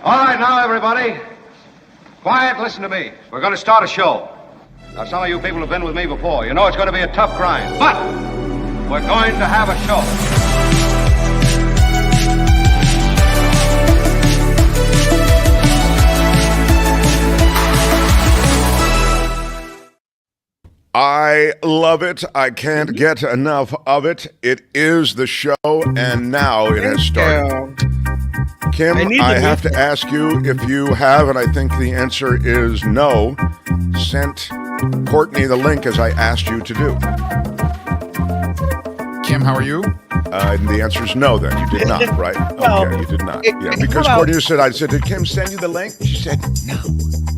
All right, now, everybody. Quiet, listen to me. We're going to start a show. Now, some of you people have been with me before. You know it's going to be a tough grind, but we're going to have a show. I love it. I can't get enough of it. It is the show, and now it has started. Kim, I have to ask you if you have, and I think the answer is no, sent Courtney the link as I asked you to do. Kim, how are you? And the answer is no, then. You did not, right? Okay, you did not. Yeah, because Courtney said, I said, did Kim send you the link? She said, no.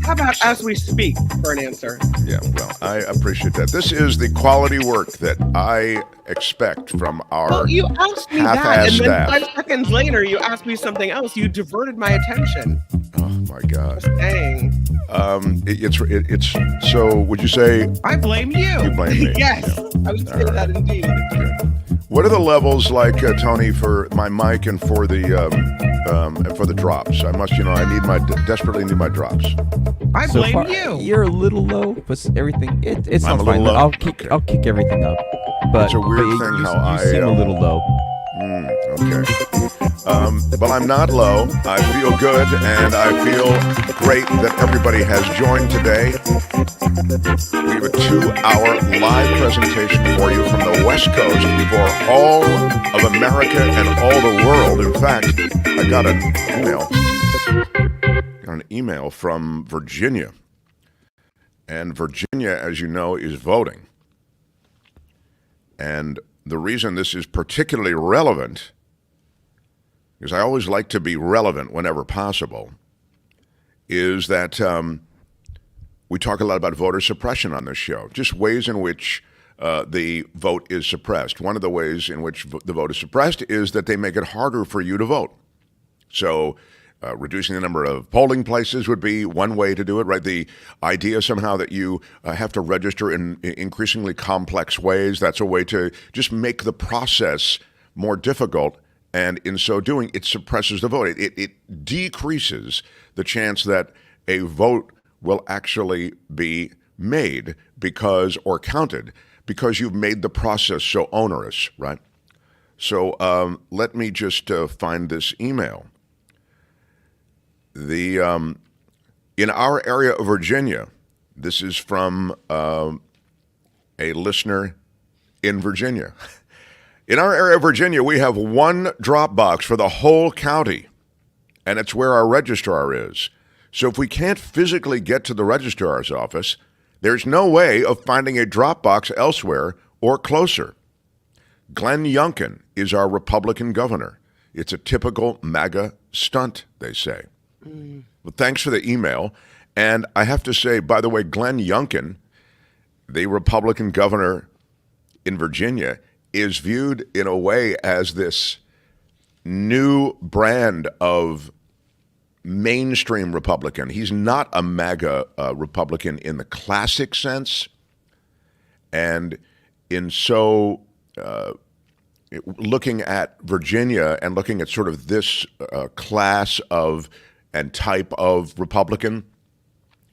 How about as we speak for an answer? Yeah, well, I appreciate that. This is the quality work that I expect from our you asked me that, and then 5 seconds later, you asked me something else. You diverted my attention. Oh, my God. Just saying. It's so, would you say... I blame you. You blame me. Yes, yeah. I would say that indeed. Good. What are the levels like, Tony, for my mic and for the drops? I must, I desperately need my drops. I blame you. You're a little low, but everything it's I'm not a little fine. low? I'll kick everything up. But it's a weird thing you how seem a little low. Okay. But I'm not low. I feel good, and I feel great that everybody has joined today. We have a 2-hour live presentation for you from the West Coast before all of America and all the world. In fact, I got an email from Virginia. And Virginia, as you know, is voting. And the reason this is particularly relevant, because I always like to be relevant whenever possible, is that we talk a lot about voter suppression on this show, just ways in which the vote is suppressed. One of the ways in which the vote is suppressed is that they make it harder for you to vote. So reducing the number of polling places would be one way to do it, right? The idea somehow that you have to register in increasingly complex ways, that's a way to just make the process more difficult. And in so doing, it suppresses the vote. It decreases the chance that a vote will actually be made or counted because you've made the process so onerous, right? So let me just find this email. In our area of Virginia, this is from a listener in Virginia. In our area of Virginia, we have one drop box for the whole county, and it's where our registrar is. So if we can't physically get to the registrar's office, there's no way of finding a drop box elsewhere or closer. Glenn Youngkin is our Republican governor. It's a typical MAGA stunt, they say. Well, thanks for the email. And I have to say, by the way, Glenn Youngkin, the Republican governor in Virginia, is viewed in a way as this new brand of mainstream Republican. He's not a MAGA Republican in the classic sense. And in so looking at Virginia and looking at sort of this class of and type of Republican,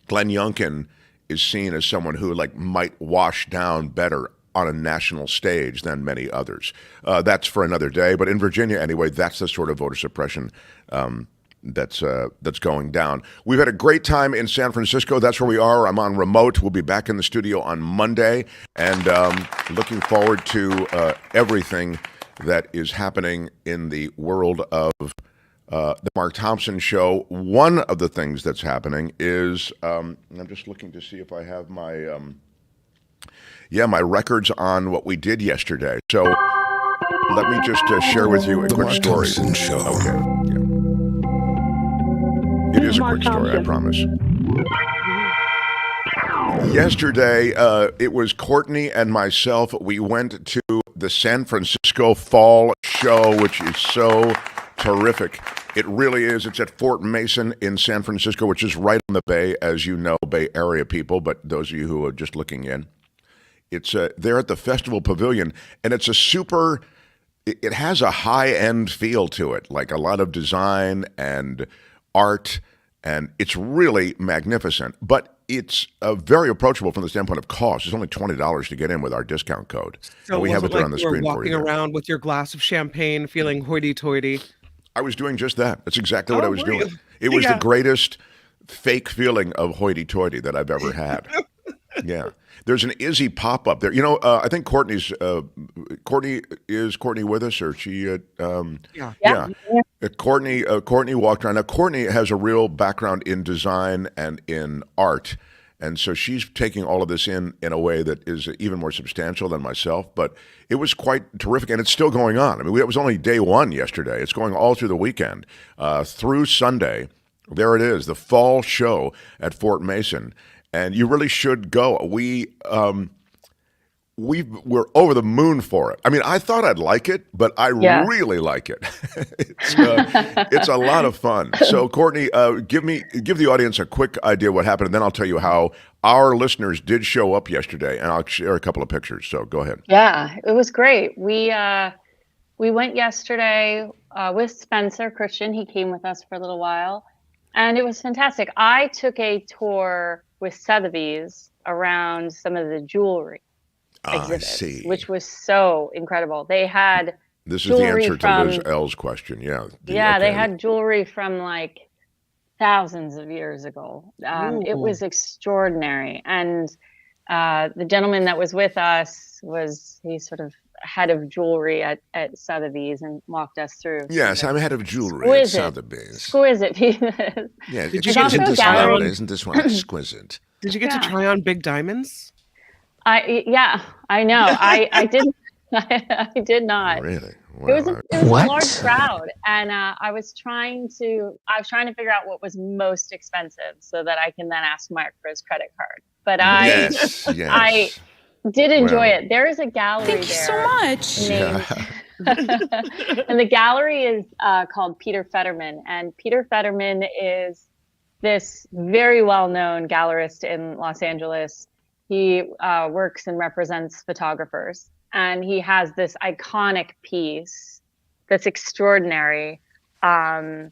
Glenn Youngkin is seen as someone who might wash down better on a national stage than many others. That's for another day. But in Virginia, anyway, that's the sort of voter suppression that's going down. We've had a great time in San Francisco. That's where we are. I'm on remote. We'll be back in the studio on Monday, and looking forward to everything that is happening in the world of the Mark Thompson Show. One of the things that's happening is, I'm just looking to see if I have my, my records on what we did yesterday. So let me just share with you a quick story. Thompson Show. Okay. Yeah. It is a quick story, I promise. Yesterday, it was Courtney and myself. We went to the San Francisco Fall Show, which is so terrific. It really is. It's at Fort Mason in San Francisco, which is right on the Bay, as you know, Bay Area people, but those of you who are just looking in. It's there at the Festival Pavilion, and it's it has a high-end feel to it, like a lot of design and art, and it's really magnificent. But it's very approachable from the standpoint of cost. It's only $20 to get in with our discount code. So and we have it there on the screen for walking you. around with your glass of champagne, feeling hoity-toity. I was doing just that. That's exactly what I was doing. You? It was the greatest fake feeling of hoity-toity that I've ever had. Yeah. There's an Izzy pop-up there. I think Courtney with us, or she? Yeah. Courtney walked around. Now, Courtney has a real background in design and in art, and so she's taking all of this in a way that is even more substantial than myself. But it was quite terrific, and it's still going on. I mean, it was only day one yesterday. It's going all through the weekend, through Sunday. There it is, the fall show at Fort Mason. And you really should go. We're over the moon for it. I mean, I thought I'd like it, but I really like it. It's a lot of fun. So, Courtney, give the audience a quick idea what happened, and then I'll tell you how our listeners did show up yesterday, and I'll share a couple of pictures. So, go ahead. Yeah, it was great. We went yesterday with Spencer Christian. He came with us for a little while, and it was fantastic. I took a tour with Sotheby's around some of the jewelry exhibits, which was so incredible. They had this is the answer to Liz L's question. Yeah. They had jewelry from like thousands of years ago. It was extraordinary. And the gentleman that was with us he's sort of head of jewelry at Sotheby's and walked us through. Yes, I'm head of jewelry at Sotheby's. Exquisite pieces. Yeah, did you get to isn't this one exquisite? Did you get to try on big diamonds? I know. I didn't. I did not. Really? Well, it was a large crowd, and I was trying to figure out what was most expensive so that I can then ask Mark for his credit card. But I did enjoy it. There is a gallery there. Thank you so much. And the gallery is called Peter Fetterman. And Peter Fetterman is this very well-known gallerist in Los Angeles. He works and represents photographers. And he has this iconic piece that's extraordinary. And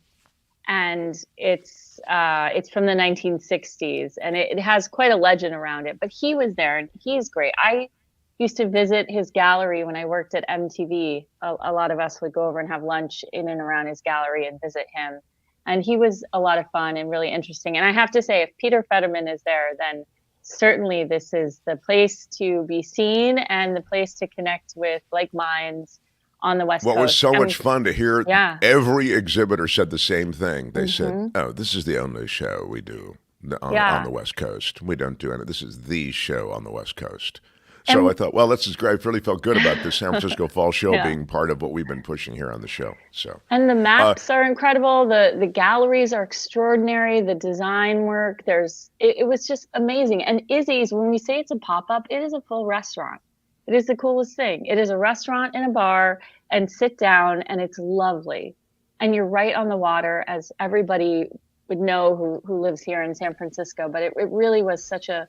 it's from the 1960s, and it has quite a legend around it. But he was there, and he's great. I used to visit his gallery when I worked at MTV. A lot of us would go over and have lunch in and around his gallery and visit him. And he was a lot of fun and really interesting. And I have to say, if Peter Fetterman is there, then certainly this is the place to be seen and the place to connect with like minds on the West Coast. Well, it was so much fun to hear. Every exhibitor said the same thing. They said, "Oh, this is the only show we do on the West Coast. We don't do any. This is the show on the West Coast." So I thought, well, this is great. I really felt good about this San Francisco Fall Show being part of what we've been pushing here on the show. So and the maps are incredible. The galleries are extraordinary. The design work, it was just amazing. And Izzy's, when we say it's a pop-up, it is a full restaurant. It is the coolest thing. It is a restaurant and a bar and sit down, and it's lovely. And you're right on the water, as everybody would know who lives here in San Francisco. But it really was such a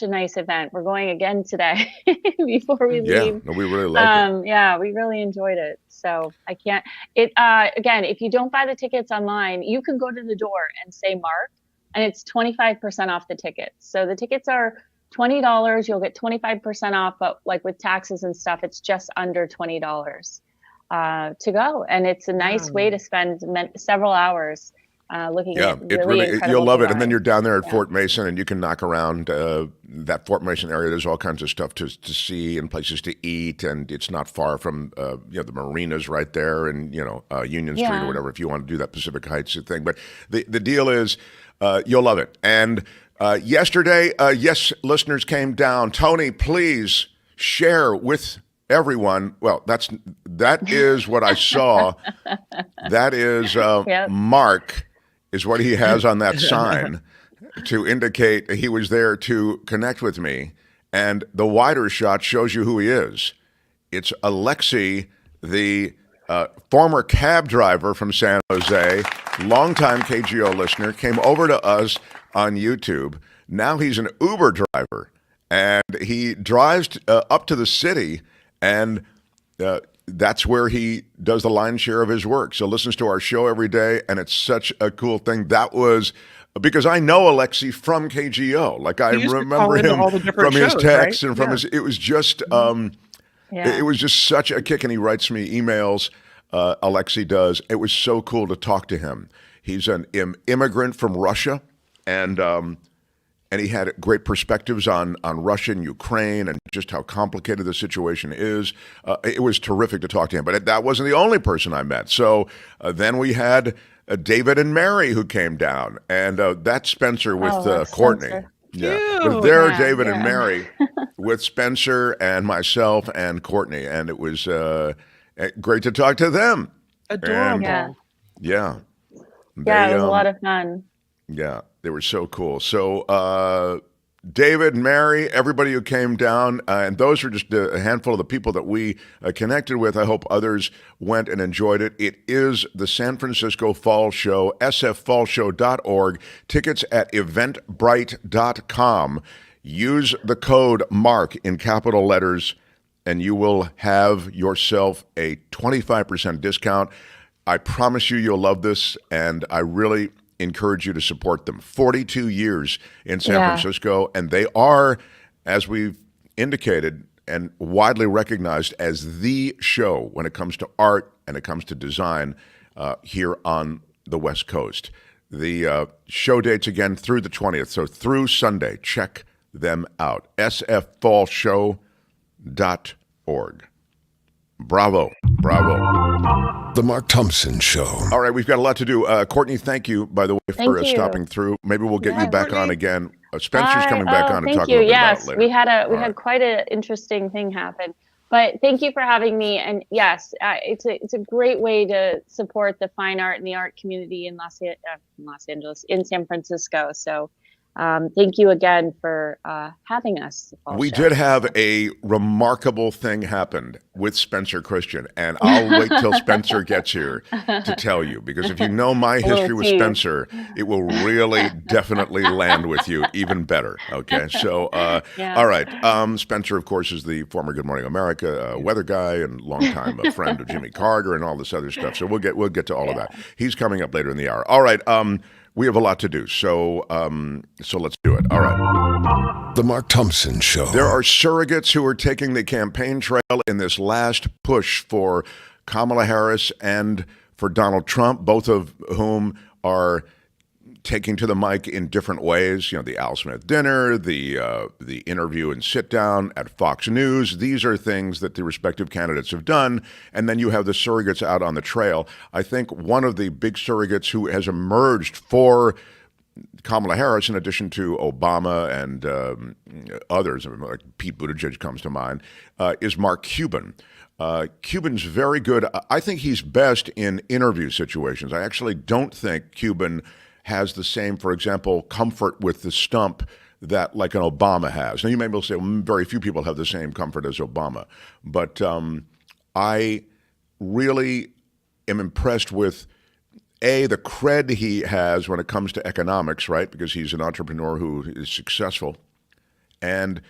nice event. We're going again today before we leave. Yeah, we really loved it. Yeah, we really enjoyed it. So I can't. Again, if you don't buy the tickets online, you can go to the door and say Mark, and it's 25% off the tickets. So the tickets are $20. You'll get 25% off, but like with taxes and stuff, it's just under $20 to go. And it's a nice way to spend several hours looking at really incredible you'll love it. And then design. you're down there at Fort Mason, and you can knock around that Fort Mason area. There's all kinds of stuff to see and places to eat, and it's not far from the marinas right there, and Union Street or whatever if you want to do that Pacific Heights thing. But the deal is you'll love it. And yesterday, listeners came down. Tony, please share with everyone. Well, that is what I saw. That is Mark. Is what he has on that sign to indicate he was there to connect with me. And the wider shot shows you who he is. It's Alexi, the former cab driver from San Jose, longtime KGO listener, came over to us on YouTube. Now he's an Uber driver, and he drives up to the city, and that's where he does the lion's share of his work. So listens to our show every day, and it's such a cool thing. That was because I know Alexei from KGO. Like I remember him from his texts and from his. It was just it was just such a kick. And he writes me emails. Alexei does. It was so cool to talk to him. He's an immigrant from Russia, and he had great perspectives on Russia and Ukraine and just how complicated the situation is. It was terrific to talk to him, but that wasn't the only person I met. So then we had David and Mary who came down, and that's Spencer with Courtney. Spencer. Yeah, but there, David and Mary with Spencer and myself and Courtney, and it was great to talk to them. Adorable. And, yeah. Yeah, it was a lot of fun. Yeah, they were so cool. So David, Mary, everybody who came down, and those were just a handful of the people that we connected with. I hope others went and enjoyed it. It is the San Francisco Fall Show, sffallshow.org. Tickets at eventbrite.com. Use the code MARK in capital letters, and you will have yourself a 25% discount. I promise you'll love this, and I really encourage you to support them. 42 years in San Francisco, and they are, as we've indicated, and widely recognized as the show when it comes to art and it comes to design here on the West Coast. The show dates again through the 20th, so through Sunday. Check them out. sffallshow.org. Bravo. The Mark Thompson Show. All right, we've got a lot to do. Courtney, thank you, by the way, for stopping through. Maybe we'll get you back on again. Spencer's coming back on to talk a little bit about it later. We had quite an interesting thing happen. But thank you for having me. And yes, it's a great way to support the fine art and the art community in Los Angeles, in San Francisco. So thank you again for having us. We did have a remarkable thing happen with Spencer Christian, and I'll wait till Spencer gets here to tell you, because if you know my history with Spencer, it will really definitely land with you even better. Okay, so all right. Spencer, of course, is the former Good Morning America weather guy and longtime friend of Jimmy Carter and all this other stuff. So we'll get to all of that. He's coming up later in the hour. All right. We have a lot to do, so let's do it. All right. The Mark Thompson Show. There are surrogates who are taking the campaign trail in this last push for Kamala Harris and for Donald Trump, both of whom are taking to the mic in different ways. You know, the Al Smith dinner, the interview and sit down at Fox News. These are things that the respective candidates have done. And then you have the surrogates out on the trail. I think one of the big surrogates who has emerged for Kamala Harris, in addition to Obama and others, like Pete Buttigieg comes to mind, is Mark Cuban. Cuban's very good. I think he's best in interview situations. I actually don't think Cuban has the same, for example, comfort with the stump that like an Obama has. Now, you may be able to say, well, very few people have the same comfort as Obama. But I really am impressed with, A, the cred he has when it comes to economics, right? Because he's an entrepreneur who is successful. And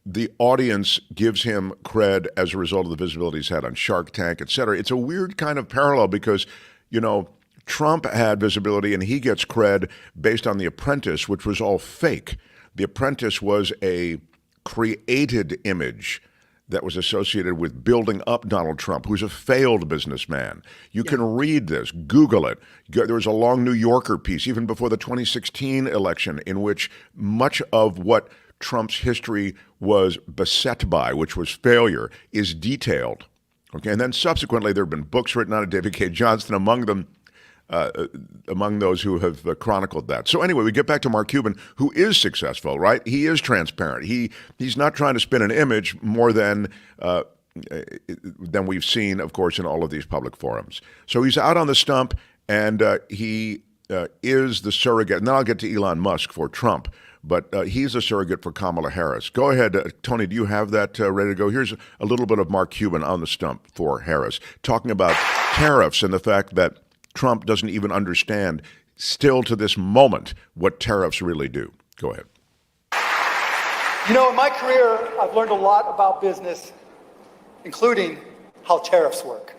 the audience gives him cred as a result of the visibility he's had on Shark Tank, et cetera. It's a weird kind of parallel because, you know, Trump had visibility and he gets cred based on The Apprentice, which was all fake. The Apprentice was a created image that was associated with building up Donald Trump, who's a failed businessman. You can read this, Google it. There was a long New Yorker piece, even before the 2016 election, in which much of what Trump's history was beset by, which was failure, is detailed. Okay, and then subsequently there have been books written on it, David K. Johnston among them, among those who have chronicled that. So anyway, we get back to Mark Cuban, who is successful, right? He is transparent. He's not trying to spin an image more than we've seen, of course, in all of these public forums. So he's out on the stump, and he is the surrogate. And then I'll get to Elon Musk for Trump, but he's a surrogate for Kamala Harris. Go ahead, Tony, do you have that ready to go? Here's a little bit of Mark Cuban on the stump for Harris, talking about tariffs and the fact that Trump doesn't even understand, still to this moment, what tariffs really do. Go ahead. You know, in my career, I've learned a lot about business, including how tariffs work.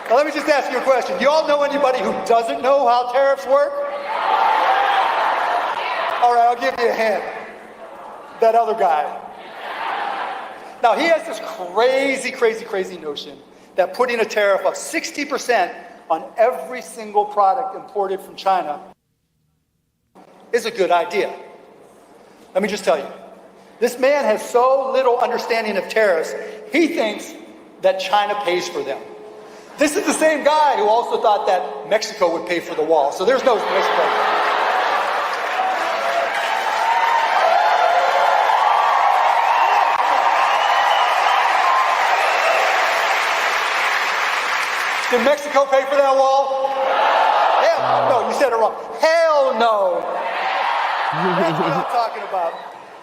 Now, let me just ask you a question. Do you all know anybody who doesn't know how tariffs work? All right, I'll give you a hint. That other guy. Now, he has this crazy notion that putting a tariff of 60% on every single product imported from China is a good idea. Let me just tell you, this man has so little understanding of tariffs, he thinks that China pays for them. This is the same guy who also thought that Mexico would pay for the wall, so there's no Mexico. Did Mexico pay for that wall? Hell no, you said it wrong. Hell no. That's what I'm talking about.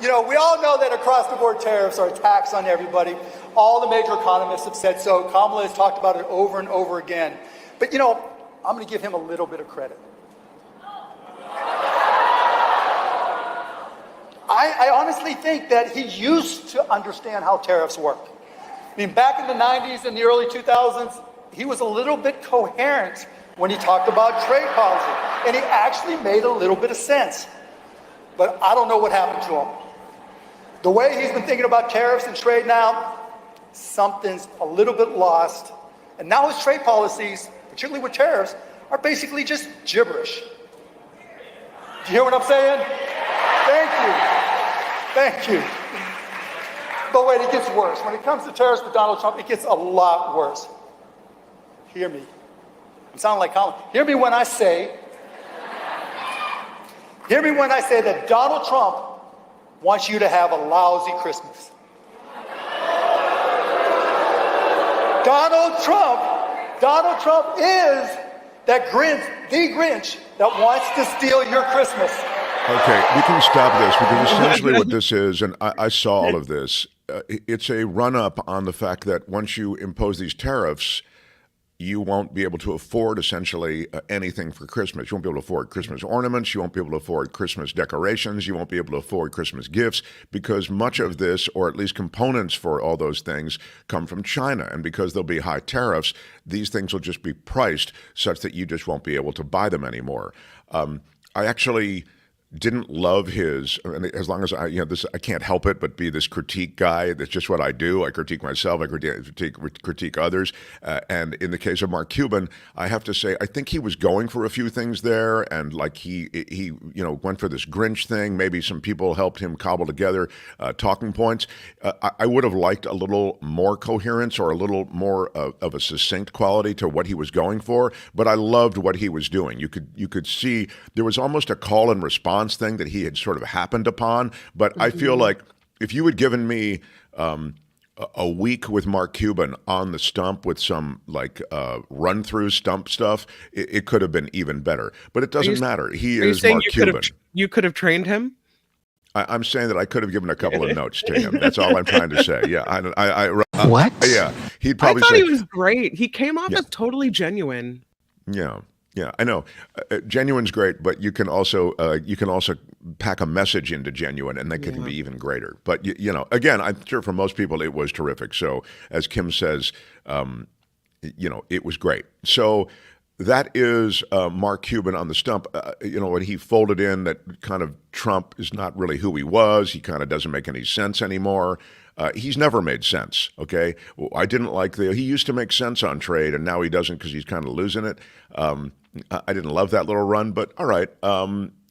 You know, we all know that across-the-board tariffs are a tax on everybody. All the major economists have said so. Kamala has talked about it over and over again. But, you know, I'm going to give him a little bit of credit. I honestly think that he used to understand how tariffs work. I mean, back in the 90s and the early 2000s, he was a little bit coherent when he talked about trade policy. And he actually made a little bit of sense. But I don't know what happened to him. The way he's been thinking about tariffs and trade now, something's a little bit lost. And now his trade policies, particularly with tariffs, are basically just gibberish. Do you hear what I'm saying? Thank you. Thank you. But wait, it gets worse. When it comes to tariffs with Donald Trump, it gets a lot worse. Hear me. I'm sounding like Colin. Hear me when I say that Donald Trump wants you to have a lousy Christmas. Donald Trump is that Grinch, the Grinch that wants to steal your Christmas. Okay, we can stop this because essentially what this is, and I saw all of this, it's a run-up on the fact that once you impose these tariffs, you won't be able to afford essentially anything for Christmas. You won't be able to afford Christmas ornaments. You won't be able to afford Christmas decorations. You won't be able to afford Christmas gifts because much of this, or at least components for all those things, come from China. And because there'll be high tariffs, these things will just be priced such that you just won't be able to buy them anymore. I actually didn't love his, and as long as I can't help it but be this critique guy. That's just what I do. I critique myself. I critique others. And in the case of Mark Cuban, I have to say, I think he was going for a few things there, and like he went for this Grinch thing. Maybe some people helped him cobble together talking points. I would have liked a little more coherence or a little more of a succinct quality to what he was going for. But I loved what he was doing. You could see there was almost a call and response thing that he had sort of happened upon. But I feel like if you had given me a week with Mark Cuban on the stump with some run-through stump stuff, it could have been even better. But it doesn't matter. He is Mark Cuban. You could have trained him? I'm saying that I could have given a couple of notes to him. That's all I'm trying to say. Yeah. What? Yeah. He'd probably I thought say, he was great. He came off as totally genuine. Yeah. Yeah, I know. Genuine's great, but you can also pack a message into genuine, and that can be even greater. But again, I'm sure for most people it was terrific. So as Kim says, it was great. So that is Mark Cuban on the stump. When he folded in that kind of Trump is not really who he was. He kind of doesn't make any sense anymore. He's never made sense, okay? Well, I didn't like he used to make sense on trade, and now he doesn't because he's kind of losing it. I didn't love that little run, but all right.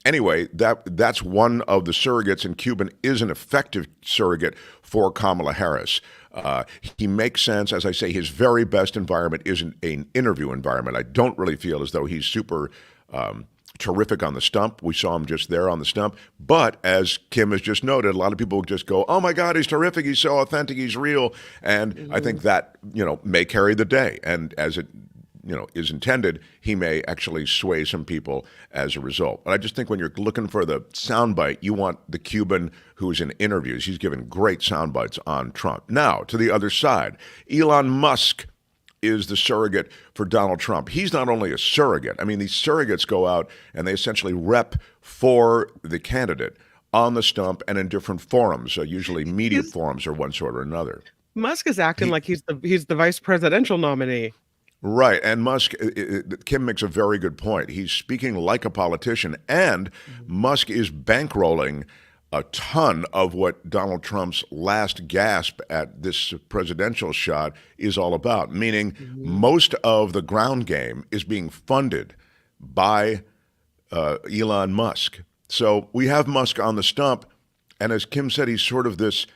Anyway, that's one of the surrogates, and Cuban is an effective surrogate for Kamala Harris. He makes sense. As I say, his very best environment isn't an interview environment. I don't really feel as though he's super terrific on the stump. We saw him just there on the stump. But as Kim has just noted, a lot of people just go, oh my God, he's terrific. He's so authentic. He's real. And I think that, may carry the day. And as it, is intended, he may actually sway some people as a result. But I just think when you're looking for the soundbite, you want the Cuban who's in interviews. He's given great soundbites on Trump. Now, to the other side, Elon Musk is the surrogate for Donald Trump. He's not only a surrogate. I mean, these surrogates go out and they essentially rep for the candidate. on the stump and in different forums, usually media forums or one sort or another. Musk is acting like he's the vice presidential nominee. Right. And Musk, Kim makes a very good point. He's speaking like a politician, and Musk is bankrolling a ton of what Donald Trump's last gasp at this presidential shot is all about, meaning most of the ground game is being funded by Elon Musk. So we have Musk on the stump, and as Kim said, he's sort of this,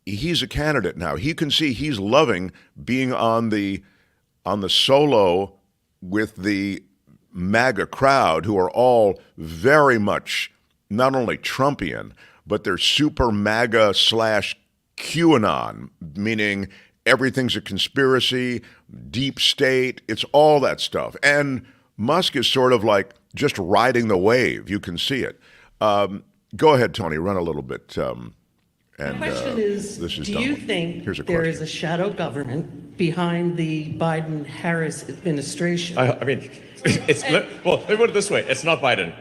he's a candidate now. He can see he's loving being on the solo with the MAGA crowd, who are all very much not only Trumpian, but they're super MAGA / QAnon, meaning everything's a conspiracy, deep state, it's all that stuff. And Musk is sort of like just riding the wave. You can see it. Go ahead, Tony, run a little bit. The question is, do you think there is a shadow government behind the Biden-Harris administration? I mean, well, let me put it this way. It's not Biden.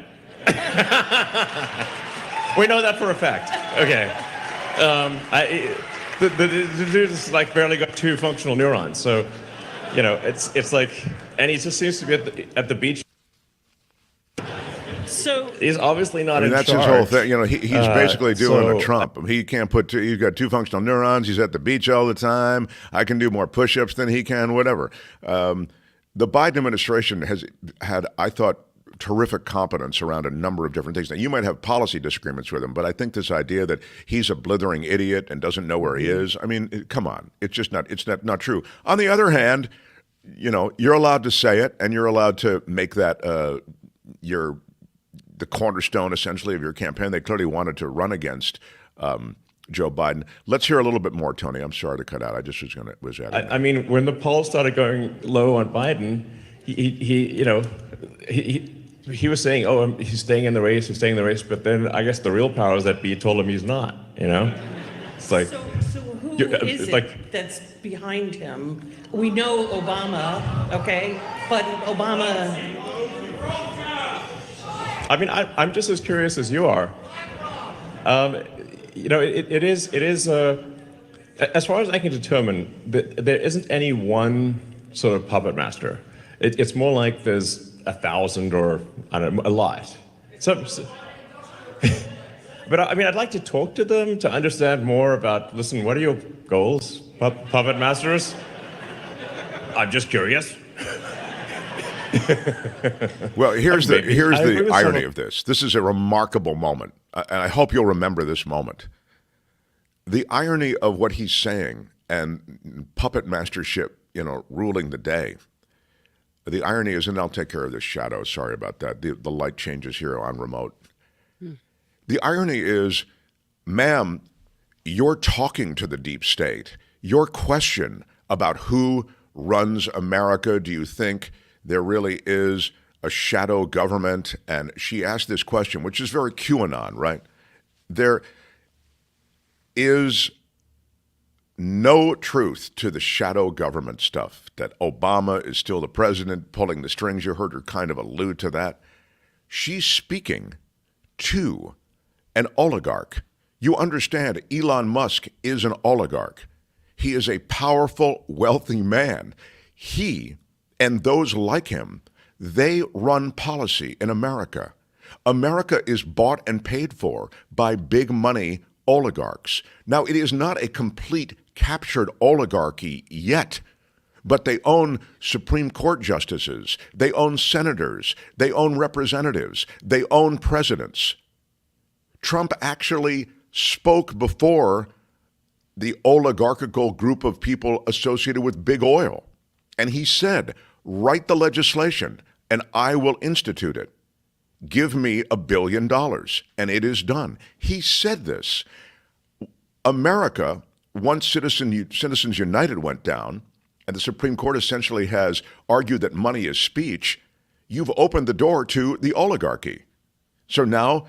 We know that for a fact. Okay. The dude has like barely got 2 functional neurons. So, you know, it's like, and he just seems to be at the beach. So he's obviously not in that's charge. His whole thing. You know, he's basically doing a Trump. He can't he's got 2 functional neurons. He's at the beach all the time. I can do more push-ups than he can, whatever. The Biden administration has had, I thought, terrific competence around a number of different things. Now, you might have policy disagreements with him, but I think this idea that he's a blithering idiot and doesn't know where he is, I mean, come on. It's just not true. On the other hand, you know, you're allowed to say it, and you're allowed to make that the cornerstone, essentially, of your campaign. They clearly wanted to run against Joe Biden. Let's hear a little bit more, Tony. I'm sorry to cut out. I just was adding. I mean, when the polls started going low on Biden, he was saying, oh, he's staying in the race, but then I guess the real powers that be told him he's not, you know? It's like... So who is it that's behind him? We know Obama, okay, but Obama... I mean, I'm just as curious as you are. You know, it is as far as I can determine, there isn't any one sort of puppet master. It's more like there's 1,000 or, I don't know, a lot. So, but I mean, I'd like to talk to them to understand more about, listen, what are your goals, puppet masters? I'm just curious. Well, here's the irony of this. This is a remarkable moment, and I hope you'll remember this moment. The irony of what he's saying and puppet mastership, you know, ruling the day. The irony is, and I'll take care of this shadow. Sorry about that. The light changes here on remote. The irony is, ma'am, you're talking to the deep state. Your question about who runs America, do you think there really is a shadow government? And she asked this question, which is very QAnon, right? There is no truth to the shadow government stuff, that Obama is still the president pulling the strings. You heard her kind of allude to that. She's speaking to an oligarch. You understand, Elon Musk is an oligarch. He is a powerful, wealthy man. He and those like him, they run policy in America. America is bought and paid for by big money oligarchs. Now, it is not a complete captured oligarchy yet, but they own Supreme Court justices, they own senators, they own representatives, they own presidents. Trump actually spoke before the oligarchical group of people associated with big oil. And he said, write the legislation and I will institute it. Give me $1 billion. And it is done. He said this. America, once Citizens United went down, and the Supreme Court essentially has argued that money is speech, you've opened the door to the oligarchy. So now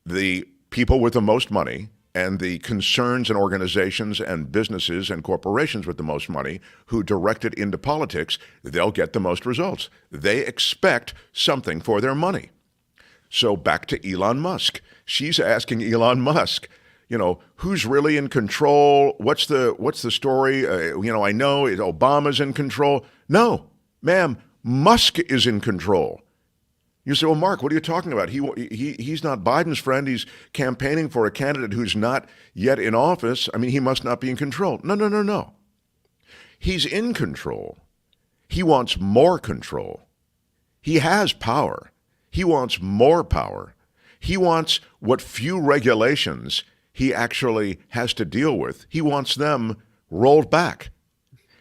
the people with the most money and the concerns and organizations and businesses and corporations with the most money who direct it into politics, they'll get the most results. They expect something for their money. So back to Elon Musk. She's asking Elon Musk, who's really in control? What's the story? I know Obama's in control. No, ma'am, Musk is in control. You say, well, Mark, what are you talking about? He's not Biden's friend. He's campaigning for a candidate who's not yet in office. I mean, he must not be in control. No. He's in control. He wants more control. He has power. He wants more power. He wants what few regulations he actually has to deal with. He wants them rolled back.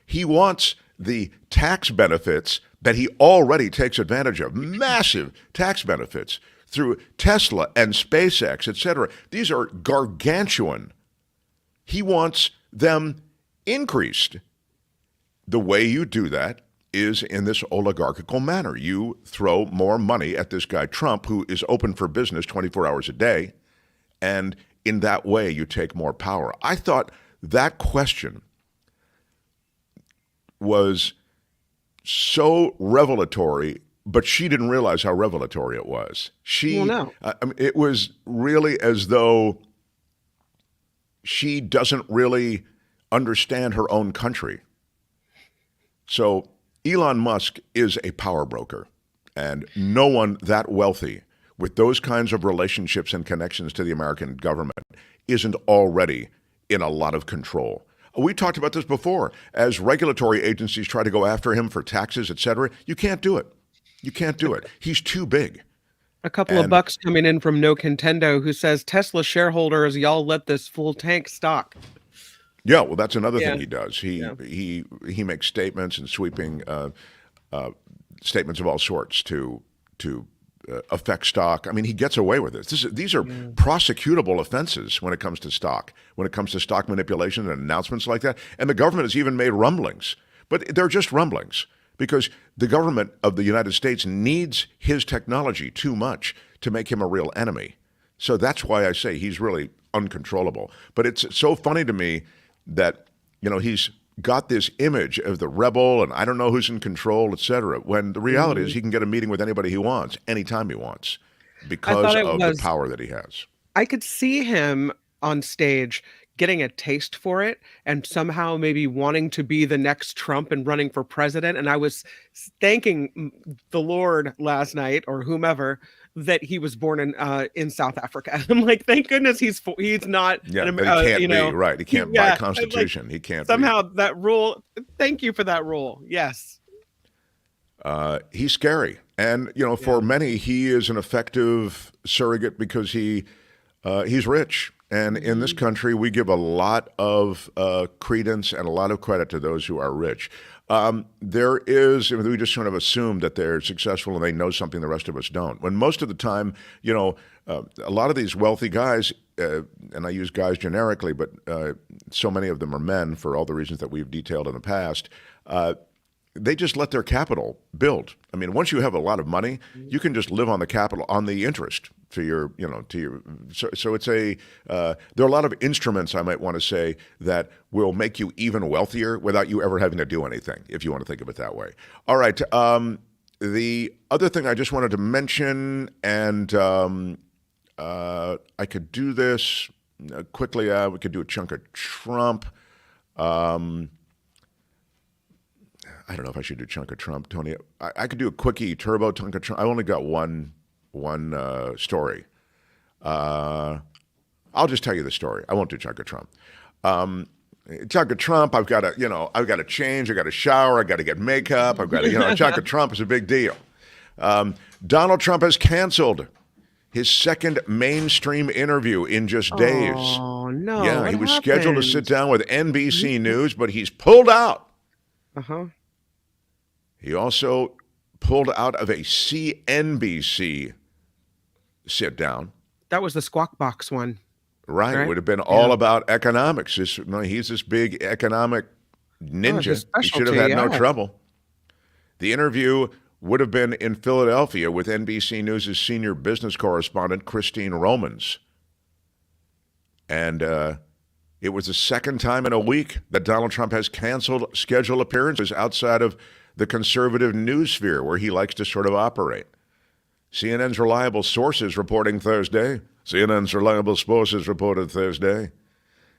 He wants the tax benefits that he already takes advantage of, massive tax benefits through Tesla and SpaceX, etc. These are gargantuan. He wants them increased. The way you do that is in this oligarchical manner. You throw more money at this guy Trump, who is open for business 24 hours a day, and in that way you take more power. I thought that question was so revelatory, but she didn't realize how revelatory it was. It was really as though she doesn't really understand her own country. So Elon Musk is a power broker, and no one that wealthy with those kinds of relationships and connections to the American government isn't already in a lot of control. We talked about this before. As regulatory agencies try to go after him for taxes, et cetera, you can't do it. You can't do it. He's too big. A couple of bucks coming in from No Contendo, who says, Tesla shareholders, y'all let this full tank stock. Yeah, well, that's another thing he does. He makes statements and sweeping statements of all sorts to affect stock. I mean, he gets away with it. These are prosecutable offenses when it comes to stock, when it comes to stock manipulation and announcements like that. And the government has even made rumblings, but they're just rumblings because the government of the United States needs his technology too much to make him a real enemy. So that's why I say he's really uncontrollable. But it's so funny to me that, he's got this image of the rebel and I don't know who's in control, et cetera, when the reality is he can get a meeting with anybody he wants, anytime he wants, because of the power that he has. I could see him on stage getting a taste for it and somehow maybe wanting to be the next Trump and running for president. And I was thanking the Lord last night, or whomever, that he was born in South Africa. I'm like, thank goodness he's not. Yeah, but he can't be right. He can't by Constitution. He can't somehow that rule. Thank you for that rule. Yes. He's scary, and for many, he is an effective surrogate because he's rich. And in this country, we give a lot of credence and a lot of credit to those who are rich. We just sort of assume that they're successful and they know something the rest of us don't. When most of the time, a lot of these wealthy guys, and I use guys generically, but so many of them are men for all the reasons that we've detailed in the past, they just let their capital build. I mean, once you have a lot of money, you can just live on the capital, on the interest so it's there are a lot of instruments, I might want to say, that will make you even wealthier without you ever having to do anything, if you want to think of it that way. All right. The other thing I just wanted to mention, and I could do this quickly. We could do a chunk of Trump. I don't know if I should do a chunk of Trump, Tony. I could do a quickie turbo chunk of Trump. I only got one story. I'll just tell you the story. I won't do chunk of Trump. Chunk of Trump, I've got to change. I got to shower. I got to get makeup. I've got to, chunk of Trump is a big deal. Donald Trump has canceled his second mainstream interview in just days. Oh no! Yeah, he was scheduled to sit down with NBC News, but he's pulled out. He also pulled out of a CNBC sit down. That was the Squawk Box one. Right. It would have been all about economics. He's this big economic ninja. He should have had no trouble. The interview would have been in Philadelphia with NBC News' senior business correspondent, Christine Romans. And it was the second time in a week that Donald Trump has canceled scheduled appearances outside of the conservative news sphere where he likes to sort of operate. CNN's reliable sources reporting Thursday CNN's reliable sources reported Thursday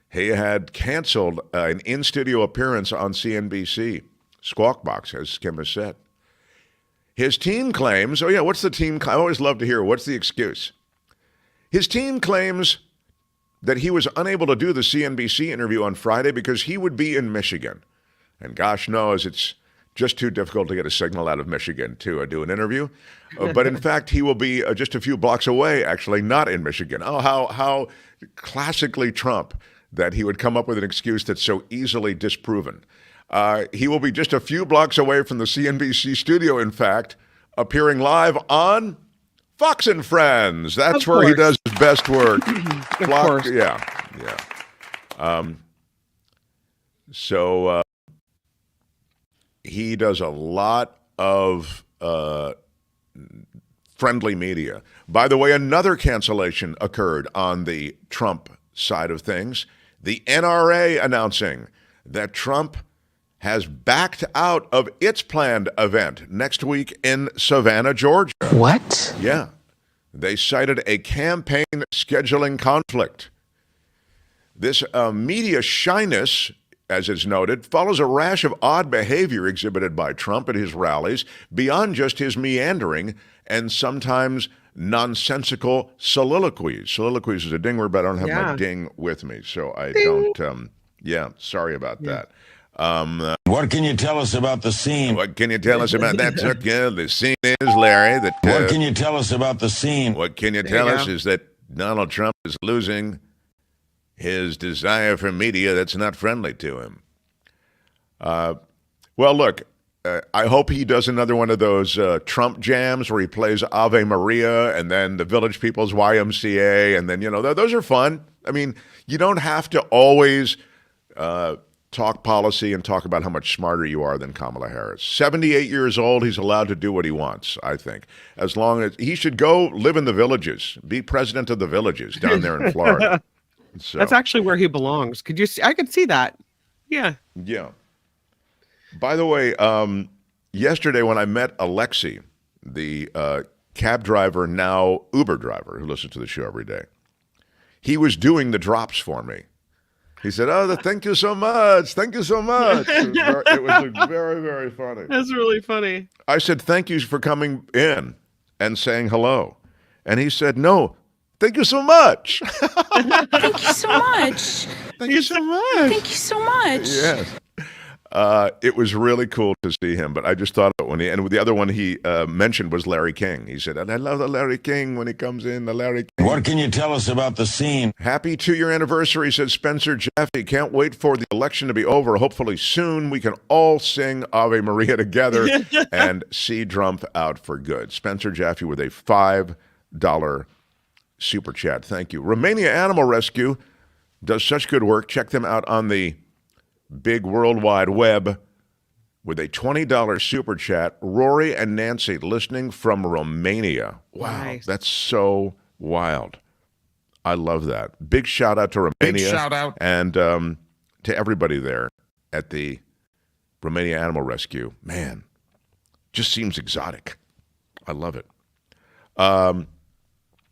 he had canceled an in-studio appearance on CNBC. Squawk Box, as Kim has said. His team claims, what's the team? I always love to hear, what's the excuse? His team claims that he was unable to do the CNBC interview on Friday because he would be in Michigan. And gosh knows it's just too difficult to get a signal out of Michigan to do an interview. But in fact, he will be just a few blocks away, actually not in Michigan. Oh, how classically Trump that he would come up with an excuse that's so easily disproven. He will be just a few blocks away from the CNBC studio, in fact, appearing live on Fox and Friends. That's where he does his best work. Of course. Yeah. So he does a lot of friendly media. By the way, another cancellation occurred on the Trump side of things. The NRA announcing that Trump has backed out of its planned event next week in Savannah, Georgia. What? Yeah. They cited a campaign scheduling conflict. This media shyness, as is noted, follows a rash of odd behavior exhibited by Trump at his rallies beyond just his meandering and sometimes nonsensical soliloquies. Soliloquies is a ding word, but I don't have my ding with me, so I don't. Sorry about that. What can you tell us about the scene? What can you tell us about that? The scene is, Larry, that... what can you tell us about the scene? What can you tell us is that Donald Trump is losing his desire for media that's not friendly to him. Well, look, I hope he does another one of those Trump jams where he plays Ave Maria and then the Village People's YMCA, and then, those are fun. I mean, you don't have to always... talk policy and talk about how much smarter you are than Kamala Harris. 78 years old, he's allowed to do what he wants, I think. As long as he should go live in the villages, be president of the villages down there in Florida. So, that's actually where he belongs. Could you see? I could see that. Yeah. Yeah. By the way, yesterday when I met Alexi, the cab driver, now Uber driver, who listens to the show every day, he was doing the drops for me. He said, thank you so much. Thank you so much. It was very, very funny. That's really funny. I said, thank you for coming in and saying hello. And he said, no, thank you so much. Thank you so much. Thank you so much. Thank you so much. Yes. It was really cool to see him, but I just thought of it and the other one he mentioned was Larry King. He said, and I love the Larry King when he comes in, the Larry King. What can you tell us about the scene? Happy 2-year anniversary, says Spencer Jaffe. Can't wait for the election to be over. Hopefully soon we can all sing Ave Maria together and see Trump out for good. Spencer Jaffe with a $5 super chat. Thank you. Romania Animal Rescue does such good work. Check them out on the big worldwide web with a $20 super chat. Rory and Nancy listening from Romania. Wow, nice. That's so wild. I love that. Big shout out to Romania. Big shout out. And to everybody there at the Romania Animal Rescue. Man, just seems exotic. I love it.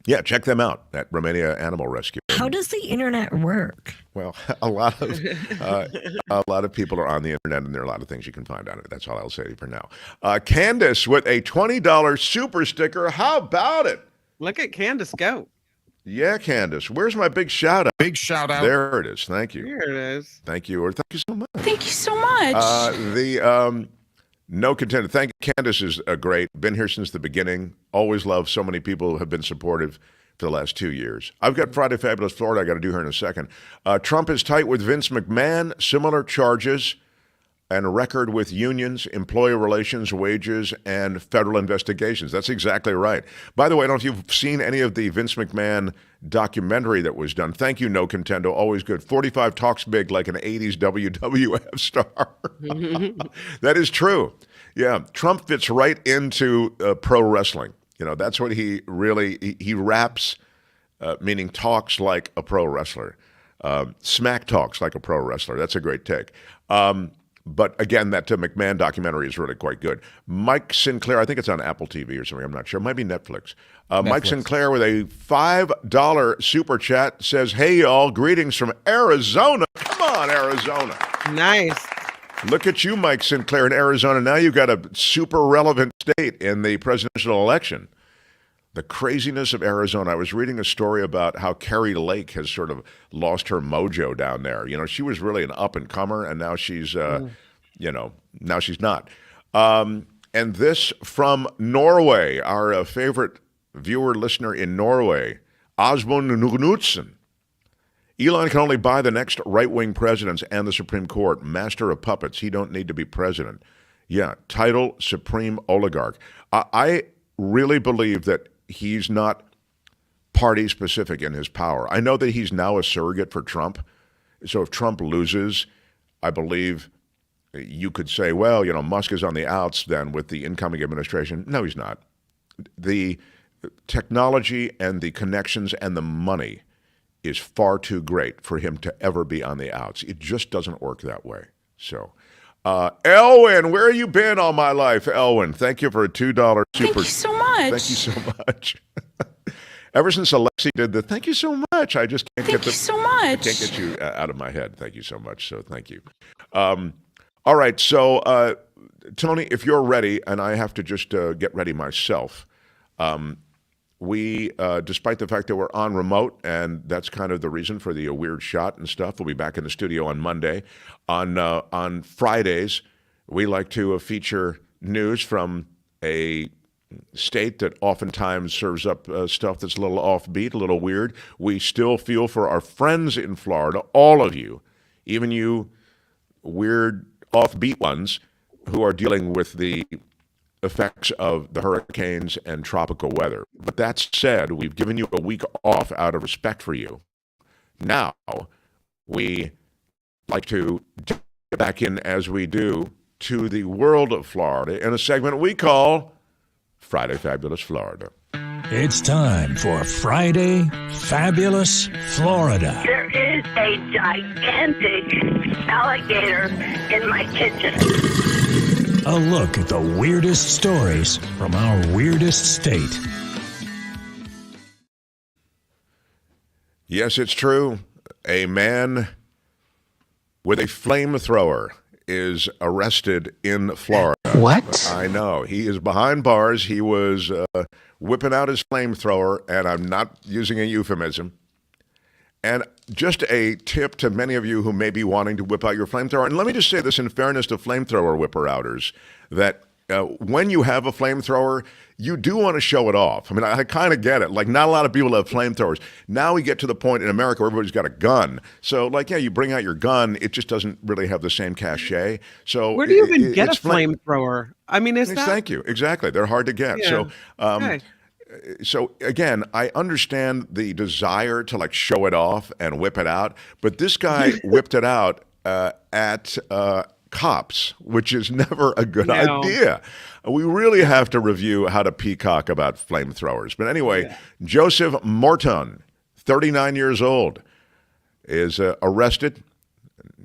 Yeah, check them out at Romania Animal Rescue. How does the internet work? Well, a lot of people are on the internet, and there are a lot of things you can find on it. That's all I'll say for now. Candace with a $20 super sticker. How about it? Look at Candace go. Yeah, Candace. Where's my big shout out? Big shout out. There it is. Thank you. Here it is. Thank you, or thank you so much. Thank you so much. No contender. Thank you. Candace is great. Been here since the beginning. Always loved. So many people who have been supportive for the last 2 years. I've got Friday Fabulous Florida. I got to do her in a second. Trump is tight with Vince McMahon. Similar charges and a record with unions, employee relations, wages, and federal investigations. That's exactly right. By the way, I don't know if you've seen any of the Vince McMahon documentary that was done. Thank you, No Contendo. Always good. 45 talks big like an 80s WWF star. That is true. Yeah, Trump fits right into pro wrestling. That's what he really, he raps, meaning talks like a pro wrestler. Smack talks like a pro wrestler. That's a great take. But again, that McMahon documentary is really quite good. Mike Sinclair, I think it's on Apple TV or something. I'm not sure. It might be Netflix. Mike Sinclair with a $5 super chat says, "Hey, y'all, greetings from Arizona." Come on, Arizona. Nice. Look at you, Mike Sinclair in Arizona. Now you've got a super relevant state in the presidential election. The craziness of Arizona. I was reading a story about how Carrie Lake has sort of lost her mojo down there. You know, she was really an up-and-comer, and now she's, now she's not. And this from Norway, our favorite viewer, listener in Norway, Asmund Knudsen. Elon can only buy the next right-wing presidents and the Supreme Court. Master of puppets. He don't need to be president. Yeah, title supreme oligarch. I really believe that he's not party-specific in his power. I know that he's now a surrogate for Trump. So if Trump loses, I believe you could say, well, Musk is on the outs then with the incoming administration. No, he's not. The technology and the connections and the money is far too great for him to ever be on the outs. It just doesn't work that way. So, Elwin, where have you been all my life? Elwin, thank you for a $2 super. Thank you so much. Thank you so much. Ever since Alexi did the thank you so much, I just can't Thank you so much. I can't get you out of my head. Thank you so much. So thank you. All right. So, Tony, if you're ready, and I have to just get ready myself, we, despite the fact that we're on remote, and that's kind of the reason for the weird shot and stuff, we'll be back in the studio on Monday. On Fridays, we like to feature news from a state that oftentimes serves up stuff that's a little offbeat, a little weird. We still feel for our friends in Florida, all of you, even you weird offbeat ones who are dealing with the effects of the hurricanes and tropical weather. But that said, we've given you a week off out of respect for you. Now, we like to get back in, as we do, to the world of Florida in a segment we call Friday Fabulous Florida. It's time for Friday Fabulous Florida. There is a gigantic alligator in my kitchen. A look at the weirdest stories from our weirdest state. Yes, it's true. A man with a flamethrower is arrested in Florida. What? I know. He is behind bars. He was whipping out his flamethrower, and I'm not using a euphemism. And just a tip to many of you who may be wanting to whip out your flamethrower. And let me just say this in fairness to flamethrower whipper-outers, that when you have a flamethrower, you do want to show it off. I mean, I kind of get it. Like, not a lot of people have flamethrowers. Now we get to the point in America where everybody's got a gun. So, like, yeah, you bring out your gun. It just doesn't really have the same cachet. So where do you even get a flamethrower? I mean, is that... Thank you. Exactly. They're hard to get. Yeah. So, So again, I understand the desire to like show it off and whip it out, but this guy whipped it out at cops, which is never a good idea. We really have to review how to peacock about flamethrowers. But anyway, Joseph Morton, 39 years old, is arrested,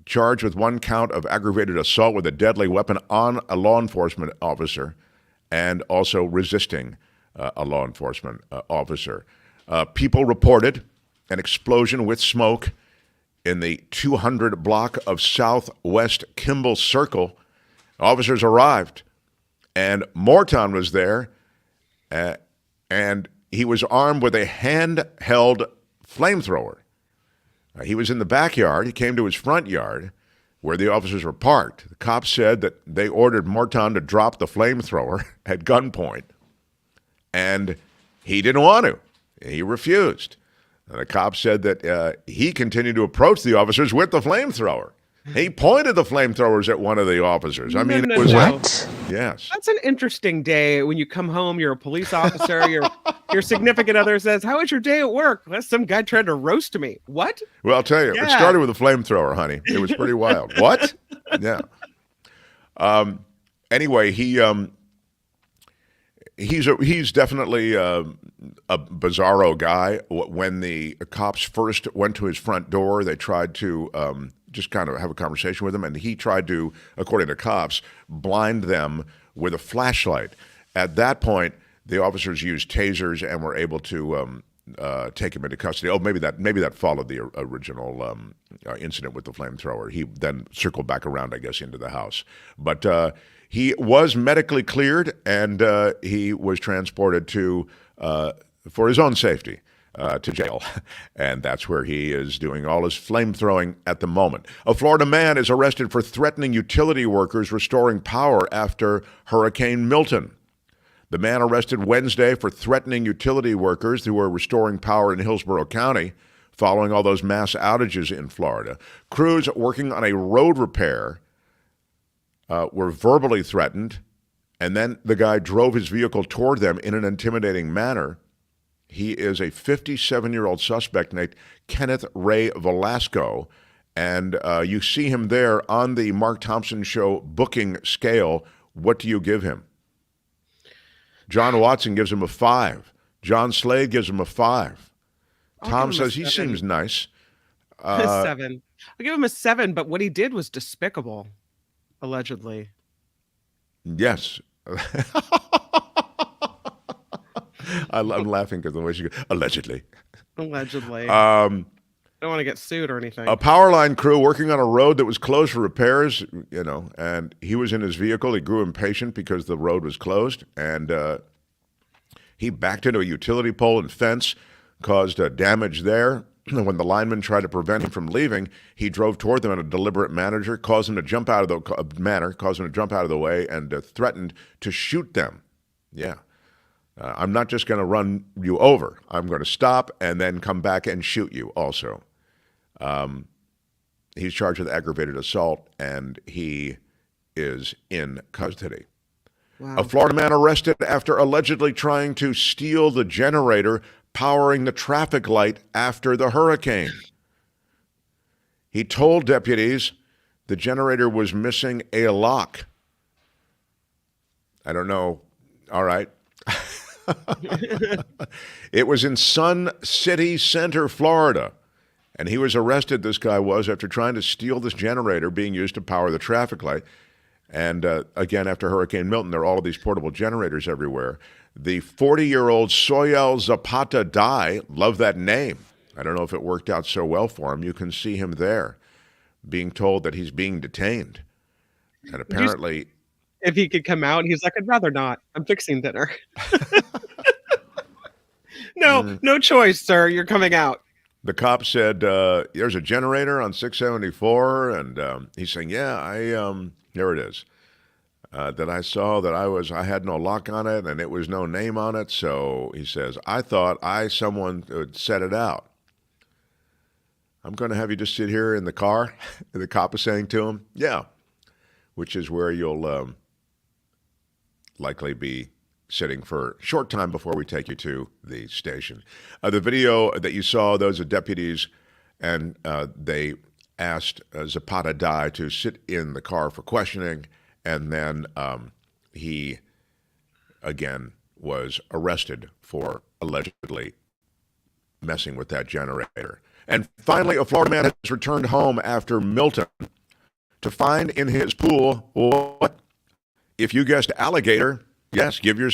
charged with one count of aggravated assault with a deadly weapon on a law enforcement officer and also resisting a law enforcement officer. People reported an explosion with smoke in the 200 block of Southwest Kimball Circle. Officers arrived, and Morton was there, and he was armed with a handheld flamethrower. He was in the backyard. He came to his front yard where the officers were parked. The cops said that they ordered Morton to drop the flamethrower at gunpoint, and he didn't want to. He refused. And the cops said that he continued to approach the officers with the flamethrower. He pointed the flamethrowers at one of the officers. I mean, it was what? Yes. That's an interesting day when you come home. You're a police officer. Your significant other says, "How was your day at work?" Well, some guy tried to roast me. What? Well, I'll tell you. It started with a flamethrower, honey. It was pretty wild. What? Yeah. Anyway, he's definitely a bizarro guy. When the cops first went to his front door, they tried to just kind of have a conversation with them, and he tried to, according to cops, blind them with a flashlight. At that point, the officers used tasers and were able to take him into custody. Oh, maybe that followed the original incident with the flamethrower. He then circled back around, I guess, into the house. But he was medically cleared, and he was transported to for his own safety. To jail, and that's where he is doing all his flamethrowing at the moment. A Florida man is arrested for threatening utility workers restoring power after Hurricane Milton. The man arrested Wednesday for threatening utility workers who were restoring power in Hillsborough County following all those mass outages in Florida. Crews working on a road repair were verbally threatened, and then the guy drove his vehicle toward them in an intimidating manner. He is a 57-year-old suspect named Kenneth Ray Velasco, and you see him there on the Mark Thompson Show booking scale. What do you give him? John Watson gives him a 5. John Slade gives him a 5. Tom says he seems nice. 7. I'll give him a 7, but what he did was despicable, allegedly. Yes. I'm laughing because the way she goes, allegedly. Allegedly. I don't want to get sued or anything. A power line crew working on a road that was closed for repairs, and he was in his vehicle. He grew impatient because the road was closed, and he backed into a utility pole and fence, caused damage there. When the lineman tried to prevent him from leaving, he drove toward them in a deliberate manner, caused him to jump out of the way, and threatened to shoot them. Yeah. I'm not just going to run you over. I'm going to stop and then come back and shoot you also. He's charged with aggravated assault, and he is in custody. Wow. A Florida man arrested after allegedly trying to steal the generator powering the traffic light after the hurricane. He told deputies the generator was missing a lock. I don't know. All right. It was in Sun City Center, Florida, and he was arrested, this guy was, after trying to steal this generator being used to power the traffic light. And again, after Hurricane Milton, there are all of these portable generators everywhere. The 40-year-old Soyel Zapata Dai, love that name. I don't know if it worked out so well for him. You can see him there being told that he's being detained. And apparently... If he could come out, he's like, I'd rather not. I'm fixing dinner. No choice, sir. You're coming out. The cop said, there's a generator on 674. And he's saying, here it is. That I saw that I had no lock on it and it was no name on it. So he says, I thought someone would set it out. I'm going to have you just sit here in the car. The cop is saying to him, yeah, which is where you'll likely be sitting for a short time before we take you to the station. The video that you saw, those are deputies, and they asked Zapata Dai to sit in the car for questioning, and then he, again, was arrested for allegedly messing with that generator. And finally, a Florida man has returned home after Milton to find in his pool what? If you guessed alligator, yes, give your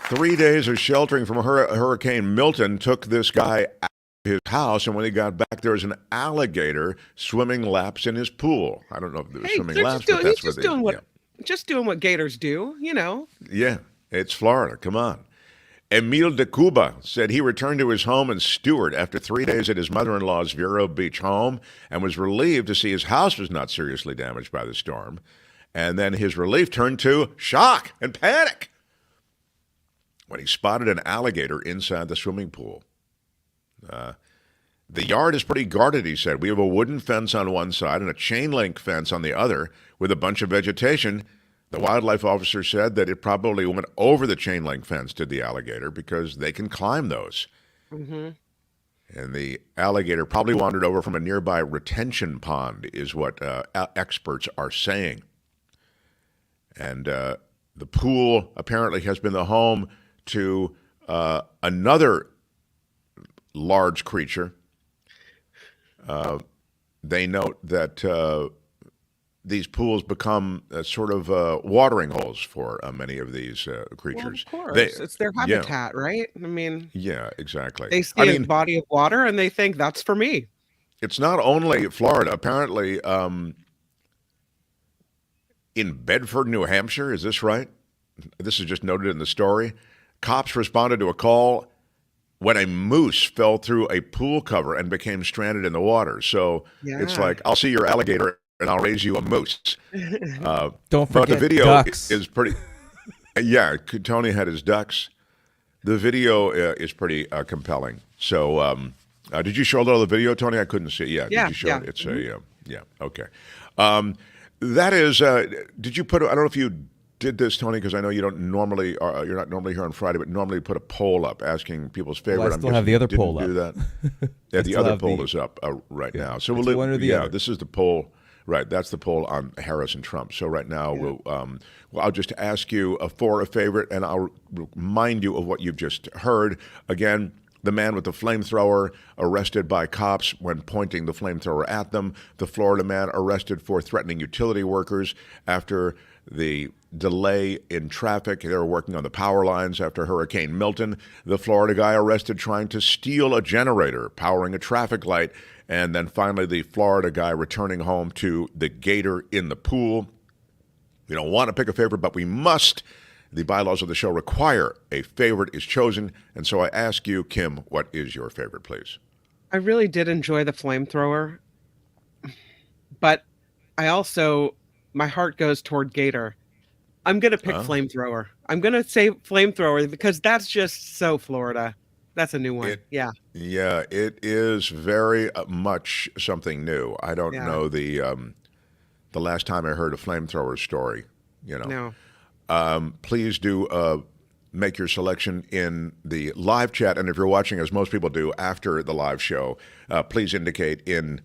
3 days of sheltering from Hurricane Milton took this guy out of his house, and when he got back, there was an alligator swimming laps in his pool. I don't know if there was swimming laps, but that's what just doing what gators do, Yeah, it's Florida. Come on. Emil de Cuba said he returned to his home in Stewart after 3 days at his mother-in-law's Vero Beach home and was relieved to see his house was not seriously damaged by the storm. And then his relief turned to shock and panic when he spotted an alligator inside the swimming pool. The yard is pretty guarded, he said. We have a wooden fence on one side and a chain link fence on the other with a bunch of vegetation. The wildlife officer said that it probably went over the chain link fence to the alligator because they can climb those. Mm-hmm. And the alligator probably wandered over from a nearby retention pond is what experts are saying. And the pool apparently has been the home to another large creature, they note that these pools become sort of watering holes for many of these creatures. Well, of course. It's their habitat, right? I mean, yeah, exactly. They see a body of water and they think that's for me. It's not only Florida. Apparently, in Bedford, New Hampshire, is this right? This is just noted in the story. Cops responded to a call when a moose fell through a pool cover and became stranded in the water. So it's like, I'll see your alligator and I'll raise you a moose. Don't forget but the video ducks. is pretty. Yeah, Tony had his ducks. The video is pretty compelling. So, did you show the video, Tony? I couldn't see it. Yeah, did you show it? It's okay. That is. Did you put? I don't know if you did this, Tony, because I know you don't normally. You're not normally here on Friday, but normally put a poll up asking people's favorite. Well, I still have the other poll up. Do that. Yeah, the other poll is up right now. So we'll one or the other. This is the poll. Right, that's the poll on Harris and Trump. So right now, I'll just ask you for a favorite, and I'll remind you of what you've just heard. Again, the man with the flamethrower arrested by cops when pointing the flamethrower at them. The Florida man arrested for threatening utility workers after the delay in traffic. They were working on the power lines after Hurricane Milton. The Florida guy arrested trying to steal a generator, powering a traffic light. And then finally, the Florida guy returning home to the gator in the pool. We don't want to pick a favorite, but we must. The bylaws of the show require a favorite is chosen. And so I ask you, Kim, what is your favorite, please? I really did enjoy the flamethrower. But I also, my heart goes toward gator. I'm going to pick flamethrower. I'm going to say flamethrower because that's just so Florida. That's a new one. Yeah, it is very much something new. I don't know the last time I heard a flamethrower story. No. Please do make your selection in the live chat, and if you're watching, as most people do after the live show, please indicate in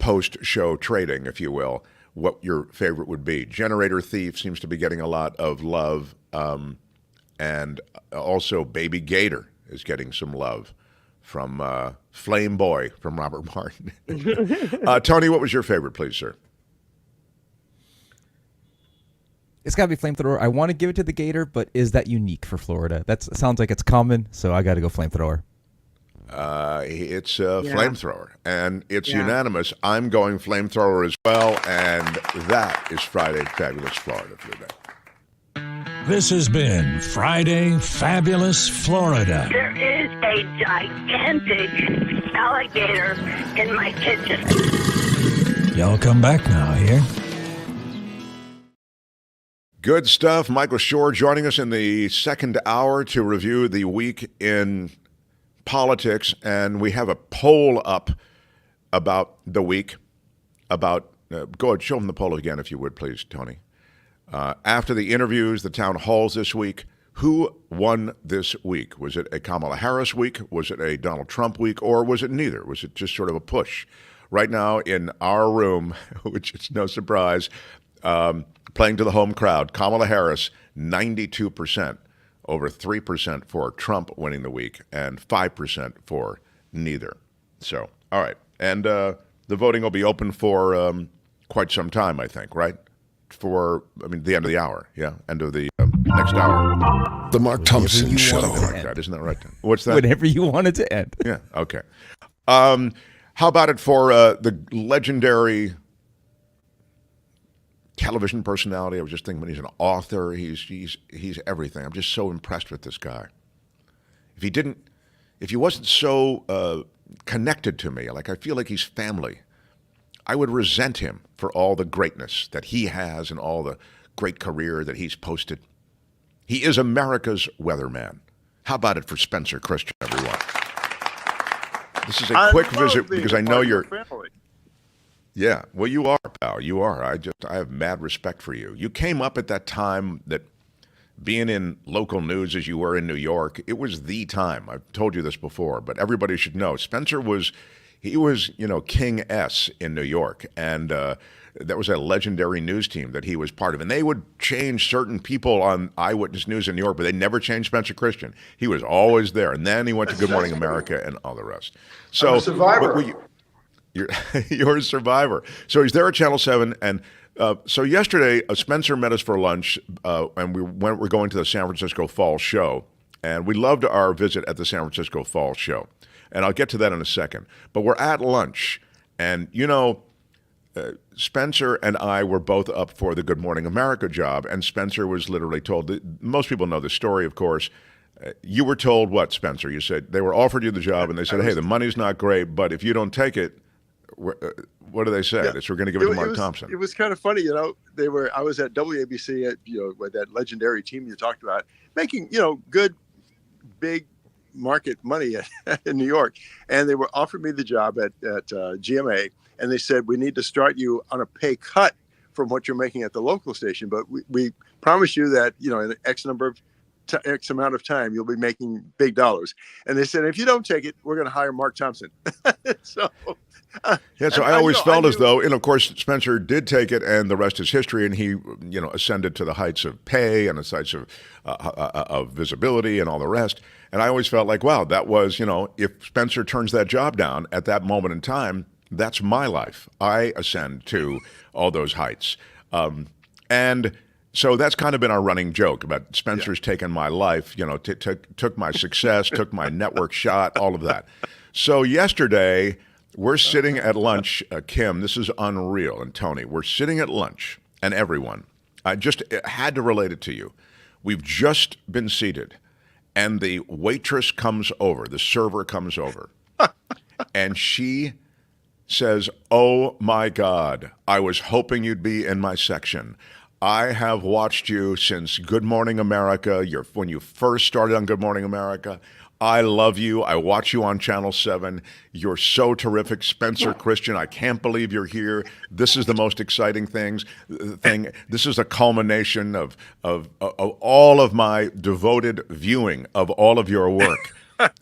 post-show trading, if you will, what your favorite would be. Generator Thief seems to be getting a lot of love, and also Baby Gator is getting some love from Flame Boy from Robert Martin. Tony, what was your favorite, please, sir? It's got to be flamethrower. I want to give it to the gator, but is that unique for Florida? That sounds like it's common, so I got to go flamethrower. It's flamethrower, and it's unanimous. I'm going flamethrower as well, and that is Friday Fabulous Florida for the day. This has been Friday Fabulous Florida. There is a gigantic alligator in my kitchen. Y'all come back now, here. Good stuff. Michael Shure joining us in the second hour to review the week in politics, and we have a poll up about the week. Go ahead, show them the poll again, if you would, please, Tony. After the interviews, the town halls this week, who won this week? Was it a Kamala Harris week? Was it a Donald Trump week? Or was it neither? Was it just sort of a push? Right now in our room, which is no surprise, playing to the home crowd, Kamala Harris, 92%, over 3% for Trump winning the week, and 5% for neither. So, all right. And the voting will be open for quite some time, I think, right? The end of the hour, end of the next hour. The Mark Thompson Show. Like that. Isn't that right? What's that? Whenever you want it to end. Yeah, okay. How about it for the legendary television personality? I was just thinking, he's an author. He's everything. I'm just so impressed with this guy. If he wasn't so connected to me, like I feel like he's family, I would resent him for all the greatness that he has and all the great career that he's posted. He is America's weatherman. How about it for Spencer Christian, everyone? This is a quick visit because I know you're... Family. Yeah, well, you are, pal. You are. I have mad respect for you. You came up at that time that being in local news as you were in New York, it was the time. I've told you this before, but everybody should know. Spencer was... He was, King S in New York, and that was a legendary news team that he was part of. And they would change certain people on Eyewitness News in New York, but they never changed Spencer Christian. He was always there. And then he went to Good Morning America and all the rest. So, I'm a survivor. You're a survivor. So he's there at Channel 7, and so yesterday Spencer met us for lunch, and we're going to the San Francisco Fall Show, and we loved our visit at the San Francisco Fall Show, and I'll get to that in a second. But we're at lunch, and Spencer and I were both up for the Good Morning America job, and Spencer was literally told, most people know the story, of course. You were told what, Spencer? You said they were offered you the job, and they said, hey, the money's not great, but if you don't take it, what do they say? Yeah. We're going to give it to Mark Thompson. It was kind of funny, I was at WABC with that legendary team you talked about, making, good, big market money in New York. And they were offered me the job at GMA. And they said, we need to start you on a pay cut from what you're making at the local station. But we promise you that, in X amount of time, you'll be making big dollars. And they said, if you don't take it, we're going to hire Mark Thompson. So I always felt as though, and of course, Spencer did take it, and the rest is history. And he, ascended to the heights of pay and the heights of visibility and all the rest. And I always felt like, wow, that was, if Spencer turns that job down at that moment in time, that's my life. I ascend to all those heights. And so that's kind of been our running joke about Spencer's taken my life, took my success, took my network shot, all of that. So yesterday, we're sitting at lunch, Kim, this is unreal, and Tony, we're sitting at lunch, and everyone, I just had to relate it to you. We've just been seated, and the waitress comes over, the server comes over, and she says, oh my God, I was hoping you'd be in my section. I have watched you since Good Morning America, when you first started on Good Morning America. I love you. I watch you on Channel 7. You're so terrific. Spencer Christian, I can't believe you're here. This is the most exciting thing. This is a culmination of all of my devoted viewing of all of your work.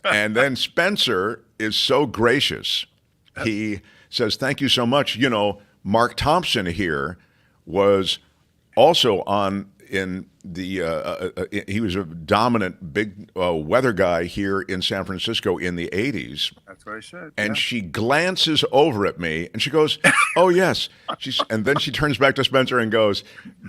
And then Spencer is so gracious. He says, thank you so much. Mark Thompson here was also in the he was a dominant big weather guy here in San Francisco in the 80s. That's what I said. And she glances over at me and she goes, oh, yes. And then she turns back to Spencer and goes,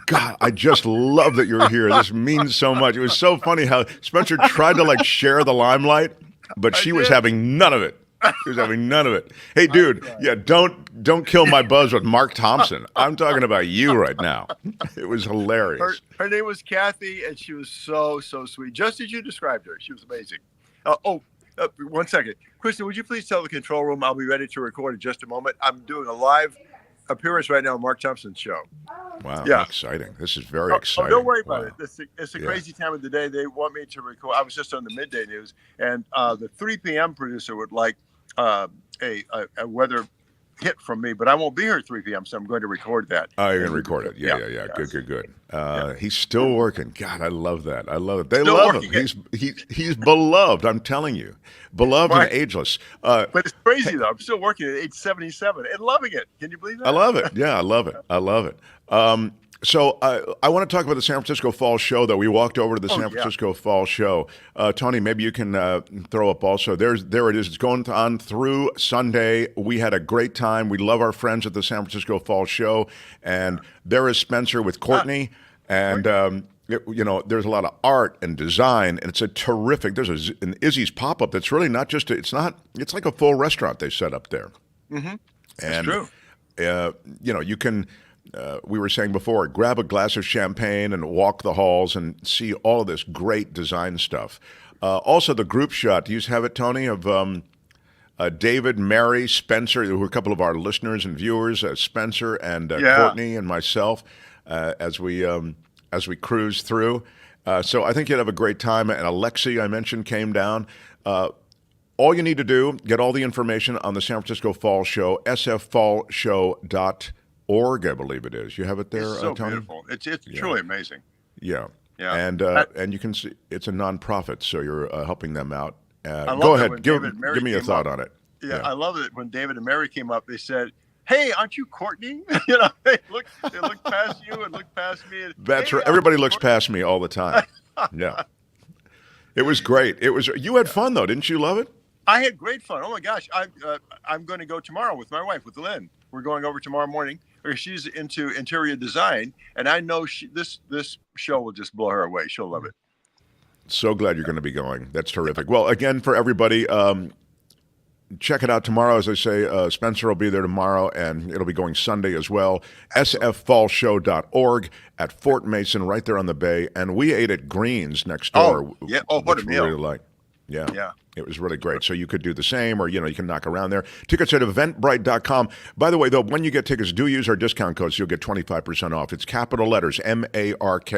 God, I just love that you're here. This means so much. It was so funny how Spencer tried to share the limelight, but she was having none of it. She was having none of it. Hey, dude, don't kill my buzz with Mark Thompson. I'm talking about you right now. It was hilarious. Her name was Kathy, and she was so sweet, just as you described her. She was amazing. 1 second. Kristen, would you please tell the control room I'll be ready to record in just a moment? I'm doing a live appearance right now on Mark Thompson's show. Wow, exciting. This is very exciting. Don't worry about it. It's a crazy time of the day. They want me to record. I was just on the midday news, and the 3 p.m. producer would like a weather hit from me, but I won't be here at 3 p.m., so I'm going to record that. Oh, you're going to record it. Yeah. Good. He's still working. God, I love that. I love it. They love him. He's beloved. I'm telling you. Beloved and ageless. But it's crazy, though. I'm still working at age 77 and loving it. Can you believe that? I love it. Yeah, I love it. So I want to talk about the San Francisco Fall Show, though. We walked over to the San Francisco Fall Show. Tony, maybe you can throw up also. There it is. It's going on through Sunday. We had a great time. We love our friends at the San Francisco Fall Show. And there is Spencer with Courtney. And, there's a lot of art and design. And it's a terrific, there's an Izzy's pop-up that's really not just, it's like a full restaurant they set up there. Mm-hmm. That's true. You can... we were saying before, grab a glass of champagne and walk the halls and see all of this great design stuff. Also, the group shot, do you have it, Tony, of David, Mary, Spencer, who are a couple of our listeners and viewers, Spencer and Courtney and myself, as we cruise through. So I think you'd have a great time. And Alexi, I mentioned, came down. All you need to do, get all the information on the San Francisco Fall Show, sffallshow.org, I believe it is. You have it there, it's so Tony? Beautiful. It's truly amazing. Yeah. Yeah. And you can see it's a nonprofit, so you're helping them out. I Go love ahead. Give me a thought on it. Yeah, I love it. When David and Mary came up, they said, "Hey, aren't you Courtney?" They looked past you and looked past me. And, That's right. Everybody looks past me all the time. Yeah. It was great. You had fun though, didn't you love it? I had great fun. Oh my gosh, I'm going to go tomorrow with my wife, with Lynn. We're going over tomorrow morning. She's into interior design, and I know this show will just blow her away. She'll love it. So glad you're going to be going. That's terrific. Well, again, for everybody, check it out tomorrow. As I say, Spencer will be there tomorrow, and it'll be going Sunday as well. sffallshow.org at Fort Mason, right there on the bay. And we ate at Green's next door. Oh, yeah. Oh, what a meal. Really like. Yeah. Yeah. It was really great. So you could do the same, or, you can knock around there. Tickets at eventbrite.com. By the way, though, when you get tickets, do use our discount code so you'll get 25% off. It's capital letters. MARK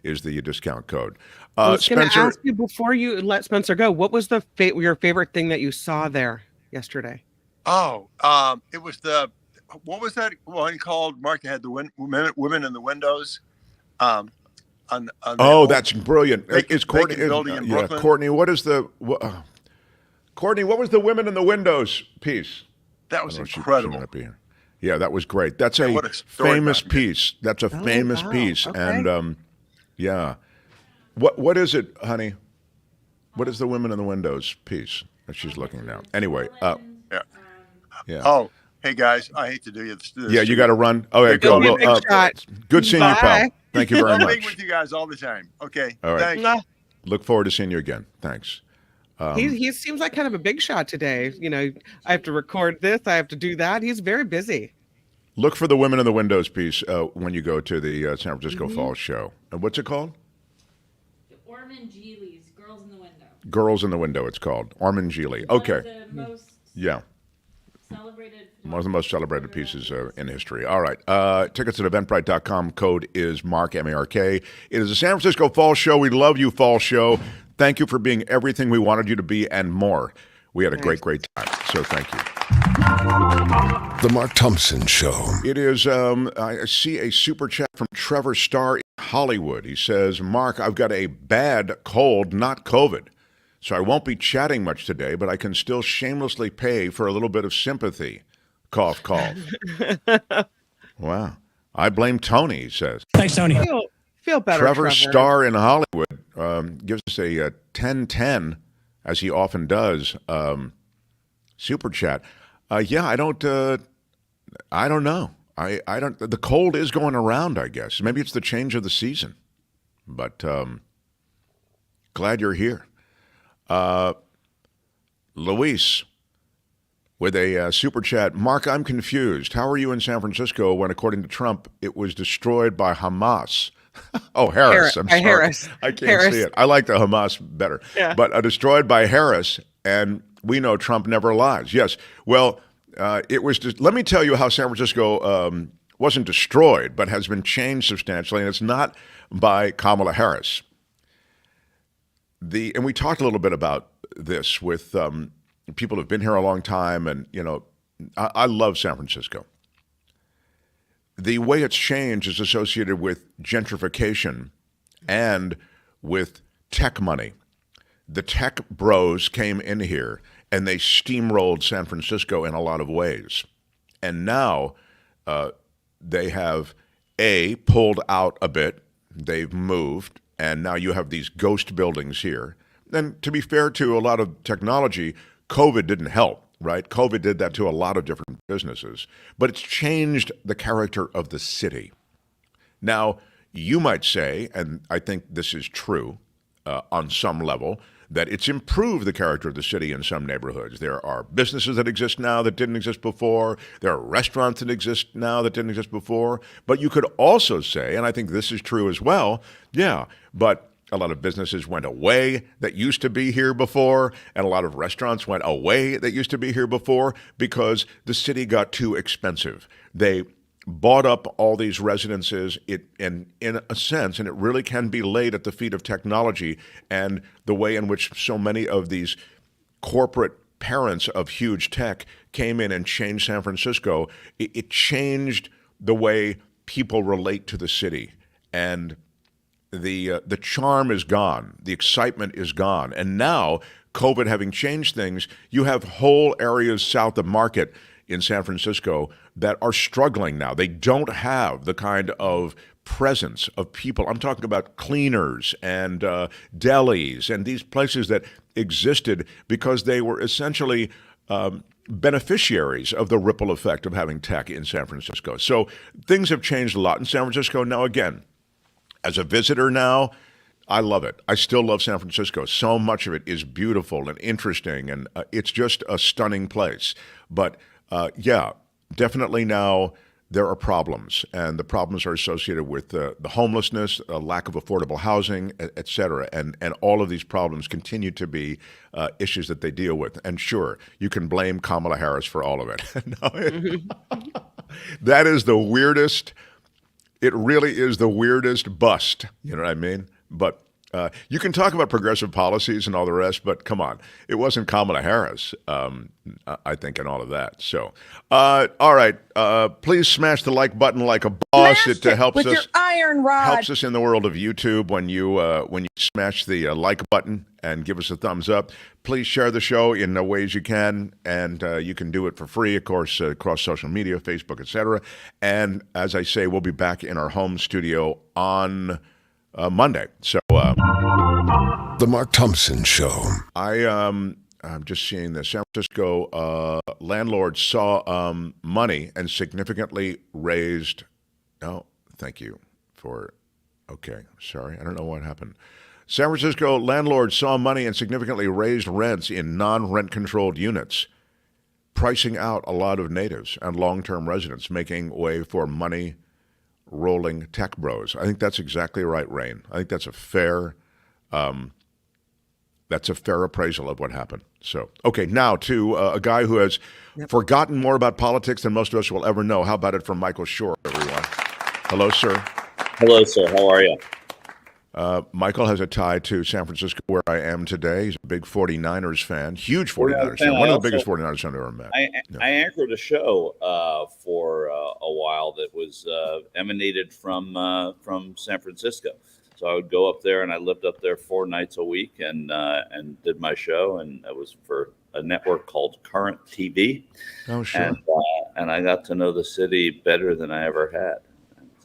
is the discount code. I was going to ask you before you let Spencer go, what was your favorite thing that you saw there yesterday? Oh, it was what was that one called, Mark? They had the women in the windows. That's brilliant. Is Courtney building in Brooklyn? Courtney, Courtney, what was the women in the windows piece? That was incredible. Yeah, that was great. That's a famous piece. That's a famous piece. Okay. And yeah. What is it, honey? What is the women in the windows piece that she's looking now? Anyway, yeah. Oh, hey guys, I hate to do this. Yeah, you got to run. Oh, yeah, go. Well, good seeing you, pal. Thank you very much. Being with you guys all the time. Okay. All right. Thanks. Look forward to seeing you again. Thanks. He seems like kind of a big shot today. I have to record this. I have to do that. He's very busy. Look for the Women in the Windows piece when you go to the San Francisco Falls show. And what's it called? Orman Geely's Girls in the Window. Girls in the Window, it's called. Orman Geely. Okay. One of the most celebrated pieces in history. All right. Tickets at eventbrite.com. Code is MARK, M-A-R-K. It is a San Francisco Fall Show. We love you, Fall Show. Thank you for being everything we wanted you to be and more. We had a great time. So thank you. The Mark Thompson Show. It is, I see a super chat from Trevor Starr in Hollywood. He says, Mark, I've got a bad cold, not COVID. So I won't be chatting much today, but I can still shamelessly pay for a little bit of sympathy. Cough, cough. Wow. I blame Tony, he says. Thanks, Tony. Feel better, Trevor Starr in Hollywood gives us a 10-10, as he often does, super chat. Yeah, I don't know. I don't. The cold is going around, I guess. Maybe it's the change of the season. But glad you're here. Luis with a super chat. Mark, I'm confused. How are you in San Francisco when, according to Trump, it was destroyed by Hamas? Oh, Harris. I'm sorry. Harris. I can't see it. I like the Hamas better. Yeah. But destroyed by Harris, and we know Trump never lies. Yes. Well, it was. Let me tell you how San Francisco wasn't destroyed, but has been changed substantially, and it's not by Kamala Harris. And we talked a little bit about this with people who've been here a long time, and I love San Francisco. The way it's changed is associated with gentrification and with tech money. The tech bros came in here and they steamrolled San Francisco in a lot of ways. And now they have pulled out a bit, they've moved, and now you have these ghost buildings here. And to be fair to a lot of technology, COVID didn't help. Right? COVID did that to a lot of different businesses, but it's changed the character of the city. Now, you might say, and I think this is true on some level, that it's improved the character of the city in some neighborhoods. There are businesses that exist now that didn't exist before. There are restaurants that exist now that didn't exist before. But you could also say, and I think this is true as well, but a lot of businesses went away that used to be here before, and a lot of restaurants went away that used to be here before because the city got too expensive. They bought up all these residences, and in a sense, and it really can be laid at the feet of technology and the way in which so many of these corporate parents of huge tech came in and changed San Francisco. It changed the way people relate to the city, and the charm is gone, the excitement is gone, and now COVID having changed things, you have whole areas south of Market in San Francisco that are struggling now. They don't have the kind of presence of people. I'm talking about cleaners and delis and these places that existed because they were essentially beneficiaries of the ripple effect of having tech in San Francisco. So things have changed a lot in San Francisco. Now, again, as a visitor now, I love it. I still love San Francisco. So much of it is beautiful and interesting, and it's just a stunning place. But yeah, definitely now there are problems, and the problems are associated with the homelessness, a lack of affordable housing, et cetera. And all of these problems continue to be issues that they deal with. And sure, you can blame Kamala Harris for all of it. That is the weirdest. It really is the weirdest bust. You know what I mean? But you can talk about progressive policies and all the rest, but come on. It wasn't Kamala Harris, I think, and all of that. So, all right. Please smash the like button like a boss. It helps with us. your iron rod. Helps us in the world of YouTube when you smash the like button and give us a thumbs up. Please share the show in the ways you can, and you can do it for free, of course, across social media, Facebook, etc. And as I say, we'll be back in our home studio on Monday. So The Mark Thompson Show. I'm just seeing this. San Francisco landlord saw money and significantly raised. Oh, thank you for. Okay, sorry. I don't know what happened. San Francisco landlord saw money and significantly raised rents in non-rent controlled units, pricing out a lot of natives and long-term residents, making way for money rolling tech bros. I think that's exactly right, Rain. I think that's a fair appraisal of what happened. So, okay, now to a guy who has forgotten more about politics than most of us will ever know. How about it from Michael Shure, everyone? Hello, sir. Hello, sir. How are you? Michael has a tie to San Francisco, where I am today. He's a big 49ers fan, huge 49ers fan, one of the biggest 49ers I've ever met. I anchored a show for a while that was emanated from San Francisco. So I would go up there, and I lived up there 4 nights a week and did my show, and it was for a network called Current TV. Oh, sure. And I got to know the city better than I ever had.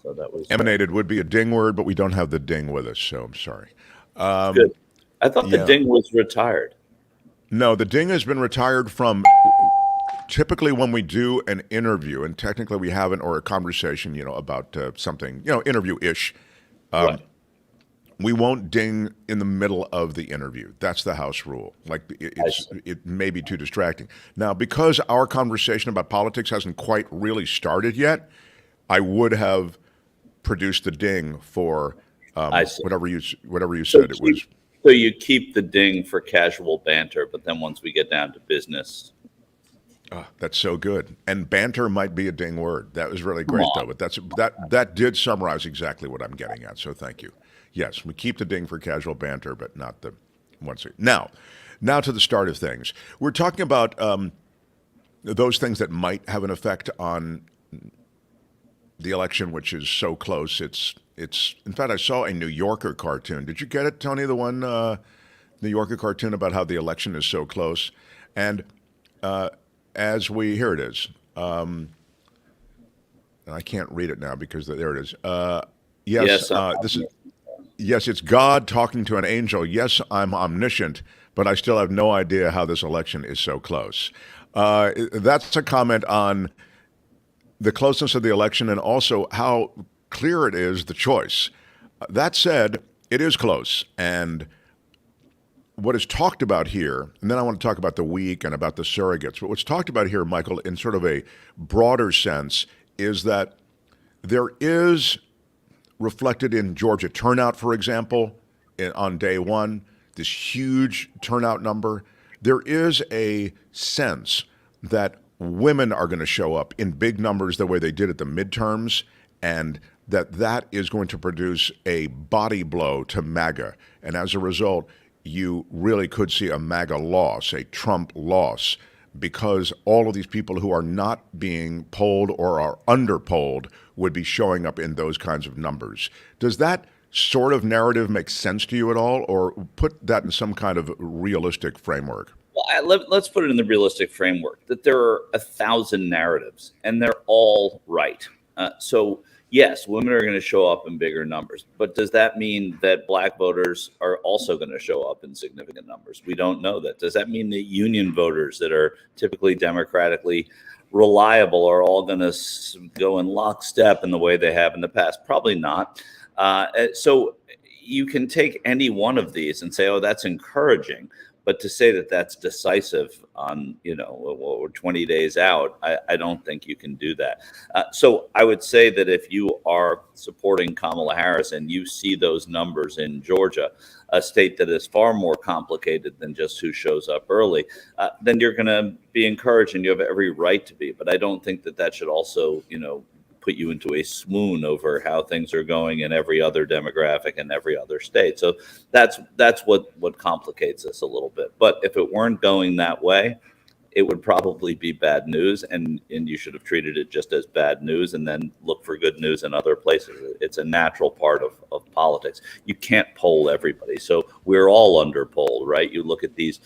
So that was emanated would be a ding word, but we don't have the ding with us, so I'm sorry. Good. I thought the ding was retired. No, the ding has been retired from typically when we do an interview, and technically we haven't, or a conversation, about something, interview-ish. Right. We won't ding in the middle of the interview. That's the house rule. Like it may be too distracting. Now, because our conversation about politics hasn't quite really started yet, I would have produced the ding for whatever you said it was. So you keep the ding for casual banter, but then once we get down to business. That's so good. And banter might be a ding word. That was really great, though. But that did summarize exactly what I'm getting at. So thank you. Yes, we keep the ding for casual banter, but not the once. Now to the start of things. We're talking about those things that might have an effect on the election, which is so close. It's. In fact, I saw a New Yorker cartoon. Did you get it, Tony? The one New Yorker cartoon about how the election is so close, and here it is. And I can't read it now because there it is. Yes, it's God talking to an angel. Yes, I'm omniscient, but I still have no idea how this election is so close. That's a comment on the closeness of the election and also how clear it is, the choice. That said, it is close. And what is talked about here, and then I want to talk about the week and about the surrogates, but what's talked about here, Michael, in sort of a broader sense, is that there is reflected in Georgia turnout, for example, on day one, this huge turnout number. There is a sense that women are going to show up in big numbers the way they did at the midterms, and that is going to produce a body blow to MAGA. And as a result, you really could see a MAGA loss, a Trump loss, because all of these people who are not being polled or are underpolled would be showing up in those kinds of numbers. Does that sort of narrative make sense to you at all, or put that in some kind of realistic framework? Well, let's put it in the realistic framework that there are 1,000 narratives and they're all right. So Yes, women are going to show up in bigger numbers, but does that mean that black voters are also going to show up in significant numbers? We don't know that. Does that mean that union voters that are typically democratically reliable are all going to go in lockstep in the way they have in the past? Probably not. So you can take any one of these and say, oh, that's encouraging. But to say that that's decisive on, we're 20 days out, I don't think you can do that. So I would say that if you are supporting Kamala Harris and you see those numbers in Georgia, a state that is far more complicated than just who shows up early, then you're going to be encouraged and you have every right to be. But I don't think that that should also, put you into a swoon over how things are going in every other demographic in every other state. So that's what complicates this a little bit. But if it weren't going that way, it would probably be bad news, and you should have treated it just as bad news and then look for good news in other places. It's a natural part of politics. You can't poll everybody. So we're all underpolled, right? You look at these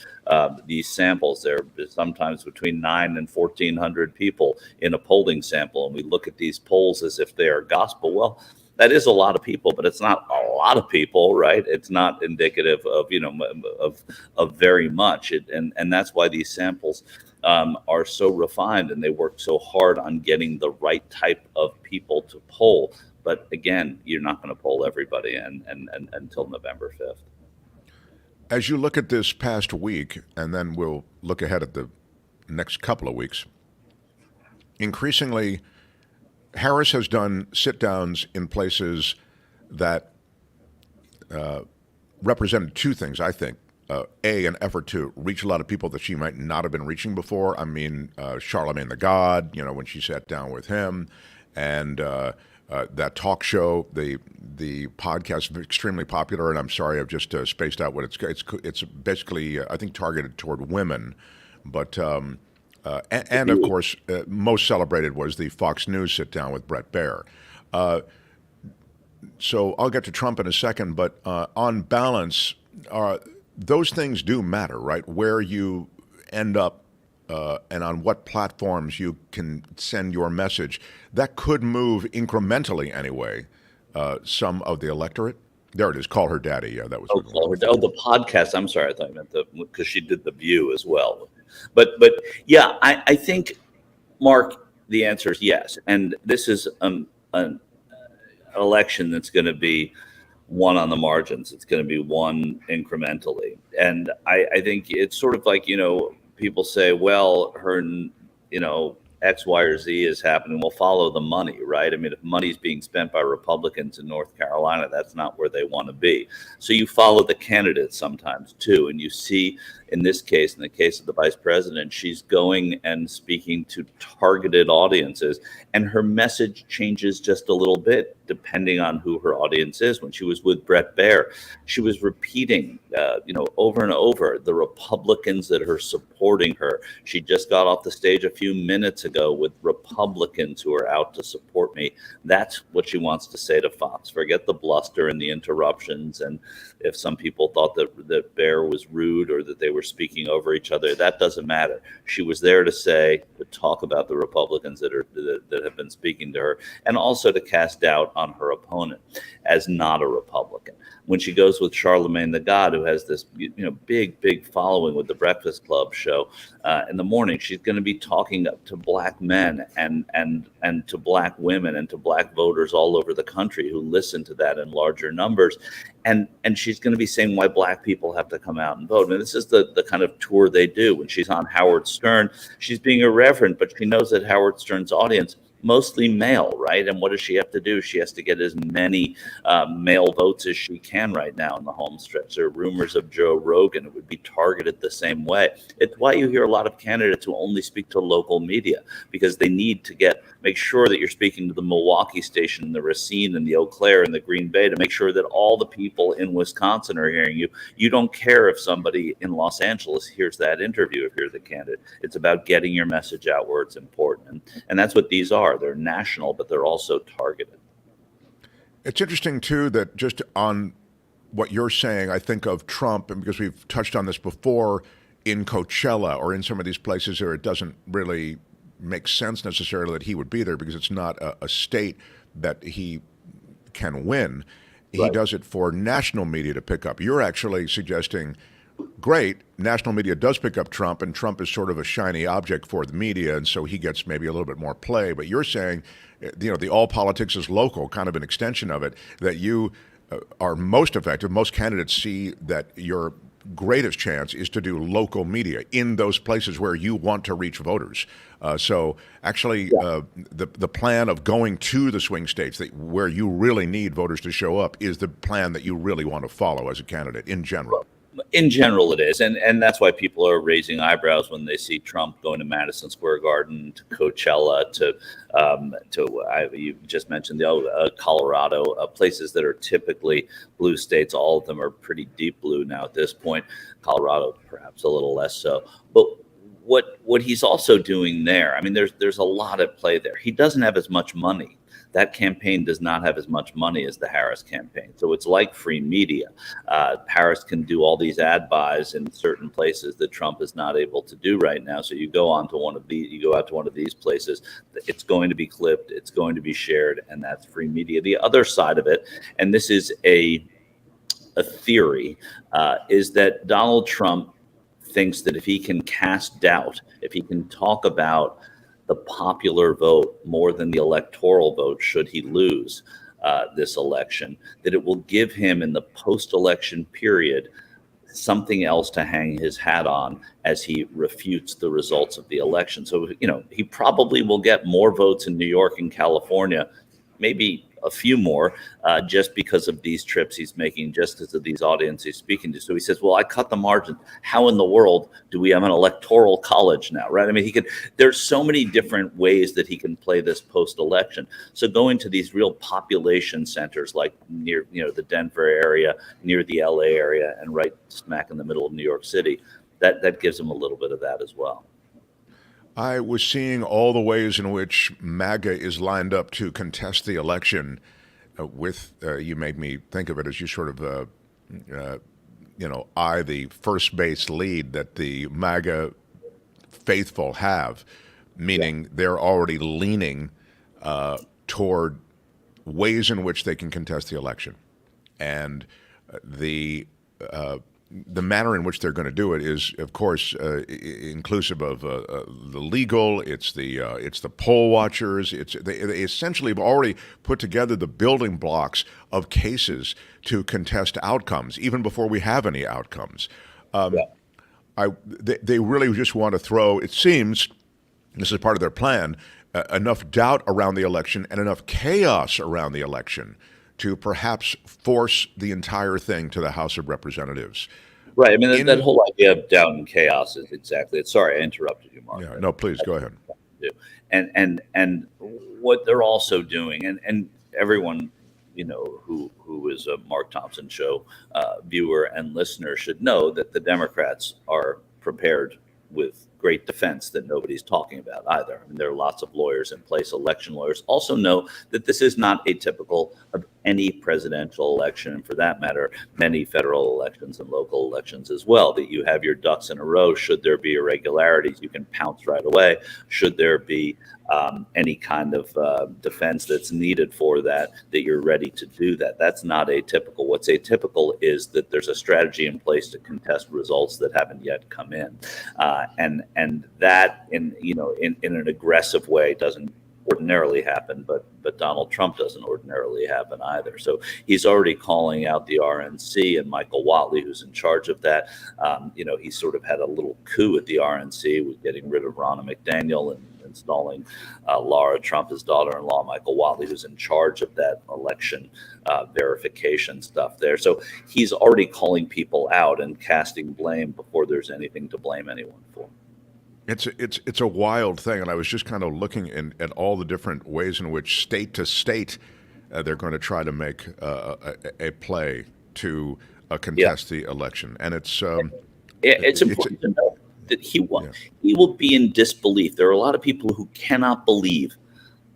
samples, there are sometimes between 900 and 1,400 people in a polling sample, and we look at these polls as if they are gospel. Well, that is a lot of people, but it's not a lot of people, right? It's not indicative of, of very much. And that's why these samples are so refined, and they work so hard on getting the right type of people to poll. But again, you're not going to poll everybody until November 5th. As you look at this past week, and then we'll look ahead at the next couple of weeks, increasingly, Harris has done sit-downs in places that represented two things, I think. An effort to reach a lot of people that she might not have been reaching before. I mean, Charlemagne the God, when she sat down with him, and that talk show, the podcast is extremely popular, and I'm sorry I've just spaced out what it's basically, I think, targeted toward women, but... And of course, most celebrated was the Fox News sit-down with Bret Baier. So I'll get to Trump in a second, but on balance, those things do matter, right? Where you end up and on what platforms you can send your message. That could move incrementally anyway some of the electorate. There it is. Call her daddy. Yeah, that was. The podcast. I'm sorry, I thought you meant because she did The View as well. But yeah, I think, Mark, the answer is yes. And this is an election that's going to be won on the margins. It's going to be won incrementally. And I think it's sort of like, people say, well, her, X, Y, or Z is happening. We'll follow the money, right? I mean, if money's being spent by Republicans in North Carolina, that's not where they want to be. So you follow the candidates sometimes too. And you see, in this case, in the case of the vice president, she's going and speaking to targeted audiences, and her message changes just a little bit depending on who her audience is. When she was with Bret Baier, she was repeating, over and over, the Republicans that are supporting her. She just got off the stage a few minutes ago with Republicans who are out to support me. That's what she wants to say to Fox. Forget the bluster and the interruptions. And if some people thought that Baier was rude or that they were speaking over each other, that doesn't matter. She was there to talk about the Republicans that have been speaking to her, and also to cast doubt on her opponent as not a Republican. When she goes with Charlemagne the God, who has this big following with the Breakfast Club show in the morning, she's going to be talking to black men and to black women and to black voters all over the country who listen to that in larger numbers. And she's going to be saying why black people have to come out and vote. I mean, this is the kind of tour they do. When she's on Howard Stern, she's being irreverent, but she knows that Howard Stern's audience, mostly male, right? And what does she have to do? She has to get as many male votes as she can right now in the home stretch. There are rumors of Joe Rogan. It would be targeted the same way. It's why you hear a lot of candidates who only speak to local media, because they need to make sure that you're speaking to the Milwaukee station, the Racine and the Eau Claire and the Green Bay, to make sure that all the people in Wisconsin are hearing you. You don't care if somebody in Los Angeles hears that interview if you're the candidate. It's about getting your message out where it's important. And that's what these are. They're national, but they're also targeted. It's interesting, too, that just on what you're saying, I think of Trump, and because we've touched on this before, in Coachella or in some of these places where it doesn't really make sense necessarily that he would be there because it's not a state that he can win. He does it for national media to pick up. You're actually suggesting, great, national media does pick up Trump, and Trump is sort of a shiny object for the media, and so he gets maybe a little bit more play. But you're saying, the all politics is local, kind of an extension of it, that you are most effective. Most candidates see that your greatest chance is to do local media in those places where you want to reach voters. So actually, the plan of going to the swing states where you really need voters to show up is the plan that you really want to follow as a candidate in general. In general, it is, and that's why people are raising eyebrows when they see Trump going to Madison Square Garden, to Coachella, you just mentioned Colorado, places that are typically blue states. All of them are pretty deep blue now at this point. Colorado, perhaps a little less so. But what he's also doing there, I mean, there's a lot at play there. He doesn't have as much money. That campaign does not have as much money as the Harris campaign. So it's like free media. Harris can do all these ad buys in certain places that Trump is not able to do right now. So you go out to one of these places, it's going to be clipped, it's going to be shared, and that's free media. The other side of it, and this is a theory, is that Donald Trump thinks that if he can cast doubt, if he can talk about the popular vote more than the electoral vote should he lose this election, that it will give him in the post-election period something else to hang his hat on as he refutes the results of the election. So, he probably will get more votes in New York and California, maybe a few more, just because of these trips he's making, just because of these audiences he's speaking to. So he says, well, I cut the margin. How in the world do we have an electoral college now, right? I mean, there's so many different ways that he can play this post-election. So going to these real population centers, like near, the Denver area, near the LA area, and right smack in the middle of New York City, that gives him a little bit of that as well. I was seeing all the ways in which MAGA is lined up to contest the election you made me think of it as you sort of, eye the first base lead that the MAGA faithful have, meaning they're already leaning toward ways in which they can contest the election. And the manner in which they're going to do it is, of course, inclusive of the legal. It's the poll watchers. They essentially have already put together the building blocks of cases to contest outcomes, even before we have any outcomes. They really just want to throw, it seems, this is part of their plan, enough doubt around the election and enough chaos around the election to perhaps force the entire thing to the House of Representatives. Right. I mean, that whole idea of doubt and chaos is exactly it. Sorry, I interrupted you, Mark. Yeah, no, please go ahead. And what they're also doing, and everyone, who is a Mark Thompson show viewer and listener should know that the Democrats are prepared with great defense that nobody's talking about either. I mean, there are lots of lawyers in place. Election lawyers also know that this is not atypical of any presidential election, and for that matter, many federal elections and local elections as well, that you have your ducks in a row. Should there be irregularities, you can pounce right away. Should there be any kind of defense that's needed for that you're ready to do that. That's not atypical. What's atypical is that there's a strategy in place to contest results that haven't yet come in, and that in an aggressive way doesn't ordinarily happen, but Donald Trump doesn't ordinarily happen either. So he's already calling out the RNC and Michael Whatley, who's in charge of that. He sort of had a little coup at the RNC with getting rid of Ronna McDaniel and installing Laura Trump, his daughter-in-law, Michael Whatley, who's in charge of that election verification stuff there. So he's already calling people out and casting blame before there's anything to blame anyone for. It's a wild thing, and I was just kind of looking at all the different ways in which state to state they're going to try to make a play to contest the election, and it's important to know that he will be in disbelief. There are a lot of people who cannot believe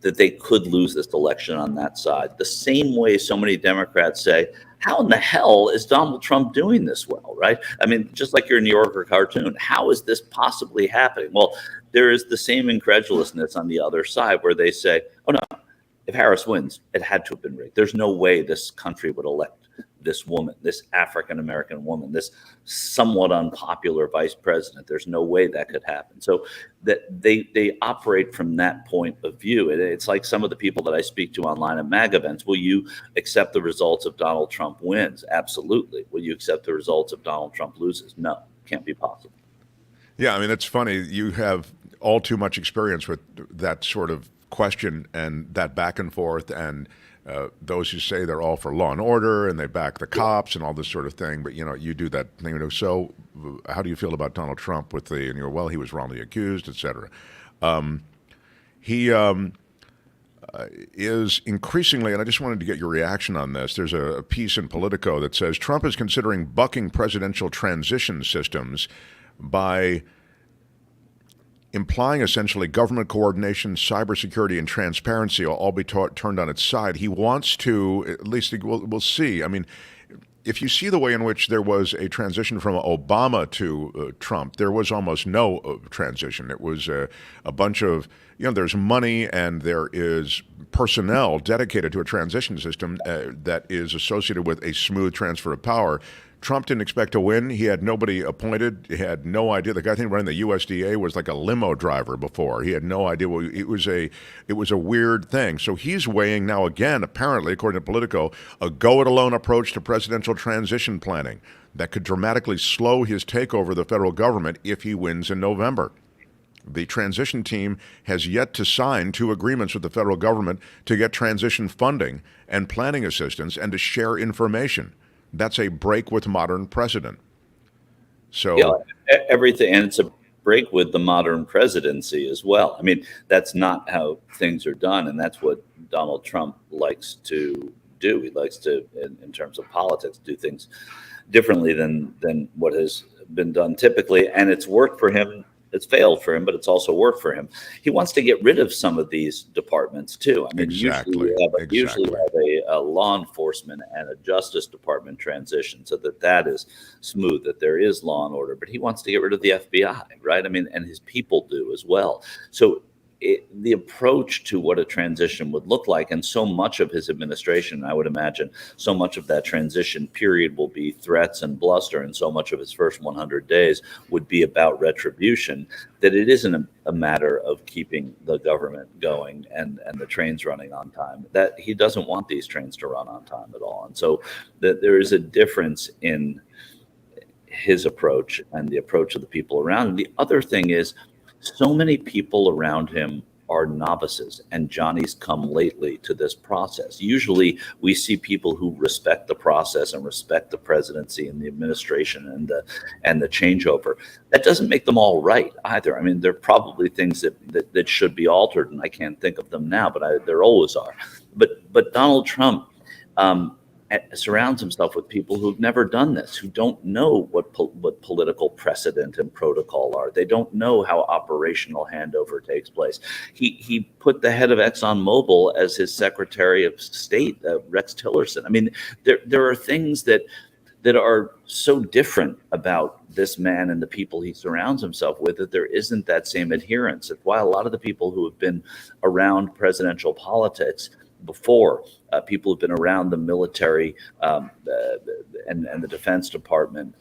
that they could lose this election on that side. The same way so many Democrats say, how in the hell is Donald Trump doing this well, right? I mean, just like your New Yorker cartoon, how is this possibly happening? Well, there is the same incredulousness on the other side where they say, oh no, if Harris wins, it had to have been rigged. There's no way this country would elect this woman, this African-American woman, this somewhat unpopular vice president. There's no way that could happen. So that they operate from that point of view. It's like some of the people that I speak to online at MAGA events. Will you accept the results if Donald Trump wins? Absolutely. Will you accept the results if Donald Trump loses? No, can't be possible. Yeah, I mean, it's funny. You have all too much experience with that sort of question and that back and forth, and those who say they're all for law and order and they back the cops and all this sort of thing. But, you do that thing. So how do you feel about Donald Trump with well, he was wrongly accused, et cetera. He is increasingly, and I just wanted to get your reaction on this, there's a piece in Politico that says Trump is considering bucking presidential transition systems by implying essentially government coordination, cybersecurity, and transparency will all be turned on its side. He wants to, at least we'll see. I mean, if you see the way in which there was a transition from Obama to Trump, there was almost no transition. It was a bunch of, there's money and there is personnel dedicated to a transition system that is associated with a smooth transfer of power. Trump didn't expect to win. He had nobody appointed. He had no idea. The guy running the USDA was like a limo driver before. He had no idea. It was a weird thing. So he's weighing now again, apparently, according to Politico, a go-it-alone approach to presidential transition planning that could dramatically slow his takeover of the federal government if he wins in November. The transition team has yet to sign 2 agreements with the federal government to get transition funding and planning assistance and to share information. That's a break with modern precedent. So everything, and it's a break with the modern presidency as well. I mean, that's not how things are done, and that's what Donald Trump likes to do. He likes to, in terms of politics, do things differently than what has been done typically, and it's worked for him. It's failed for him, but it's also worked for him. He wants to get rid of some of these departments too. I mean, usually we have a law enforcement and a Justice Department transition so that is smooth, that there is law and order. But he wants to get rid of the FBI, right? I mean, and his people do as well. So the approach to what a transition would look like, and so much of his administration, I would imagine, so much of that transition period will be threats and bluster, and so much of his first 100 days would be about retribution, that it isn't a matter of keeping the government going and the trains running on time, that he doesn't want these trains to run on time at all. And so that there is a difference in his approach and the approach of the people around him. The other thing is, so many people around him are novices and Johnny's come lately to this process. Usually we see people who respect the process and respect the presidency and the administration and the changeover. That doesn't make them all right either. I mean, there are probably things that should be altered, and I can't think of them now, but there always are. But Donald Trump surrounds himself with people who've never done this, who don't know what political precedent and protocol are. They don't know how operational handover takes place. He put the head of ExxonMobil as his Secretary of State, Rex Tillerson. I mean, there are things that are so different about this man and the people he surrounds himself with that there isn't that same adherence. While a lot of the people who have been around presidential politics before, people who've been around the military and the Defense Department,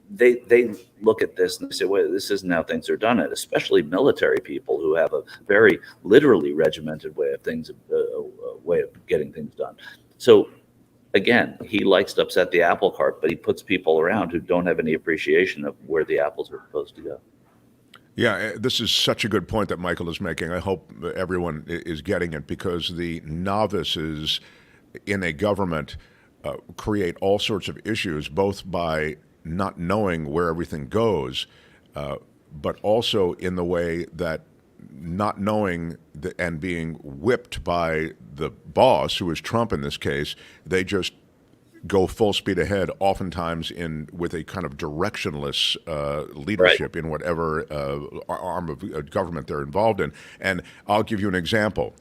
they look at this and they say, wait, this isn't how things are done. Especially military people who have a very literally regimented way of getting things done. So again, he likes to upset the apple cart, but he puts people around who don't have any appreciation of where the apples are supposed to go. Yeah, this is such a good point that Michael is making. I hope everyone is getting it, because the novices in a government create all sorts of issues, both by not knowing where everything goes, but also in the way that not knowing and being whipped by the boss, who is Trump in this case, they just go full speed ahead, oftentimes with a kind of directionless leadership in whatever arm of government they're involved in. And I'll give you an example.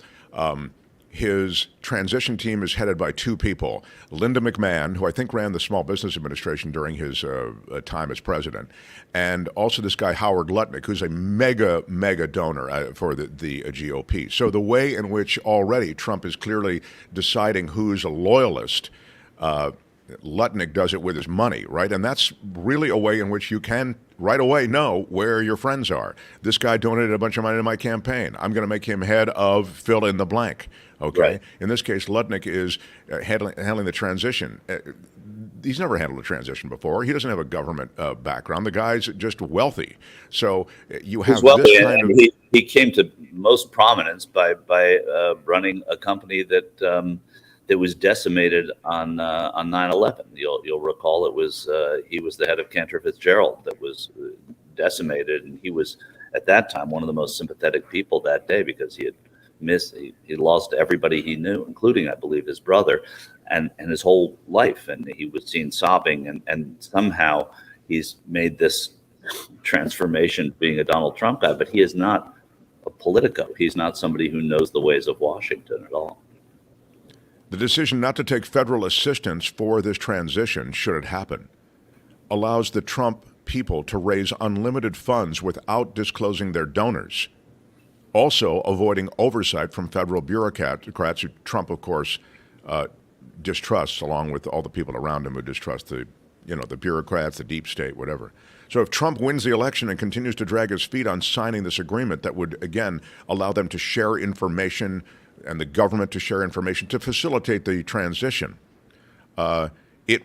his transition team is headed by two people, Linda McMahon, who I think ran the Small Business Administration during his time as president, and also this guy Howard Lutnick, who's a mega donor for the GOP. So the way in which already Trump is clearly deciding who's a loyalist, Lutnick does it with his money, right? And that's really a way in which you can right away know where your friends are. This guy donated a bunch of money to my campaign. I'm going to make him head of fill in the blank. Okay. Right. In this case, Lutnick is handling the transition. He's never handled a transition before. He doesn't have a government background. The guy's just wealthy. So you have this kind of. He came to most prominence by running a company that was decimated on 9/11. You'll recall it was he was the head of Cantor Fitzgerald that was decimated, and he was at that time one of the most sympathetic people that day because he had he lost everybody he knew, including I believe his brother, and his whole life, and he was seen sobbing, and somehow he's made this transformation being a Donald Trump guy, but he is not a politico. He's not somebody who knows the ways of Washington at all. The decision not to take federal assistance for this transition, should it happen, allows the Trump people to raise unlimited funds without disclosing their donors, also avoiding oversight from federal bureaucrats who Trump, of course, distrusts, along with all the people around him who distrust the bureaucrats, the deep state, whatever. So if Trump wins the election and continues to drag his feet on signing this agreement that would, again, allow them to share information and the government to share information to facilitate the transition, it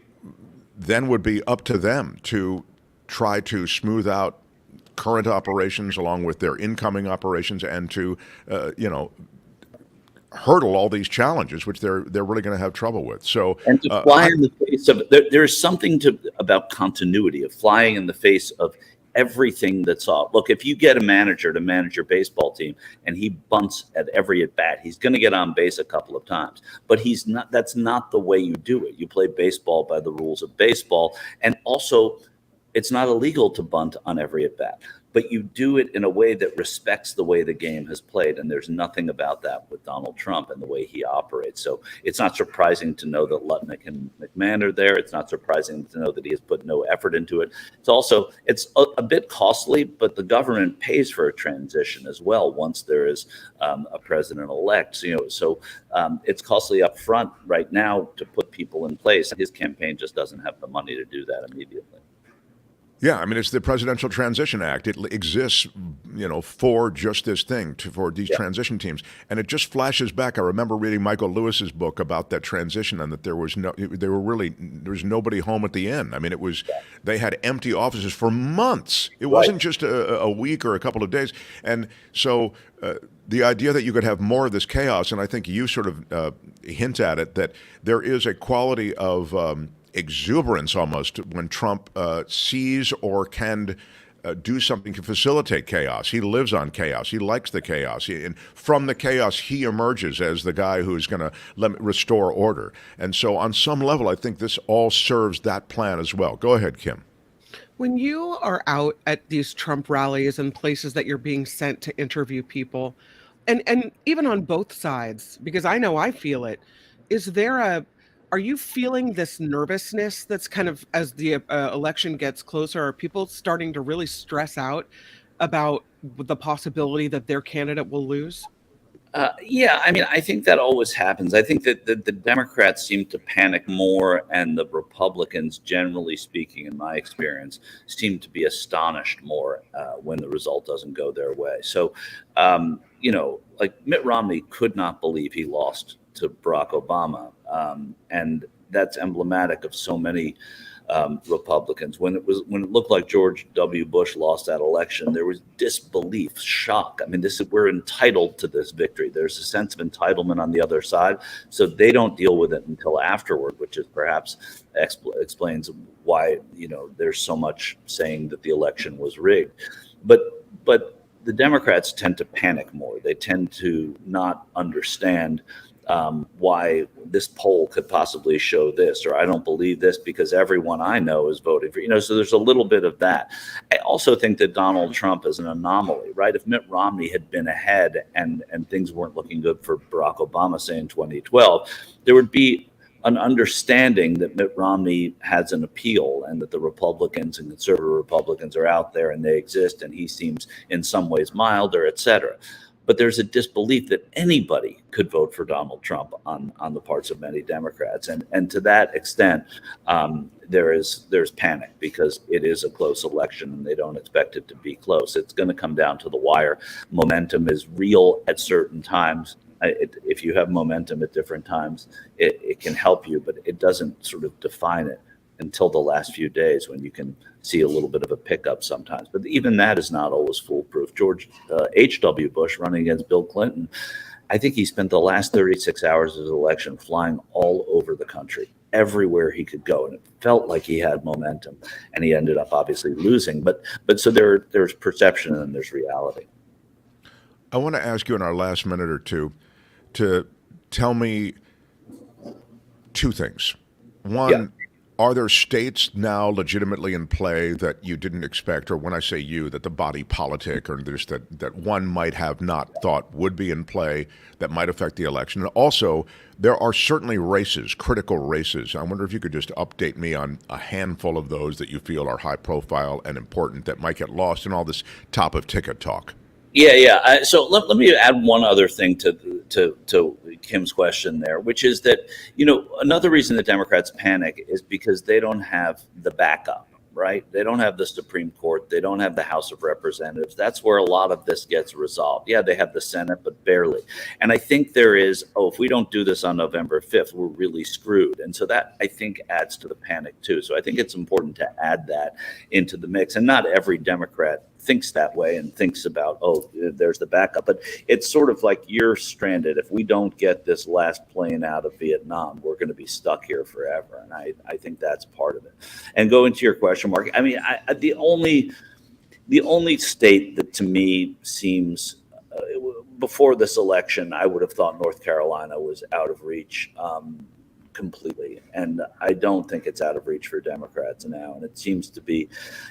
then would be up to them to try to smooth out current operations along with their incoming operations and to, hurdle all these challenges, which they're really going to have trouble with. So, and to fly in the face of there's something about continuity of flying in the face of everything that's off. Look, if you get a manager to manage your baseball team and he bunts at every at bat, he's going to get on base a couple of times. But he's not. That's not the way you do it. You play baseball by the rules of baseball, and also, it's not illegal to bunt on every at bat. But you do it in a way that respects the way the game has played. And there's nothing about that with Donald Trump and the way he operates. So it's not surprising to know that Lutnick and McMahon are there. It's not surprising to know that he has put no effort into it. It's a bit costly, but the government pays for a transition as well once there is a president-elect. So it's costly up front right now to put people in place. His campaign just doesn't have the money to do that immediately. Yeah, I mean, it's the Presidential Transition Act. It exists, for just this thing, for these transition teams. And it just flashes back. I remember reading Michael Lewis's book about that transition and that there was nobody home at the end. I mean, they had empty offices for months. It wasn't just a week or a couple of days. And so the idea that you could have more of this chaos, and I think you sort of hint at it, that there is a quality of exuberance almost when Trump sees or can do something to facilitate chaos. He lives on chaos. He likes the chaos. And from the chaos, he emerges as the guy who's going to restore order. And so on some level, I think this all serves that plan as well. Go ahead, Kim. When you are out at these Trump rallies and places that you're being sent to interview people, and even on both sides, because I know I feel it, are you feeling this nervousness that's kind of, as the election gets closer, are people starting to really stress out about the possibility that their candidate will lose? Yeah, I mean, I think that always happens. I think that the Democrats seem to panic more, and the Republicans, generally speaking, in my experience, seem to be astonished more when the result doesn't go their way. So, like Mitt Romney could not believe he lost to Barack Obama. And that's emblematic of so many Republicans. When it looked like George W. Bush lost that election, there was disbelief, shock. I mean, we're entitled to this victory. There's a sense of entitlement on the other side, so they don't deal with it until afterward, which is perhaps explains why there's so much saying that the election was rigged. But the Democrats tend to panic more. They tend to not understand why this poll could possibly show this, or I don't believe this because everyone I know is voting for, so there's a little bit of that. I also think that Donald Trump is an anomaly, right? If Mitt Romney had been ahead and things weren't looking good for Barack Obama, say in 2012, there would be an understanding that Mitt Romney has an appeal and that the Republicans and conservative Republicans are out there and they exist and he seems in some ways milder, et cetera. But there's a disbelief that anybody could vote for Donald Trump on the parts of many Democrats. And to that extent, there's panic because it is a close election and they don't expect it to be close. It's going to come down to the wire. Momentum is real at certain times. If you have momentum at different times, it can help you, but it doesn't sort of define it until the last few days when you can see a little bit of a pickup sometimes. But even that is not always foolproof. George H.W. Bush running against Bill Clinton, I think he spent the last 36 hours of his election flying all over the country, everywhere he could go. And it felt like he had momentum. And he ended up obviously losing. But so there's perception and there's reality. I want to ask you in our last minute or two to tell me two things. One, are there states now legitimately in play that you didn't expect, or when I say you, that the body politic, or there's that one might have not thought would be in play that might affect the election? And also, there are certainly races, critical races. I wonder if you could just update me on a handful of those that you feel are high profile and important that might get lost in all this top of ticket talk. Yeah. So let me add one other thing to Kim's question there, which is that, another reason the Democrats panic is because they don't have the backup, right? They don't have the Supreme Court. They don't have the House of Representatives. That's where a lot of this gets resolved. Yeah, they have the Senate, but barely. And I think there is, if we don't do this on November 5th, we're really screwed. And so that, I think, adds to the panic, too. So I think it's important to add that into the mix. And not every Democrat thinks that way and thinks about, there's the backup. But it's sort of like you're stranded. If we don't get this last plane out of Vietnam, we're going to be stuck here forever. And I think that's part of it. And going to your question, Mark, I mean, the only state that to me seems, before this election, I would have thought North Carolina was out of reach completely. And I don't think it's out of reach for Democrats now. And it seems to be,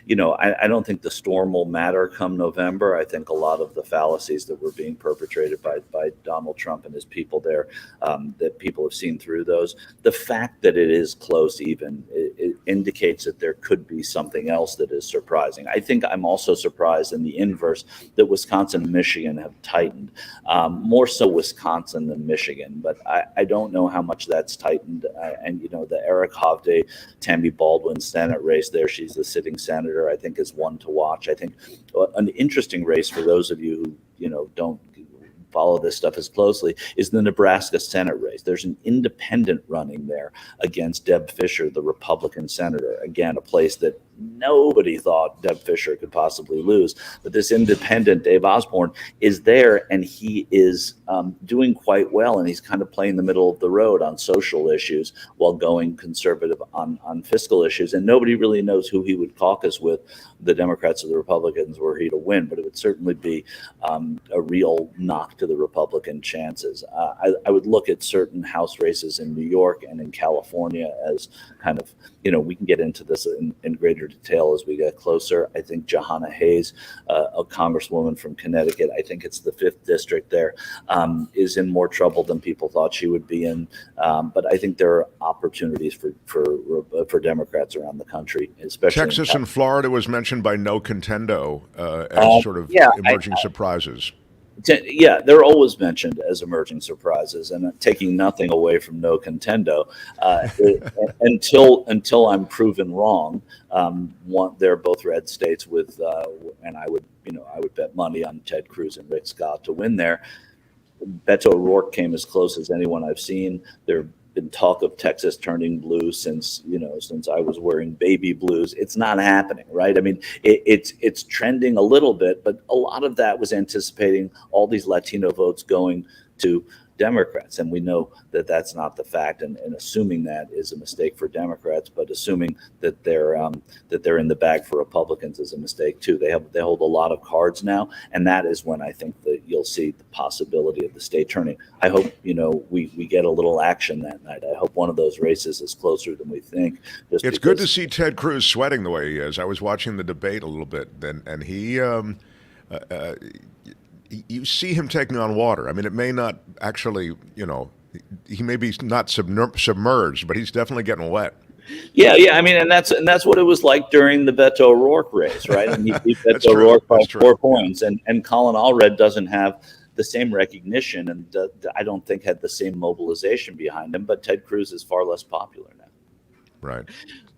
I don't think the storm will matter come November. I think a lot of the fallacies that were being perpetrated by Donald Trump and his people there, that people have seen through those. The fact that it is close even, it indicates that there could be something else that is surprising. I think I'm also surprised in the inverse that Wisconsin and Michigan have tightened, more so Wisconsin than Michigan, but I don't know how much that's tightened. And the Eric Hovde, Tammy Baldwin Senate race there, she's the sitting senator, I think is one to watch. I think an interesting race for those of you who, don't follow this stuff as closely is the Nebraska Senate race. There's an independent running there against Deb Fischer, the Republican senator. Again, a place that nobody thought Deb Fischer could possibly lose. But this independent, Dave Osborne, is there, and he is doing quite well. And he's kind of playing the middle of the road on social issues while going conservative on fiscal issues. And nobody really knows who he would caucus with, the Democrats or the Republicans, were he to win. But it would certainly be a real knock to the Republican chances. I would look at certain House races in New York and in California as kind of, we can get into this in greater detail as we get closer. I think Jahana Hayes, a congresswoman from Connecticut, I think it's the 5th district there, is in more trouble than people thought she would be in. But I think there are opportunities for Democrats around the country, especially Texas and Florida was mentioned by No Contendo as sort of emerging surprises. Yeah, they're always mentioned as emerging surprises, and taking nothing away from No Contendo until I'm proven wrong. They're both red states with, and I would bet money on Ted Cruz and Rick Scott to win there. Beto O'Rourke came as close as anyone I've seen. There been talk of Texas turning blue since I was wearing baby blues. It's not happening, right? I mean, it's trending a little bit, but a lot of that was anticipating all these Latino votes going to Democrats. And we know that that's not the fact, and assuming that is a mistake for Democrats, but assuming that they're in the bag for Republicans is a mistake too. They hold a lot of cards now, and that is when I think that you'll see the possibility of the state turning. I hope we get a little action that night. I hope one of those races is closer than we think. It's good to see Ted Cruz sweating the way he is. I was watching the debate a little bit, and he. You see him taking on water. I mean, it may not actually, he may be not submerged, but he's definitely getting wet. Yeah. I mean, and that's what it was like during the Beto O'Rourke race, right? And he beat Beto O'Rourke by 4 points, and Colin Allred doesn't have the same recognition, and I don't think had the same mobilization behind him. But Ted Cruz is far less popular now. Right.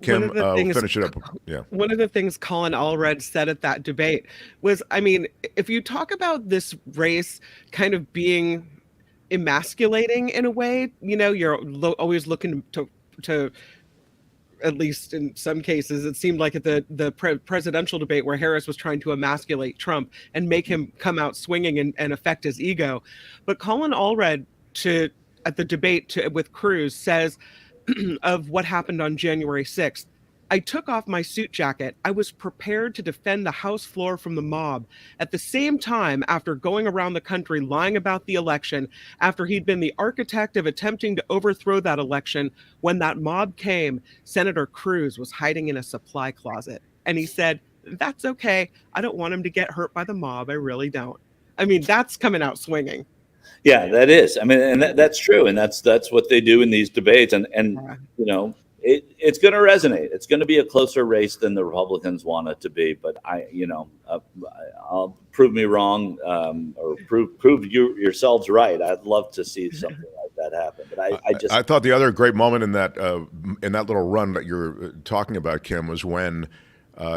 Kim, finish it up. Yeah. One of the things Colin Allred said at that debate was, I mean, if you talk about this race kind of being emasculating in a way, you're always looking to, at least in some cases, it seemed like at the presidential debate where Harris was trying to emasculate Trump and make him come out swinging and affect his ego. But Colin Allred at the debate with Cruz says, of what happened on January 6th. I took off my suit jacket. I was prepared to defend the House floor from the mob. At the same time, after going around the country lying about the election, after he'd been the architect of attempting to overthrow that election, when that mob came, Senator Cruz was hiding in a supply closet. And he said, that's okay. I don't want him to get hurt by the mob. I really don't. I mean, that's coming out swinging. Yeah, that is. I mean, and that's true, and that's what they do in these debates, and it's going to resonate. It's going to be a closer race than the Republicans want it to be. But I'll prove me wrong, or prove yourselves right. I'd love to see something like that happen. But I thought the other great moment in that little run that you're talking about, Kim, was when.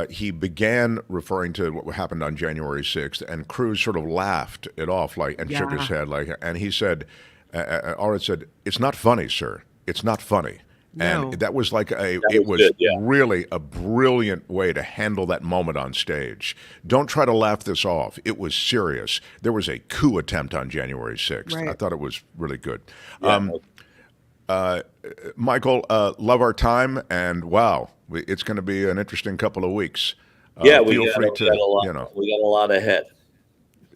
He began referring to what happened on January 6th, and Cruz sort of laughed it off, shook his head, and he said, Allred said, "It's not funny, sir. It's not funny." No. And that was really a brilliant way to handle that moment on stage. Don't try to laugh this off. It was serious. There was a coup attempt on January 6th. Right. I thought it was really good. Yeah. Michael, love our time, and wow, it's going to be an interesting couple of weeks. We got a lot ahead.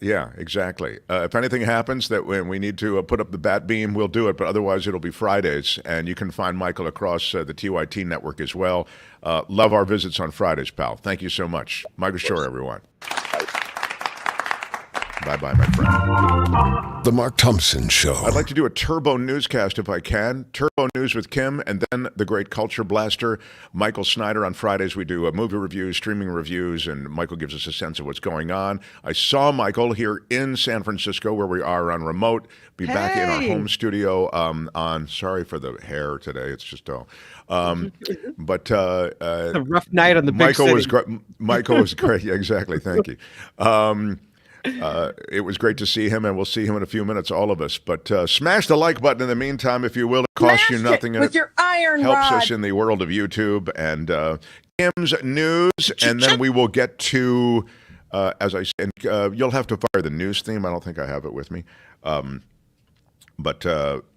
Yeah, exactly. If anything happens that when we need to put up the bat beam, we'll do it, but otherwise it'll be Fridays, and you can find Michael across the TYT network as well. Love our visits on Fridays, pal. Thank you so much. Michael Shure, everyone. Bye-bye, my friend. The Mark Thompson Show. I'd like to do a turbo newscast if I can. Turbo news with Kim, and then the great culture blaster, Michael Schneider. On Fridays, we do movie reviews, streaming reviews, and Michael gives us a sense of what's going on. I saw Michael here in San Francisco, where we are on remote. Be back in our home studio sorry for the hair today. It's just but a rough night on the big city. Michael was great. Yeah, exactly. Thank you. It was great to see him, and we'll see him in a few minutes, all of us. But smash the like button in the meantime, if you will. It costs you nothing, and with your iron helps rod. us in the world of YouTube. And Kim's news, and then we will get to, as I said, you'll have to fire the news theme. I don't think I have it with me. But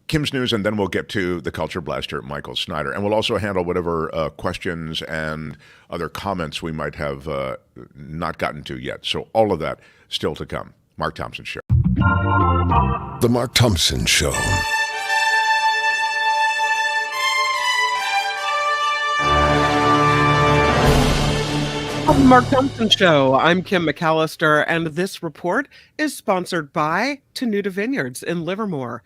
Kim's news, and then we'll get to the culture blaster, Michael Schneider. And we'll also handle whatever questions and other comments we might have not gotten to yet. So all of that still to come. Mark Thompson Show. The Mark Thompson Show. The Mark Thompson Show. I'm Kim McAllister, and this report is sponsored by Tenuta Vineyards in Livermore.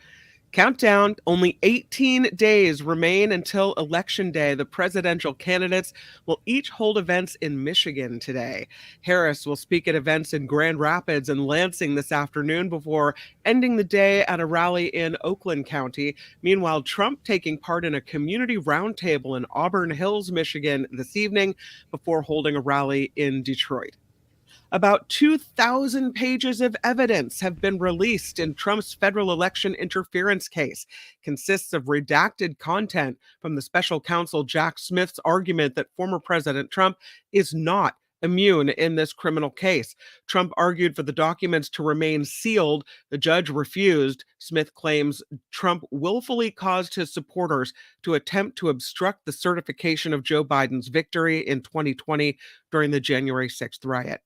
Countdown, only 18 days remain until Election Day. The presidential candidates will each hold events in Michigan today. Harris will speak at events in Grand Rapids and Lansing this afternoon before ending the day at a rally in Oakland County. Meanwhile, Trump taking part in a community roundtable in Auburn Hills, Michigan this evening before holding a rally in Detroit. About 2,000 pages of evidence have been released in Trump's federal election interference case. Consists of redacted content from the special counsel Jack Smith's argument that former President Trump is not immune in this criminal case. Trump argued for the documents to remain sealed. The judge refused. Smith claims Trump willfully caused his supporters to attempt to obstruct the certification of Joe Biden's victory in 2020 during the January 6th riot.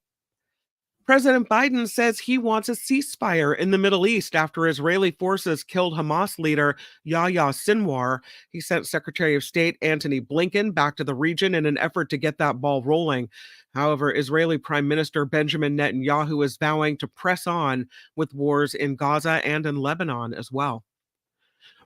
President Biden says he wants a ceasefire in the Middle East after Israeli forces killed Hamas leader Yahya Sinwar. He sent Secretary of State Antony Blinken back to the region in an effort to get that ball rolling. However, Israeli Prime Minister Benjamin Netanyahu is vowing to press on with wars in Gaza and in Lebanon as well.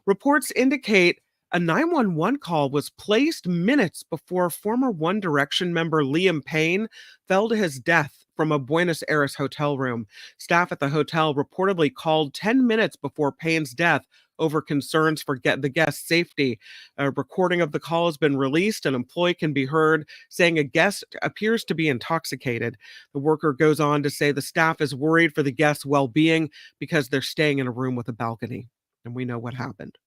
Reports indicate a 911 call was placed minutes before former One Direction member Liam Payne fell to his death from a Buenos Aires hotel room. Staff at the hotel reportedly called 10 minutes before Payne's death over concerns for the guest's safety. A recording of the call has been released. An employee can be heard saying a guest appears to be intoxicated. The worker goes on to say the staff is worried for the guest's well-being because they're staying in a room with a balcony. And we know what happened.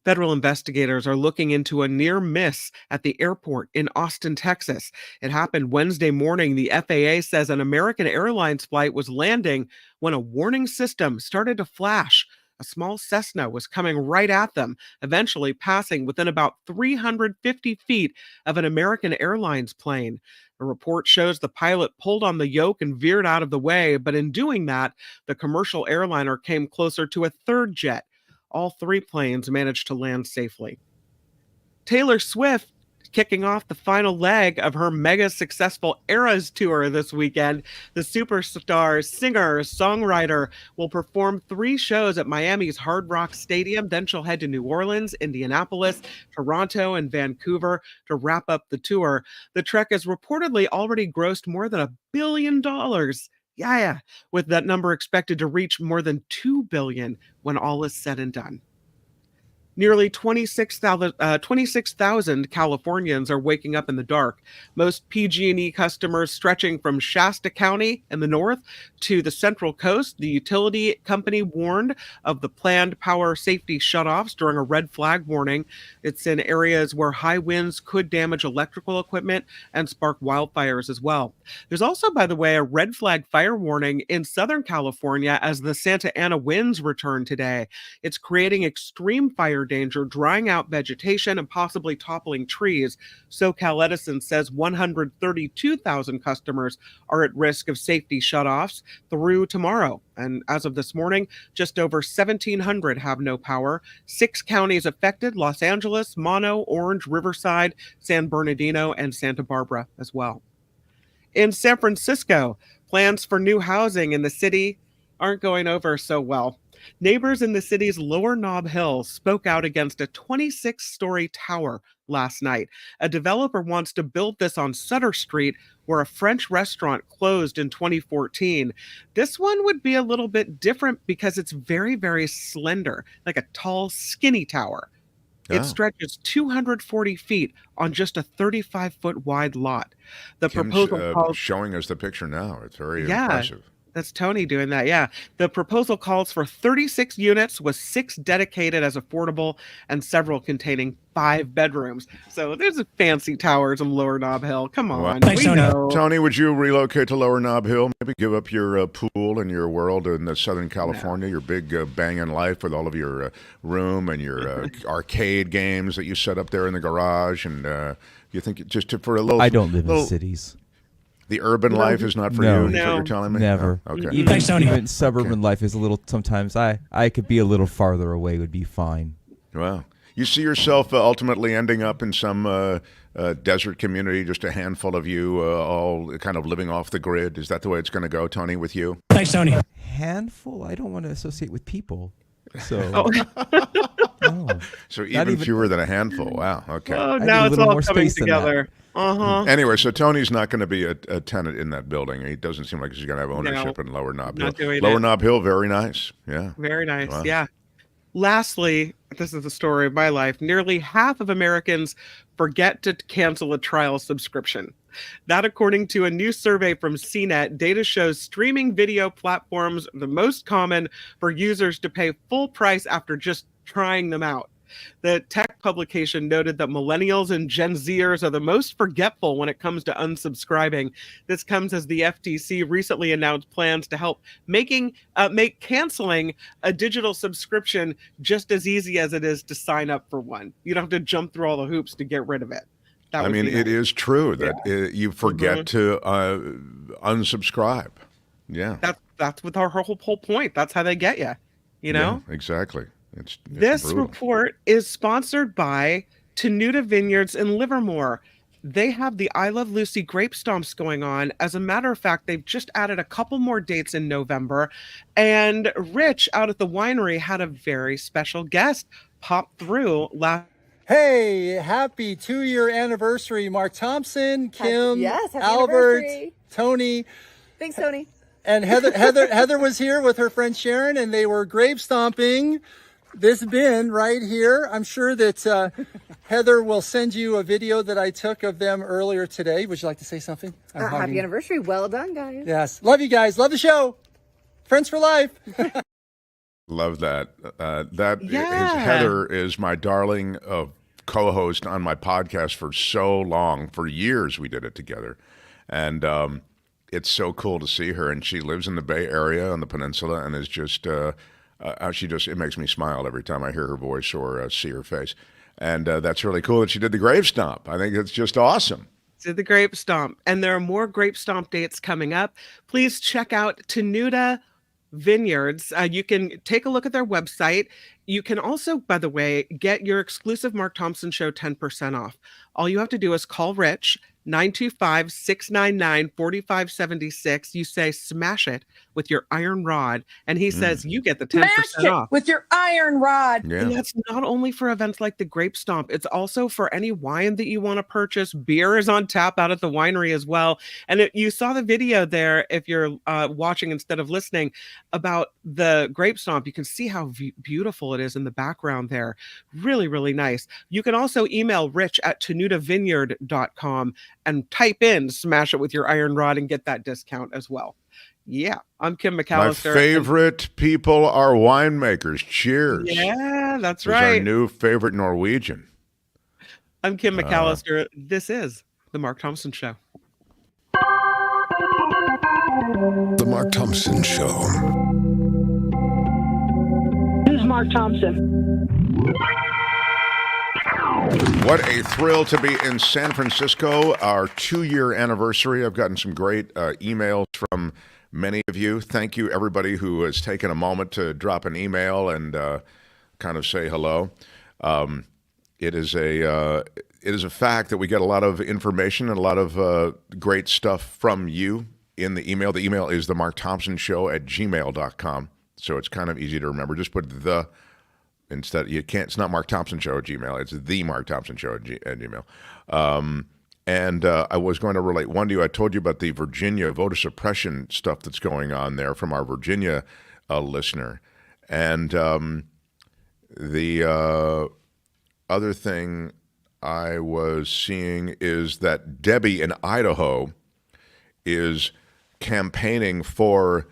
Federal investigators are looking into a near miss at the airport in Austin, Texas. It happened Wednesday morning. The FAA says an American Airlines flight was landing when a warning system started to flash. A small Cessna was coming right at them, eventually passing within about 350 feet of an American Airlines plane. A report shows the pilot pulled on the yoke and veered out of the way, but in doing that, the commercial airliner came closer to a third jet. All three planes managed to land safely. Taylor Swift kicking off the final leg of her mega successful Eras tour this weekend. The superstar, singer, songwriter will perform 3 shows at Miami's Hard Rock Stadium. Then she'll head to New Orleans, Indianapolis, Toronto, and Vancouver to wrap up the tour. The trek has reportedly already grossed more than $1 billion. Yeah, with that number expected to reach more than $2 billion when all is said and done. Nearly 26,000 Californians are waking up in the dark. Most PG&E customers stretching from Shasta County in the north to the Central Coast. The utility company warned of the planned power safety shutoffs during a red flag warning. It's in areas where high winds could damage electrical equipment and spark wildfires as well. There's also, by the way, a red flag fire warning in Southern California as the Santa Ana winds return today. It's creating extreme fire danger, drying out vegetation, and possibly toppling trees. SoCal Edison says 132,000 customers are at risk of safety shutoffs through tomorrow. And as of this morning, just over 1,700 have no power. 6 counties affected: Los Angeles, Mono, Orange, Riverside, San Bernardino, and Santa Barbara as well. In San Francisco, plans for new housing in the city aren't going over so well. Neighbors in the city's Lower Nob Hill spoke out against a 26-story tower last night. A developer wants to build this on Sutter Street, where a French restaurant closed in 2014. This one would be a little bit different because it's very, very slender, like a tall, skinny tower. It stretches 240 feet on just a 35-foot wide lot. The Kim's, proposal calls... showing us the picture now. It's very impressive. That's Tony doing that, yeah. The proposal calls for 36 units with 6 dedicated as affordable and several containing 5 bedrooms. So there's a fancy towers in Lower Nob Hill. Come on. Wow. Thanks, Tony. Tony, would you relocate to Lower Nob Hill? Maybe give up your pool and your world in the Southern California, your big banging life with all of your room and your arcade games that you set up there in the garage. And you think just for a little... I don't live in cities. The urban life is not for you, is what you're telling me? Never. Oh, okay. Even suburban life is a little, sometimes I could be a little farther away would be fine. Wow. You see yourself ultimately ending up in some desert community, just a handful of you all kind of living off the grid. Is that the way it's going to go, Tony, with you? Thanks, Tony. Handful? I don't want to associate with people. So, no. So even fewer than a handful. Wow. Okay. Oh, now it's all coming together. Anyway, so Tony's not going to be a tenant in that building. He doesn't seem like he's going to have ownership in Lower Nob Hill. Lower Nob Hill, very nice. Yeah. Very nice. Wow. Yeah. Lastly, this is the story of my life. Nearly half of Americans forget to cancel a trial subscription. That, according to a new survey from CNET, data shows streaming video platforms are the most common for users to pay full price after just trying them out. The tech publication noted that millennials and Gen Zers are the most forgetful when it comes to unsubscribing. This comes as the FTC recently announced plans to help make canceling a digital subscription just as easy as it is to sign up for one. You don't have to jump through all the hoops to get rid of it. I mean, it is true that you forget to unsubscribe. Yeah. That's with our whole point. That's how they get you, you know? Yeah, exactly. It's this brutal. report is sponsored by Tenuta Vineyards in Livermore. They have the I Love Lucy grape stomps going on. As a matter of fact, they've just added a couple more dates in November. And Rich out at the winery had a very special guest pop through last. Hey, happy 2-year anniversary, Mark Thompson, Kim, happy Albert, anniversary. Tony. Thanks, Tony. And Heather was here with her friend Sharon, and they were grape stomping this bin right here. I'm sure that Heather will send you a video that I took of them earlier today. Would you like to say something? Happy anniversary. Well done, guys. Yes. Love you guys. Love the show. Friends for life. Love that. Heather is my darling co-host on my podcast for so long. For years we did it together. And it's so cool to see her. And she lives in the Bay Area on the peninsula and is just... it makes me smile every time I hear her voice or see her face. And that's really cool that she did the grape stomp. I think it's just awesome. Did the grape stomp. And there are more grape stomp dates coming up. Please check out Tenuta Vineyards. You can take a look at their website. You can also, by the way, get your exclusive Mark Thompson Show 10% off. All you have to do is call Rich, 925-699-4576. You say smash it with your iron rod, and he says you get the 10% off with your iron rod. Yeah. And that's not only for events like the grape stomp, it's also for any wine that you want to purchase. Beer is on tap out at the winery as well. And you saw the video there, if you're watching instead of listening, about the grape stomp. You can see how beautiful it is in the background there. Really, really nice. You can also email Rich at tenutavineyard.com and type in smash it with your iron rod and get that discount as well. Yeah, I'm Kim McAllister. My favorite people are winemakers. Cheers. Yeah, that's There's right. our new favorite Norwegian. I'm Kim McAllister. This is The Mark Thompson Show. The Mark Thompson Show. This is Mark Thompson. What a thrill to be in San Francisco, our 2-year anniversary. I've gotten some great emails from many of you. Thank you, everybody who has taken a moment to drop an email and kind of say hello. It is a fact that we get a lot of information and a lot of great stuff from you in the email. The email is themarkthompsonshow@gmail.com. So it's kind of easy to remember. Just put the instead. You can't. It's not Mark Thompson Show at Gmail. It's the Mark Thompson Show at Gmail. And I was going to relate one to you. I told you about the Virginia voter suppression stuff that's going on there from our Virginia listener. And the other thing I was seeing is that Debbie in Idaho is campaigning for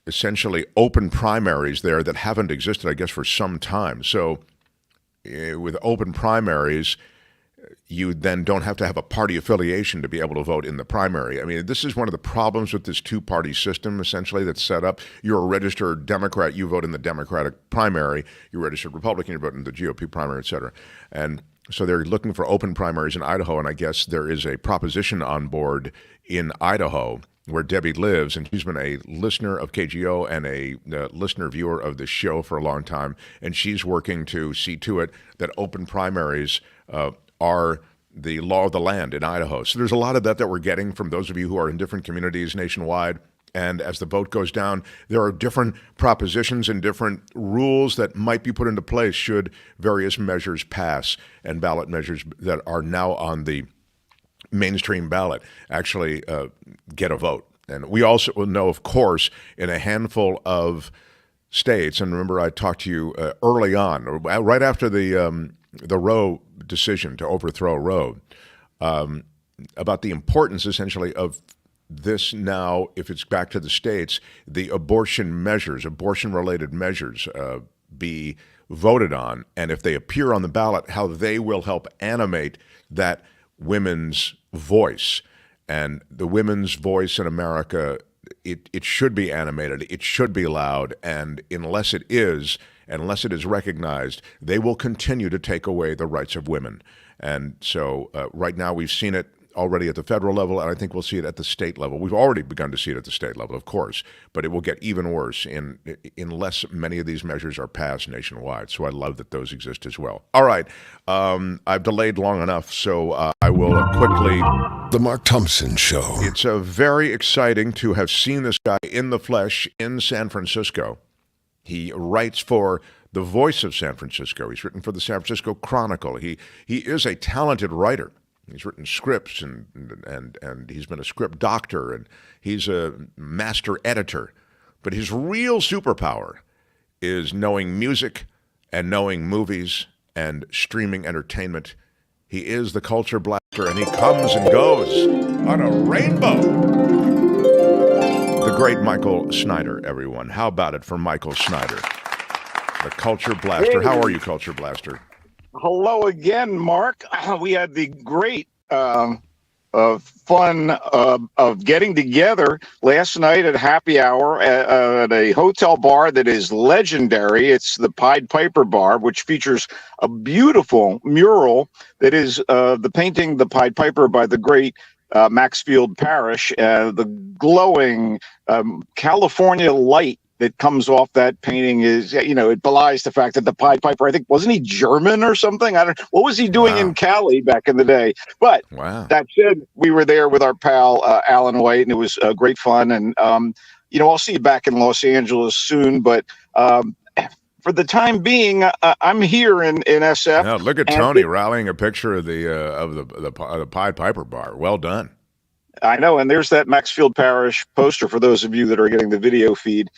essentially open primaries there that haven't existed, I guess, for some time. So with open primaries, you then don't have to have a party affiliation to be able to vote in the primary. I mean, this is one of the problems with this two-party system, essentially, that's set up. You're a registered Democrat, you vote in the Democratic primary. You're a registered Republican, you vote in the GOP primary, et cetera. And so they're looking for open primaries in Idaho, and I guess there is a proposition on board in Idaho where Debbie lives, and she's been a listener of KGO and a listener viewer of the show for a long time, and she's working to see to it that open primaries are the law of the land in Idaho. So there's a lot of that we're getting from those of you who are in different communities nationwide. And as the vote goes down, there are different propositions and different rules that might be put into place should various measures pass, and ballot measures that are now on the mainstream ballot actually get a vote. And we also know, of course, in a handful of states, and remember I talked to you early on, right after the Roe decision to overthrow Roe, about the importance essentially of this now, if it's back to the states, the abortion measures, abortion-related measures be voted on, and if they appear on the ballot, how they will help animate that women's voice. And the women's voice in America, it should be animated, it should be loud, and unless it is recognized, they will continue to take away the rights of women. And so right now we've seen it already at the federal level, and I think we'll see it at the state level. We've already begun to see it at the state level, of course, but it will get even worse unless many of these measures are passed nationwide. So I love that those exist as well. All right, I've delayed long enough, so I will quickly... The Mark Thompson Show. It's very exciting to have seen this guy in the flesh in San Francisco. He writes for The Voice of San Francisco. He's written for the San Francisco Chronicle. He is a talented writer. He's written scripts and he's been a script doctor and he's a master editor. But his real superpower is knowing music and knowing movies and streaming entertainment. He is the culture blaster and he comes and goes on a rainbow. The great Michael Schneider, everyone. How about it for Michael Schneider? The culture blaster. How are you, culture blaster? Hello again, Mark. We had the great fun of getting together last night at happy hour at a hotel bar that is legendary. It's the Pied Piper Bar, which features a beautiful mural that is the painting The Pied Piper by the great Maxfield Parrish. The glowing California light that comes off that painting is, it belies the fact that the Pied Piper, I think, wasn't he German or something? What was he doing in Cali back in the day? But that said, we were there with our pal, Alan White, and it was great fun. And, I'll see you back in Los Angeles soon. But for the time being, I'm here in SF. Now, look at Tony rallying a picture of the Pied Piper Bar. Well done. I know. And there's that Maxfield Parrish poster for those of you that are getting the video feed.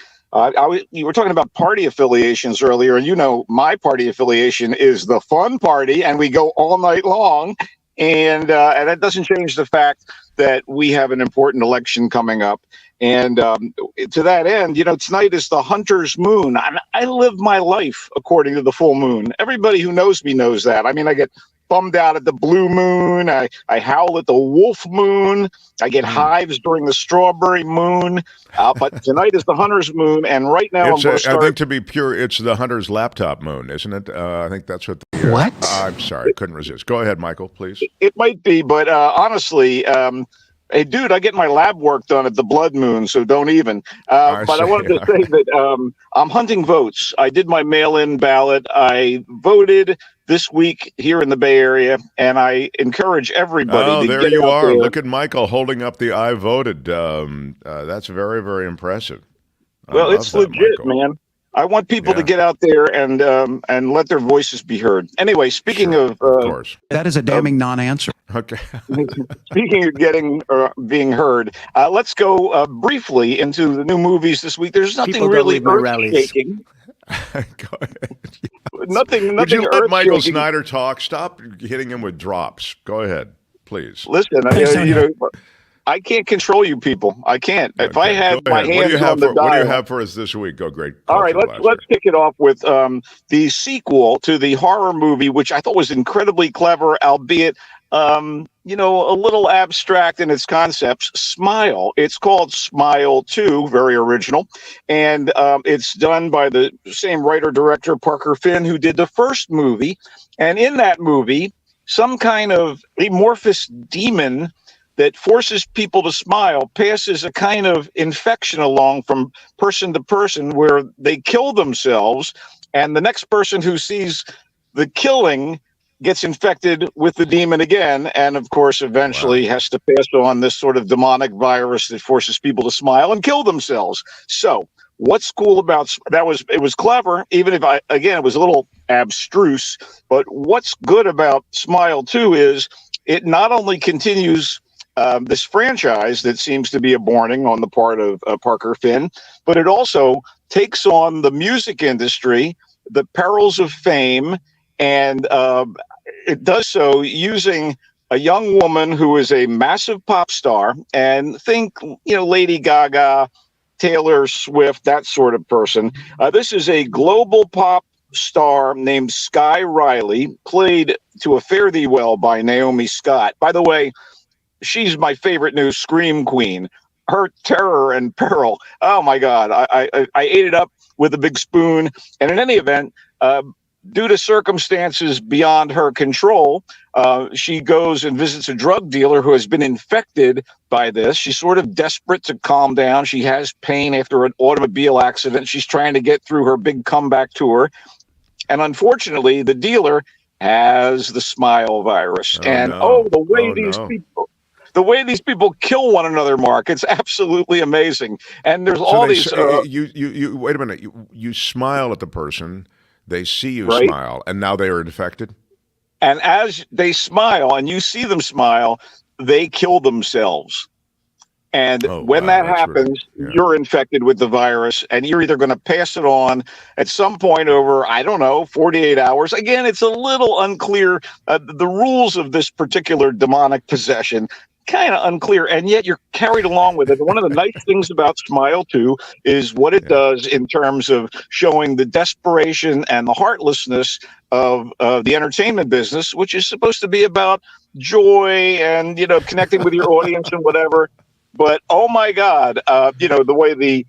You were talking about party affiliations earlier, and my party affiliation is the Fun Party, and we go all night long. And that doesn't change the fact that we have an important election coming up. And to that end, tonight is the Hunter's Moon. I live my life according to the full moon. Everybody who knows me knows that. I mean, I get bummed out at the blue moon. I howl at the wolf moon. I get hives during the strawberry moon. But tonight is the Hunter's Moon, and right now I'm going to start. I think, to be pure, it's the Hunter's laptop moon, isn't it? I think that's what. What? I'm sorry, I couldn't resist. Go ahead, Michael, please. It might be, but honestly, hey, dude, I get my lab work done at the blood moon, so don't even. But I wanted to say that I'm hunting votes. I did my mail-in ballot. I voted this week here in the Bay Area, and I encourage everybody to get out there. Oh, there you are. Look at Michael holding up the I voted. That's very, very impressive. Well, it's legit, man. I want people to get out there and let their voices be heard. Anyway, speaking of course, that is a damning non-answer. Okay. Speaking of being heard, let's go briefly into the new movies this week. There's nothing really earth-shaking. Go ahead. Nothing. Would you let Michael Schneider talk? Stop hitting him with drops. Go ahead, please. Listen, I can't control you people. I can't. Okay, if I had my hands on the dial. What do you have for us this week? Go great. All right, let's kick it off with the sequel to the horror movie, which I thought was incredibly clever, albeit a little abstract in its concepts. Smile. It's called Smile 2, very original, and it's done by the same writer-director Parker Finn who did the first movie. And in that movie, some kind of amorphous demon that forces people to smile passes a kind of infection along from person to person where they kill themselves, and the next person who sees the killing gets infected with the demon again, and of course eventually has to pass on this sort of demonic virus that forces people to smile and kill themselves. So what's cool about that it was clever, even if it was a little abstruse, but what's good about Smile 2 is it not only continues this franchise that seems to be aborting on the part of Parker Finn, but it also takes on the music industry, the perils of fame, and it does so using a young woman who is a massive pop star, and think, Lady Gaga, Taylor Swift, that sort of person. This is a global pop star named Sky Riley, played to a fare thee well by Naomi Scott. By the way, she's my favorite new scream queen. Her terror and peril. Oh my God. I ate it up with a big spoon. And in any event, due to circumstances beyond her control, she goes and visits a drug dealer who has been infected by this. She's sort of desperate to calm down. She has pain after an automobile accident. She's trying to get through her big comeback tour. And unfortunately, the dealer has the smile virus. The way these people kill one another, Mark, it's absolutely amazing. And there's all these. You wait a minute. You smile at the person, they see you smile, and now they are infected. And as they smile, and you see them smile, they kill themselves. And when that happens, you're infected with the virus, and you're either going to pass it on at some point over, 48 hours. Again, it's a little unclear. The rules of this particular demonic possession, kind of unclear, and yet you're carried along with it. One of the nice things about Smile 2 is what it does in terms of showing the desperation and the heartlessness of the entertainment business, which is supposed to be about joy and, connecting with your audience and whatever. But, oh, my God, the way the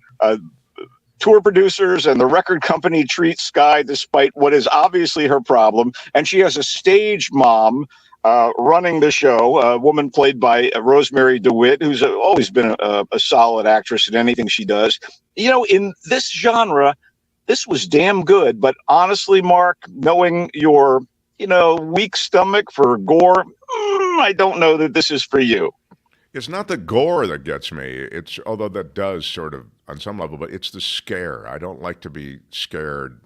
tour producers and the record company treat Sky, despite what is obviously her problem. And she has a stage mom running the show, a woman played by Rosemary DeWitt, who's always been a solid actress in anything she does. In this genre, this was damn good. But honestly, Mark, knowing your, weak stomach for gore, I don't know that this is for you. It's not the gore that gets me. Although that does sort of on some level, but it's the scare. I don't like to be scared.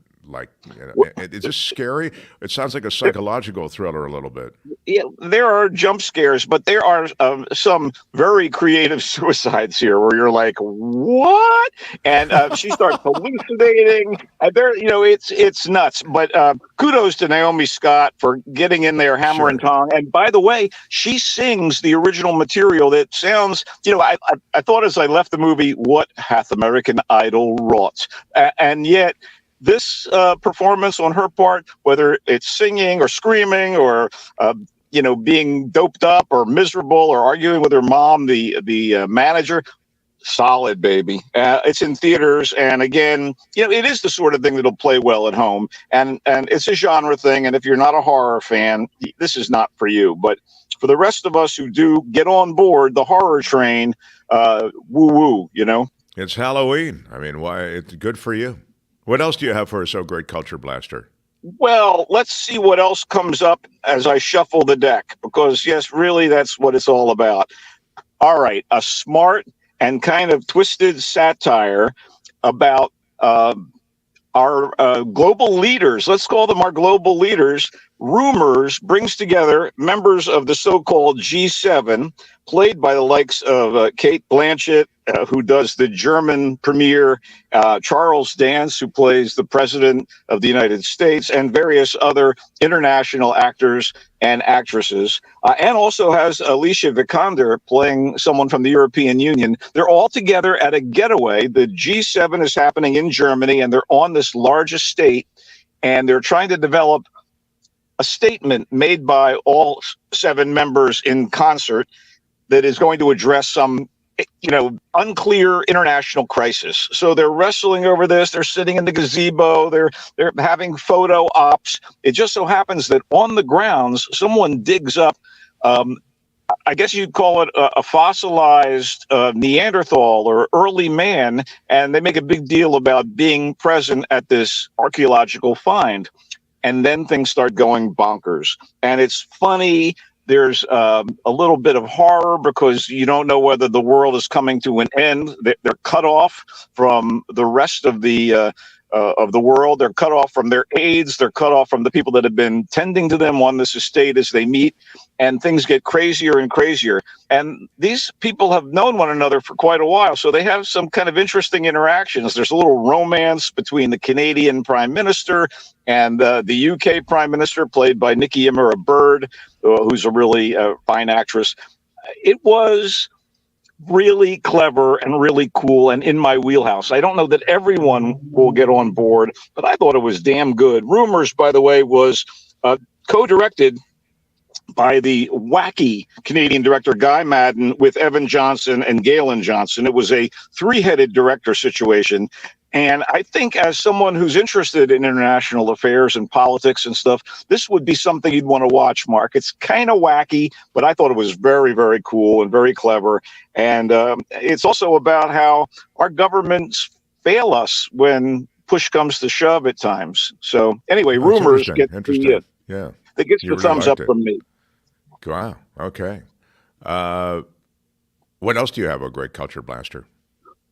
Is this scary? It sounds like a psychological thriller a little bit. Yeah, there are jump scares, but there are some very creative suicides here where you're like, what? And she starts hallucinating. And it's nuts. But kudos to Naomi Scott for getting in there, hammer and tong. And by the way, she sings the original material that sounds, I thought as I left the movie, what hath American Idol wrought? And yet, this performance on her part, whether it's singing or screaming or being doped up or miserable or arguing with her mom, the manager, solid, baby. It's in theaters, and again, it is the sort of thing that'll play well at home, and it's a genre thing. And if you're not a horror fan, this is not for you. But for the rest of us who do get on board the horror train, woo woo, It's Halloween. I mean, why? It's good for you. What else do you have for us, So Great Culture Blaster? Well, let's see what else comes up as I shuffle the deck, because, yes, really, that's what it's all about. All right, a smart and kind of twisted satire about our global leaders. Let's call them our global leaders. Rumors brings together members of the so-called G7, played by the likes of Kate Blanchett, who does the German premiere, Charles Dance, who plays the president of the United States, and various other international actors and actresses, and also has Alicia Vikander playing someone from the European Union. They're all together at a getaway. The G7 is happening in Germany, and they're on this large estate, and they're trying to develop a statement made by all 7 members in concert that is going to address some unclear international crisis. So they're wrestling over this. They're sitting in the gazebo. They're having photo ops. It just so happens that on the grounds, someone digs up, I guess you'd call it a fossilized Neanderthal or early man, and they make a big deal about being present at this archaeological find. And then things start going bonkers. And it's funny. There's a little bit of horror because you don't know whether the world is coming to an end. They're cut off from the rest of the world. They're cut off from their aides. They're cut off from the people that have been tending to them on this estate as they meet. And things get crazier and crazier. And these people have known one another for quite a while, so they have some kind of interesting interactions. There's a little romance between the Canadian Prime Minister and the UK Prime Minister, played by Nikki Imara Bird, who's a really fine actress. It was really clever and really cool and in my wheelhouse. I don't know that everyone will get on board, but I thought it was damn good. Rumors, by the way, was co-directed by the wacky Canadian director Guy Madden with Evan Johnson and Galen Johnson. It was a three-headed director situation. And I think as someone who's interested in international affairs and politics and stuff, this would be something you'd want to watch, Mark. It's kind of wacky, but I thought it was very, very cool and very clever. And it's also about how our governments fail us when push comes to shove at times. So anyway, Rumors get the, yeah. It gets the thumbs up from me. Wow. Okay. What else do you have, a great culture blaster?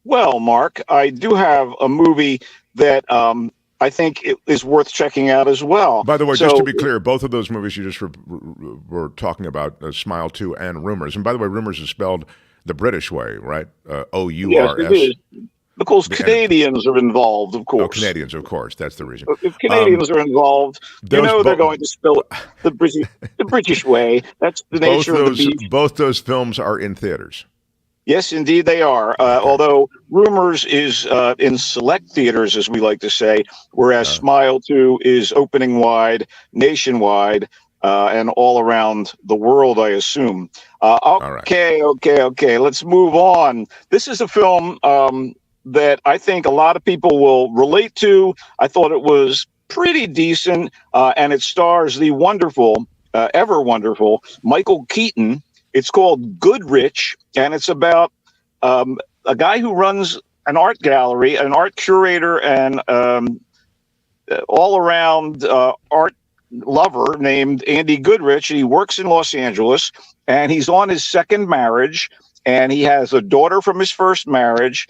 Well, Mark, I do have a movie that I think it is worth checking out as well. By the way, just to be clear, both of those movies you just were talking about, Smile 2 and Rumors. And by the way, Rumors is spelled the British way, right? O-U-R-S. Yes, it is. Because Canadians are involved, of course. Oh, Canadians, of course. That's the reason. If Canadians are involved, you know they're going to spell it the British way. That's the nature of the beast. Both those films are in theaters. Yes, indeed they are. Although Rumors is in select theaters, as we like to say, whereas Smile 2 is opening wide, nationwide, and all around the world, I assume. Okay. Let's move on. This is a film that I think a lot of people will relate to. I thought it was pretty decent, and it stars the wonderful, ever wonderful Michael Keaton. It's called Goodrich, and it's about a guy who runs an art gallery, an art curator, and all-around art lover named Andy Goodrich. He works in Los Angeles, and he's on his second marriage, and he has a daughter from his first marriage,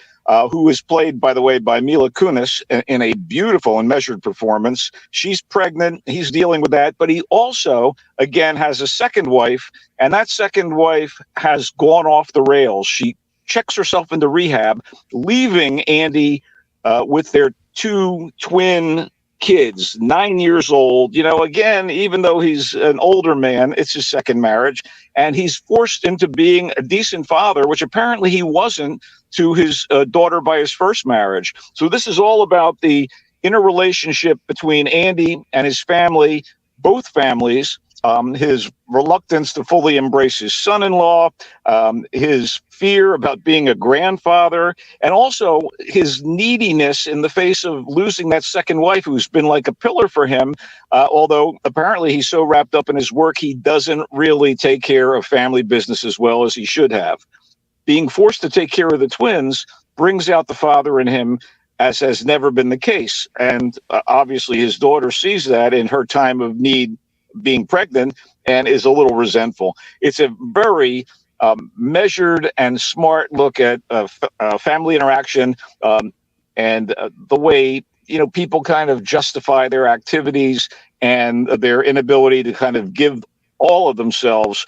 who is played, by the way, by Mila Kunis in a beautiful and measured performance. She's pregnant. He's dealing with that. But he also, again, has a second wife, and that second wife has gone off the rails. She checks herself into rehab, leaving Andy with their two twin kids, 9 years old. You know, again, even though he's an older man, it's his second marriage, and he's forced into being a decent father, which apparently he wasn't to his daughter by his first marriage. So this is all about the interrelationship between Andy and his family, both families, his reluctance to fully embrace his son-in-law, his fear about being a grandfather, and also his neediness in the face of losing that second wife who's been like a pillar for him, although apparently he's so wrapped up in his work, he doesn't really take care of family business as well as he should have. Being forced to take care of the twins brings out the father in him, as has never been the case. And obviously his daughter sees that in her time of need, being pregnant, and is a little resentful. It's a very measured and smart look at family interaction, and the way, you know, people kind of justify their activities and their inability to kind of give all of themselves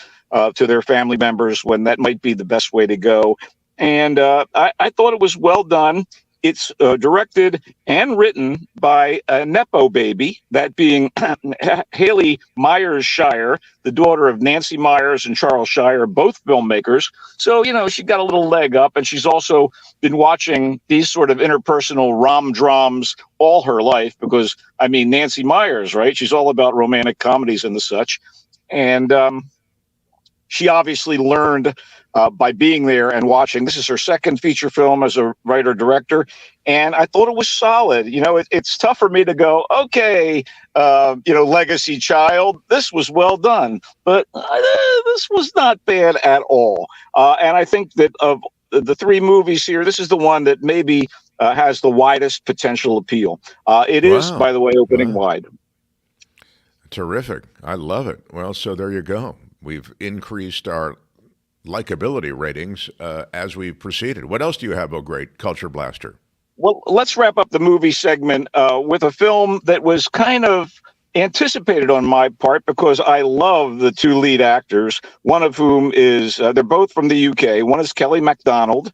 to their family members when that might be the best way to go. And I thought it was well done. It's directed and written by a Nepo baby, that being Haley Myers Shire, the daughter of Nancy Myers and Charles Shire, both filmmakers. So, you know, she got a little leg up, and she's also been watching these sort of interpersonal rom-droms all her life because, I mean, Nancy Myers, right? She's all about romantic comedies and the such. And she obviously learned by being there and watching. This is her second feature film as a writer-director, and I thought it was solid. You know, it's tough for me to go, okay, you know, legacy child, this was well done, but this was not bad at all. And I think that of the three movies here, this is the one that maybe has the widest potential appeal. It is, by the way, opening wide. Terrific. I love it. Well, so there you go. We've increased our likability ratings as we've proceeded. What else do you have, oh great culture blaster? Well, let's wrap up the movie segment with a film that was kind of anticipated on my part because I love the two lead actors, one of whom is, they're both from the UK. One is Kelly MacDonald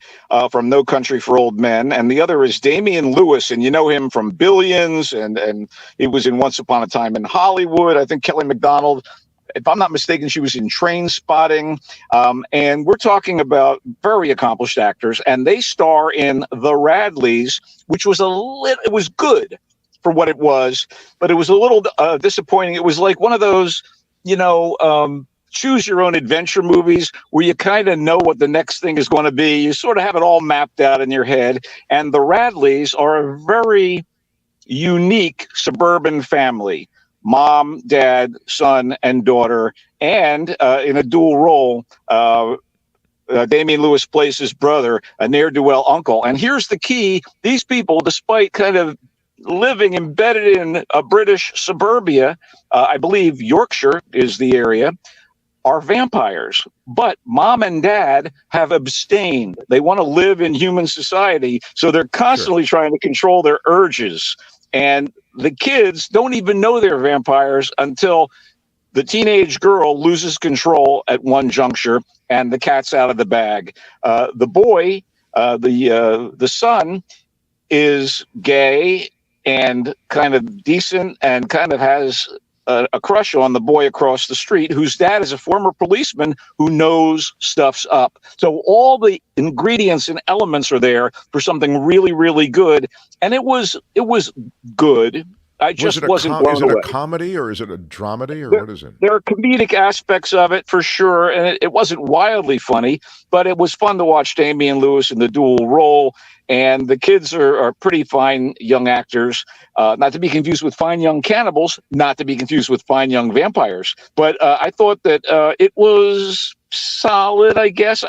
from No Country for Old Men, and the other is Damian Lewis, and you know him from Billions, and he was in Once Upon a Time in Hollywood. I think Kelly MacDonald if I'm not mistaken, she was in Train Spotting. And we're talking about very accomplished actors, and they star in The Radleys, which was it was good for what it was, but it was a little disappointing. It was like one of those, choose your own adventure movies where you kind of know what the next thing is going to be. You sort of have it all mapped out in your head. And the Radleys are a very unique suburban family. Mom, dad, son, and daughter, and in a dual role, Damian Lewis plays his brother, a ne'er-do-well uncle. And here's the key. These people, despite kind of living embedded in a British suburbia, I believe Yorkshire is the area, are vampires. But mom and dad have abstained. They want to live in human society, so they're constantly trying to control their urges. And the kids don't even know they're vampires until the teenage girl loses control at one juncture and the cat's out of the bag. The boy, the son, is gay and kind of decent and kind of has a crush on the boy across the street whose dad is a former policeman who knows stuff's up. So all the ingredients and elements are there for something really, really good. And it was good. I just wasn't blown away. Is it a comedy or is it a dramedy or what is it? There are comedic aspects of it for sure, and it wasn't wildly funny, but it was fun to watch Damian Lewis in the dual role. And the kids are pretty fine young actors, not to be confused with fine young cannibals, not to be confused with fine young vampires. But I thought that it was solid, I guess.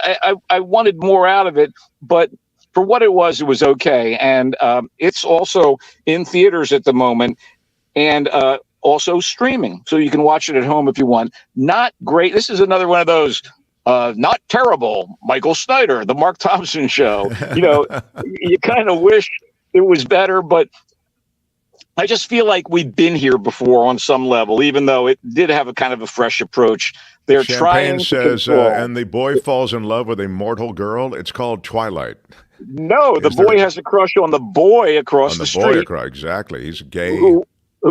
I wanted more out of it, but for what it was okay. And it's also in theaters at the moment and also streaming. So you can watch it at home if you want. Not great. This is another one of those not terrible Michael Schneider, the Mark Thompson show. You kind of wish it was better, but I just feel like we've been here before on some level, even though it did have a kind of a fresh approach. They're trying to control. And the boy falls in love with a mortal girl. It's called Twilight. No, the boy has a crush on the boy across the street. Exactly. He's a gay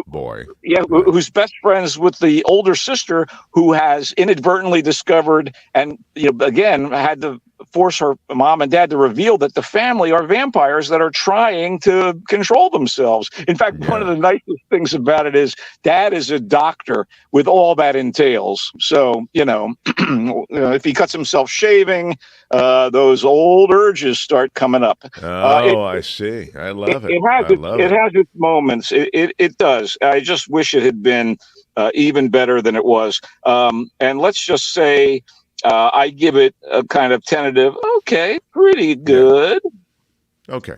boy. Yeah, who's best friends with the older sister who has inadvertently discovered and, again, had to force her mom and dad to reveal that the family are vampires that are trying to control themselves. In fact, one of the nicest things about it is dad is a doctor with all that entails. So, if he cuts himself shaving, those old urges start coming up. I see. I love it. It has its moments. It does. I just wish it had been even better than it was. And let's just say, I give it a kind of tentative, okay, pretty good. Okay.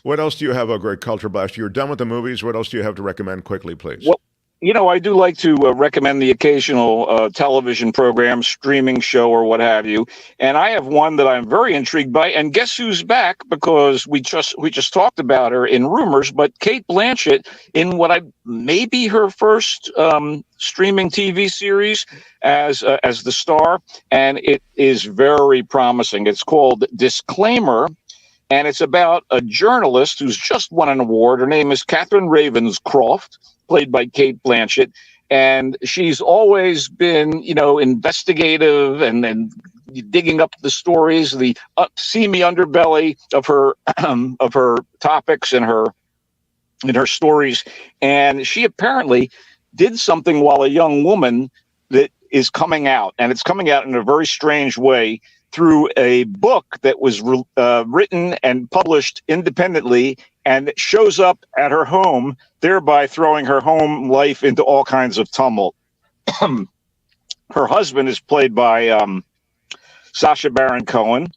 What else do you have, a great culture blast? You're done with the movies. What else do you have to recommend quickly, please? Well, I do like to recommend the occasional television program, streaming show, or what have you. And I have one that I'm very intrigued by. And guess who's back? Because we just talked about her in rumors, but Cate Blanchett in what may be her first streaming TV series as the star, and it is very promising. It's called Disclaimer. And it's about a journalist who's just won an award. Her name is Catherine Ravenscroft, played by Cate Blanchett. And she's always been, investigative and digging up the stories, the seamy underbelly of her topics and her stories. And she apparently did something while a young woman that is coming out, and it's coming out in a very strange way, through a book that was written and published independently and shows up at her home, thereby throwing her home life into all kinds of tumult. Her husband is played by Sacha Baron Cohen,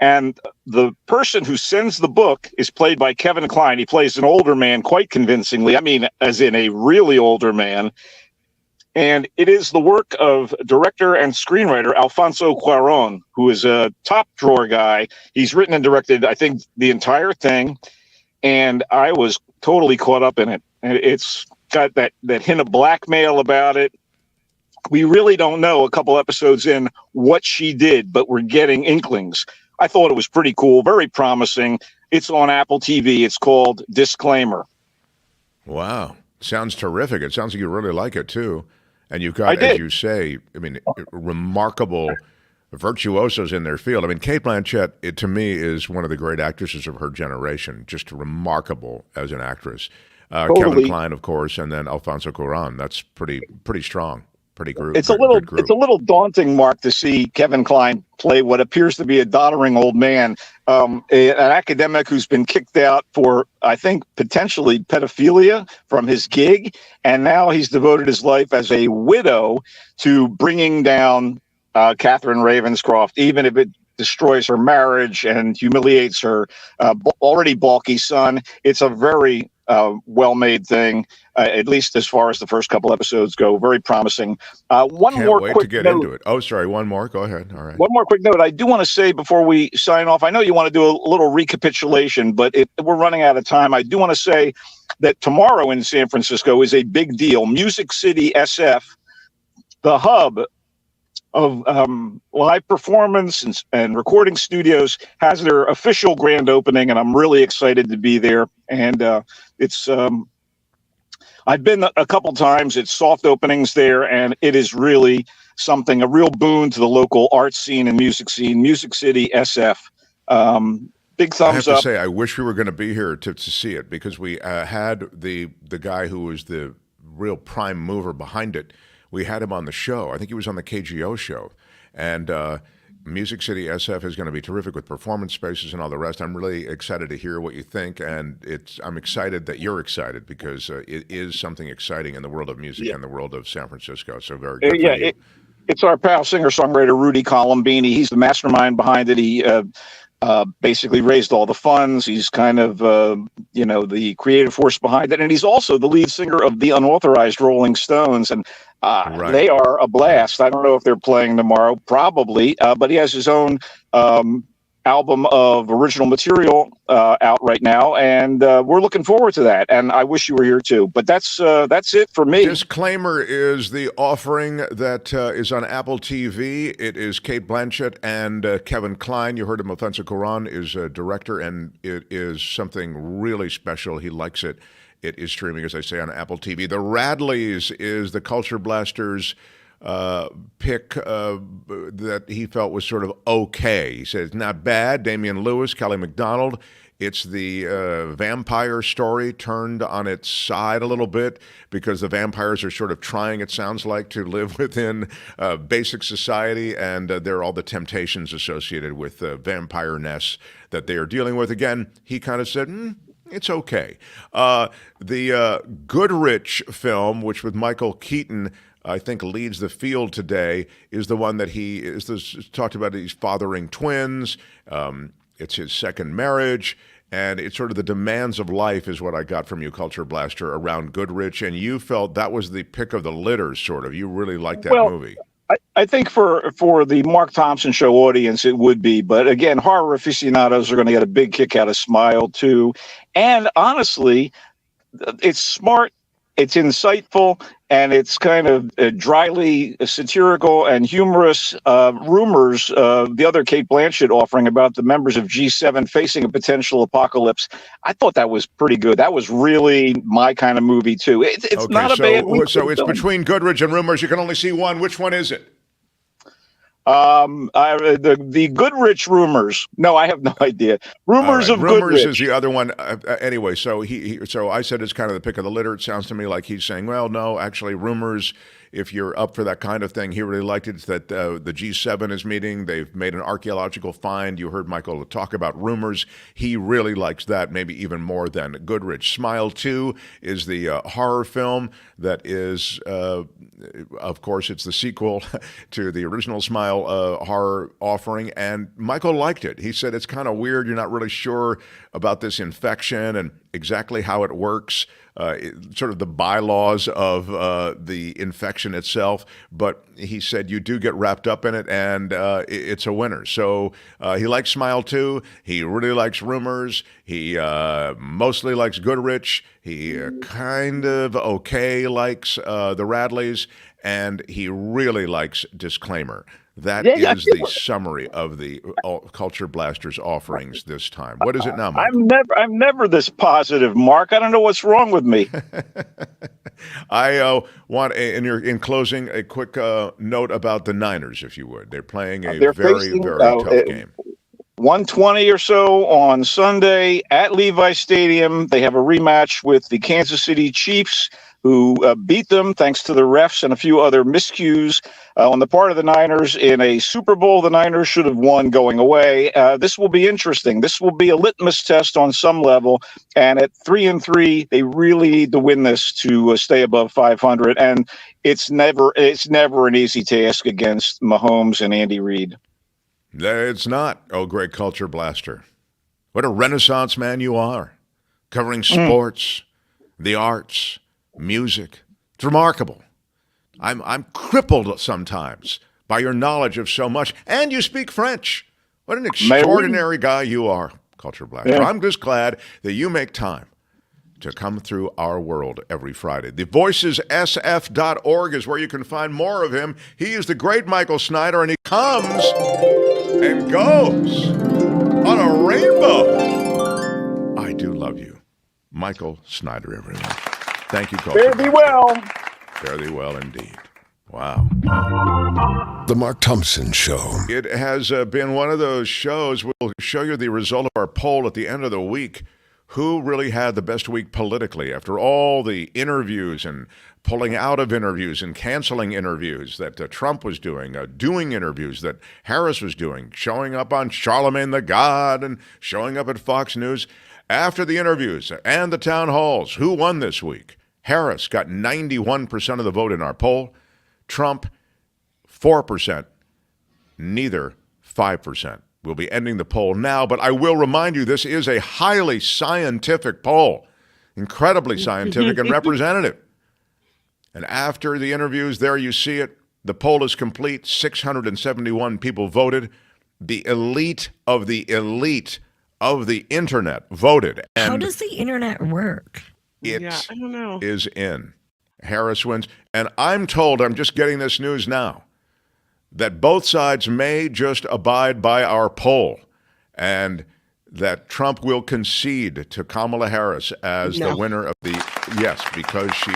and the person who sends the book is played by Kevin Kline. He plays an older man quite convincingly. I mean, as in a really older man. And it is the work of director and screenwriter Alfonso Cuarón, who is a top drawer guy. He's written and directed, I think, the entire thing. And I was totally caught up in it. And it's got that hint of blackmail about it. We really don't know a couple episodes in what she did, but we're getting inklings. I thought it was pretty cool, very promising. It's on Apple TV. It's called Disclaimer. Wow. Sounds terrific. It sounds like you really like it, too. And you've got, as you say, I mean, remarkable virtuosos in their field. I mean, Cate Blanchett, to me, is one of the great actresses of her generation. Just remarkable as an actress. Totally. Kevin Kline, of course, and then Alfonso Cuarón. That's pretty strong. Pretty group. It's a little daunting, Mark, to see Kevin Kline play what appears to be a doddering old man, an academic who's been kicked out for, I think, potentially pedophilia from his gig, and now he's devoted his life as a widow to bringing down Catherine Ravenscroft, even if it destroys her marriage and humiliates her already balky son. It's a very well-made thing, at least as far as the first couple episodes go. Very promising. Can't wait to get into it. Oh, sorry. One more. Go ahead. All right. One more quick note. I do want to say before we sign off, I know you want to do a little recapitulation, but we're running out of time. I do want to say that tomorrow in San Francisco is a big deal. Music City SF, the hub of live performance and recording studios, has their official grand opening, and I'm really excited to be there. And it's I've been a couple times. It's soft openings there, and it is really something, a real boon to the local art scene and music scene. Music City SF. Big thumbs up. I have to say, I wish we were going to be here to see it, because we had the guy who was the real prime mover behind it. We had him on the show. I think he was on the KGO show. And Music City SF is going to be terrific with performance spaces and all the rest. I'm really excited to hear what you think, and I'm excited that you're excited, because it is something exciting in the world of music and the world of San Francisco. So very good for you. It's our pal, singer-songwriter Rudy Colombini. He's the mastermind behind it. He basically raised all the funds. He's kind of, the creative force behind it. And he's also the lead singer of the unauthorized Rolling Stones. And they are a blast. I don't know if they're playing tomorrow, probably, but he has his own album of original material out right now, and we're looking forward to that. And I wish you were here too. But that's it for me. Disclaimer is the offering that is on Apple TV. It is Cate Blanchett and Kevin Kline. You heard him. Alfonso Cuarón is a director, and it is something really special. He likes it. It is streaming, as I say, on Apple TV. The Rallies is the Culture Blasters pick that he felt was sort of okay. He said it's not bad. Damian Lewis, Kelly MacDonald. It's the vampire story turned on its side a little bit, because the vampires are sort of trying, it sounds like, to live within basic society, and there are all the temptations associated with vampire-ness that they are dealing with. Again, he kind of said, it's okay. The Goodrich film, which with Michael Keaton, I think leads the field today, is the one that he talked about. He's fathering twins. It's his second marriage, and it's sort of the demands of life is what I got from you, Culture Blaster, around Goodrich. And you felt that was the pick of the litter, sort of. You really liked that movie. I think for the Mark Thompson Show audience, it would be. But again, horror aficionados are going to get a big kick out of Smile, too. And honestly, it's smart, it's insightful, and it's kind of dryly satirical and humorous. Rumors, the other Cate Blanchett offering about the members of G7 facing a potential apocalypse. I thought that was pretty good. That was really my kind of movie, too. It's not a bad movie. So it's between Goodrich and Rumors. You can only see one. Which one is it? The Goodrich Rumors. No, I have no idea. Rumors of Rumors Goodrich is the other one. Anyway, so so I said it's kind of the pick of the litter. It sounds to me like he's saying, well, no, actually, Rumors, if you're up for that kind of thing, he really liked it. It's that the G7 is meeting. They've made an archaeological find. You heard Michael talk about Rumors. He really likes that, maybe even more than Goodrich. Smile 2 is the horror film that is, of course, it's the sequel to the original Smile horror offering, and Michael liked it. He said it's kind of weird. You're not really sure about this infection and exactly how it works, sort of the bylaws of the infection itself, but he said you do get wrapped up in it, and it's a winner. So he likes Smile 2. He really likes Rumors. He mostly likes Goodrich. He kind of likes the Radleys, and he really likes Disclaimer. That is the summary of the Culture Blasters offerings this time. What is it now, Mike? I'm never this positive, Mark. I don't know what's wrong with me. I want, in closing, a quick note about the Niners, if you would. They're playing a They're very, facing, very tough game. 120 or so on Sunday at Levi Stadium. They have a rematch with the Kansas City Chiefs, who beat them thanks to the refs and a few other miscues on the part of the Niners in a Super Bowl the Niners should have won going away. This will be interesting. This will be a litmus test on some level. And at 3-3, they really need to win this to stay above 500. And it's never an easy task against Mahomes and Andy Reid. It's not, oh great culture blaster. What a Renaissance man you are, covering sports, the arts, music. It's remarkable. I'm crippled sometimes by your knowledge of so much, and you speak French. What an extraordinary guy you are, culture blaster. Yeah. I'm just glad that you make time to come through our world every Friday. TheVoicesSF.org is where you can find more of him. He is the great Michael Schneider, and he comes and goes on a rainbow. I do love you. Michael Schneider, everyone. Thank you, Culture. Fare thee well. Fare thee well indeed. Wow. The Mark Thompson Show. It has been one of those shows. We'll show you the result of our poll at the end of the week. Who really had the best week politically after all the interviews and pulling out of interviews and canceling interviews that Trump was doing interviews that Harris was doing, showing up on Charlemagne the God and showing up at Fox News. After the interviews and the town halls, who won this week? Harris got 91% of the vote in our poll. Trump, 4%. Neither, 5%. We'll be ending the poll now, but I will remind you this is a highly scientific poll, incredibly scientific and representative. And after the interviews, there you see it. The poll is complete. 671 people voted. The elite of the internet voted. And how does the internet work? It I don't know. is in. Harris wins. And I'm told, I'm just getting this news now, that both sides may just abide by our poll and that Trump will concede to Kamala Harris as the winner of the, yes, because she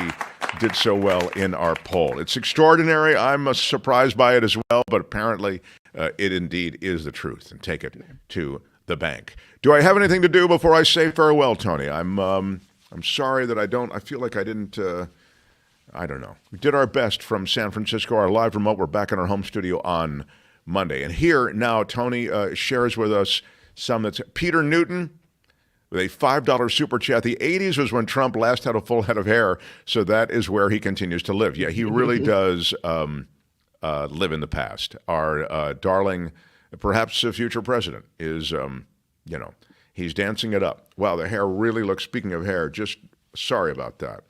did so well in our poll. It's extraordinary. I'm surprised by it as well, but apparently it indeed is the truth, and take it to the bank. Do I have anything to do before I say farewell, Tony? I'm sorry that I feel like I didn't, I don't know. We did our best from San Francisco, our live remote. We're back in our home studio on Monday. And here now, Tony shares with us some that's Peter Newton with a $5 super chat. The 80s was when Trump last had a full head of hair, so that is where he continues to live. Yeah, he really does live in the past. Our darling, perhaps a future president is, he's dancing it up. Wow, the hair really looks, speaking of hair, just sorry about that.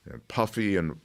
And puffy and,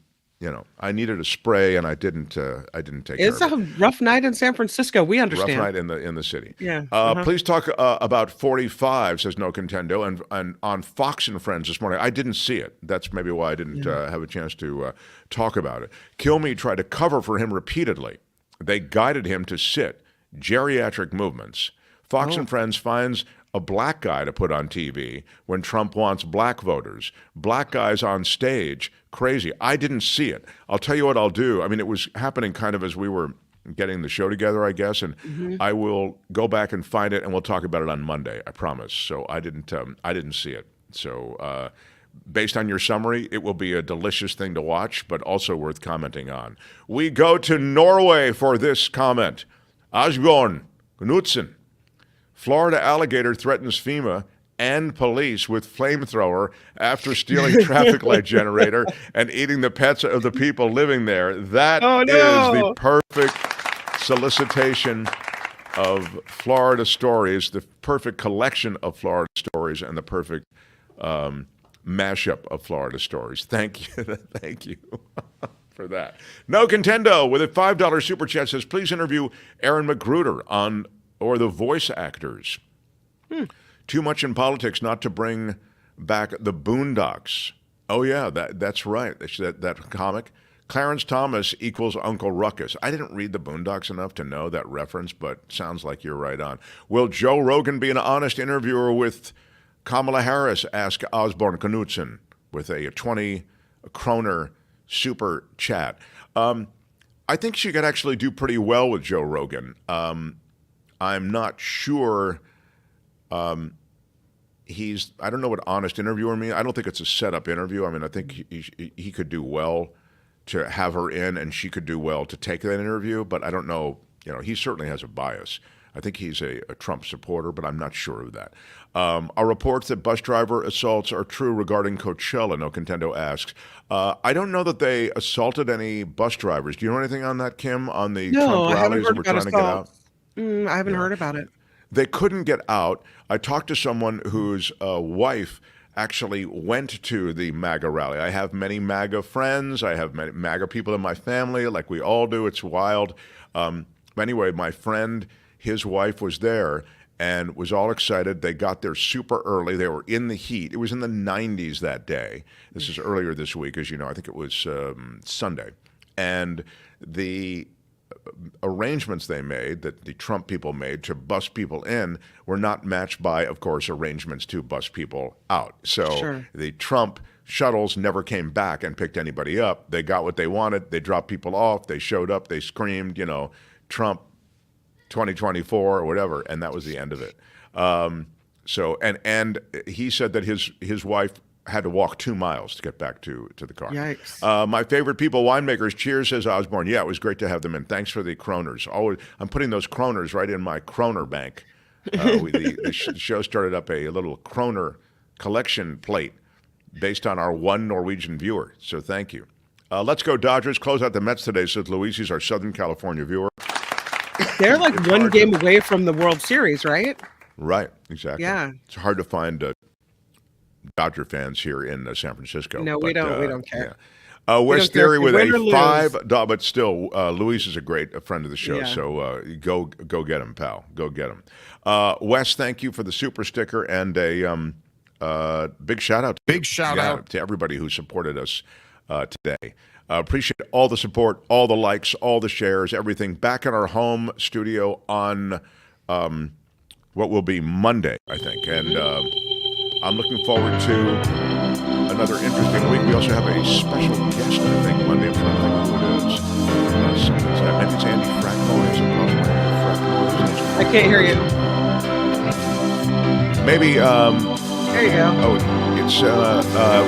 I needed a spray and I didn't take care of it. It's a rough night in San Francisco. We understand. Rough night in the city. Yeah. Please talk about 45, says No Contendo, and on Fox and Friends this morning. I didn't see it. That's maybe why I didn't have a chance to talk about it. Kilme tried to cover for him repeatedly. They guided him to sit geriatric movements. Fox and Friends finds a black guy to put on TV when Trump wants black voters. Black guys on stage, crazy. I didn't see it. I'll tell you what I'll do. I mean, it was happening kind of as we were getting the show together, I guess, and I will go back and find it, and we'll talk about it on Monday, I promise. So I didn't see it. So based on your summary, it will be a delicious thing to watch, but also worth commenting on. We go to Norway for this comment. Asbjørn Knudsen. Florida alligator threatens FEMA and police with flamethrower after stealing traffic light generator and eating the pets of the people living there. That is the perfect solicitation of Florida stories, the perfect collection of Florida stories, and the perfect mashup of Florida stories. Thank you. Thank you. For that. No Contendo with a $5 super chat says, please interview Aaron McGruder or the voice actors. Too much in politics not to bring back the Boondocks. Oh, yeah, that's right. That comic. Clarence Thomas equals Uncle Ruckus. I didn't read the Boondocks enough to know that reference, but sounds like you're right on. Will Joe Rogan be an honest interviewer with Kamala Harris? Ask Asbjørn Knudsen with a 20 Kroner super chat. I think she could actually do pretty well with Joe Rogan. I'm not sure I don't know what honest interviewer means. I don't think it's a setup interview. I mean, I think he could do well to have her in, and she could do well to take that interview, but I don't know. He certainly has a bias. I think he's a Trump supporter, but I'm not sure of that. Are reports that bus driver assaults are true regarding Coachella? No Contendo asks. I don't know that they assaulted any bus drivers. Do you know anything on that, Kim, on the Trump rallies that we're trying to get out? I haven't heard about it. They couldn't get out. I talked to someone whose wife actually went to the MAGA rally. I have many MAGA friends. I have many MAGA people in my family, like we all do. It's wild. Anyway, my friend, his wife was there and was all excited. They got there super early. They were in the heat. It was in the 90s that day. This is earlier this week, as you know. I think it was Sunday. And the arrangements they made, that the Trump people made to bus people in, were not matched by, of course, arrangements to bus people out. So the Trump shuttles never came back and picked anybody up. They got what they wanted. They dropped people off. They showed up. They screamed, Trump 2024 or whatever, and that was the end of it. And he said that his wife had to walk 2 miles to get back to the car. Yikes. My favorite people, winemakers. Cheers, says Osborne. Yeah, it was great to have them in. Thanks for the kroners. I'm putting those kroners right in my kroner bank. The show started up a little kroner collection plate based on our one Norwegian viewer. So thank you. Let's go Dodgers. Close out the Mets today, says Luis. He's our Southern California viewer. They're like one game away from the World Series, right? Right, exactly. Yeah. It's hard to find Dodger fans here in San Francisco. No, we don't care. Yeah. West Theory with a $5, but still, Luis is a friend of the show. Yeah. So go get him, pal. Go get him. Wes, thank you for the super sticker and a big shout out. To everybody who supported us today. Appreciate all the support, all the likes, all the shares, everything. Back in our home studio on what will be Monday, I think. And I'm looking forward to another interesting week. We also have a special guest, I think, Monday. I'm trying to think who it is. Maybe it's Andy Fracknoy. I can't hear you. Maybe. There you go. Oh, it's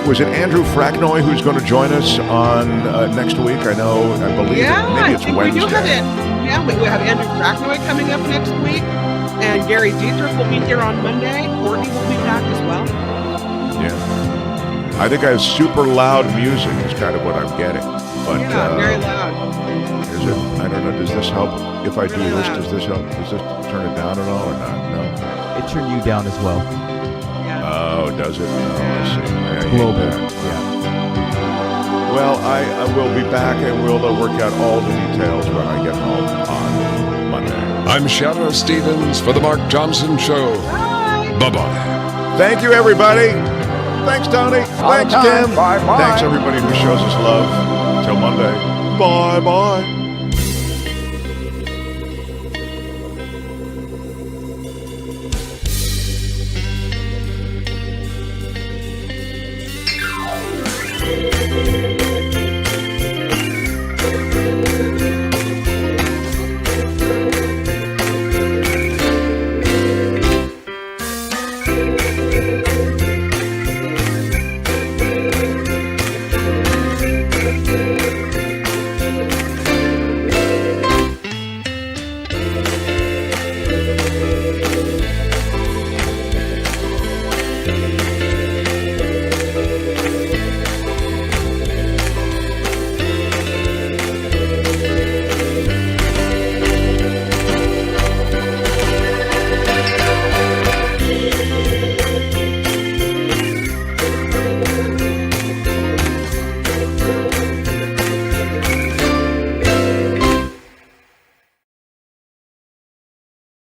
was it Andrew Fracknoy who's going to join us on next week? I believe. Yeah, maybe it's Wednesday. We do have it. Yeah, we have Andrew Fracknoy coming up next week, and Gary Dietrich will be here on Monday. Courtney will be back as well. Yeah, I think I have super loud music. Is kind of what I'm getting. But very loud. Is it? I don't know. Does this help? If I do this, does this help? Does this turn it down at all or not? No. It turned you down as well. Oh, does it? Oh, I see. I Global. Yeah. Well, I will be back and we'll work out all the details when I get home on Monday. I'm Shadow Stevens for the Mark Thompson Show. Bye-bye. Thank you, everybody. Thanks, Tony. Thanks, Tim. Bye-bye. Thanks, everybody who shows us love. Till Monday. Bye-bye.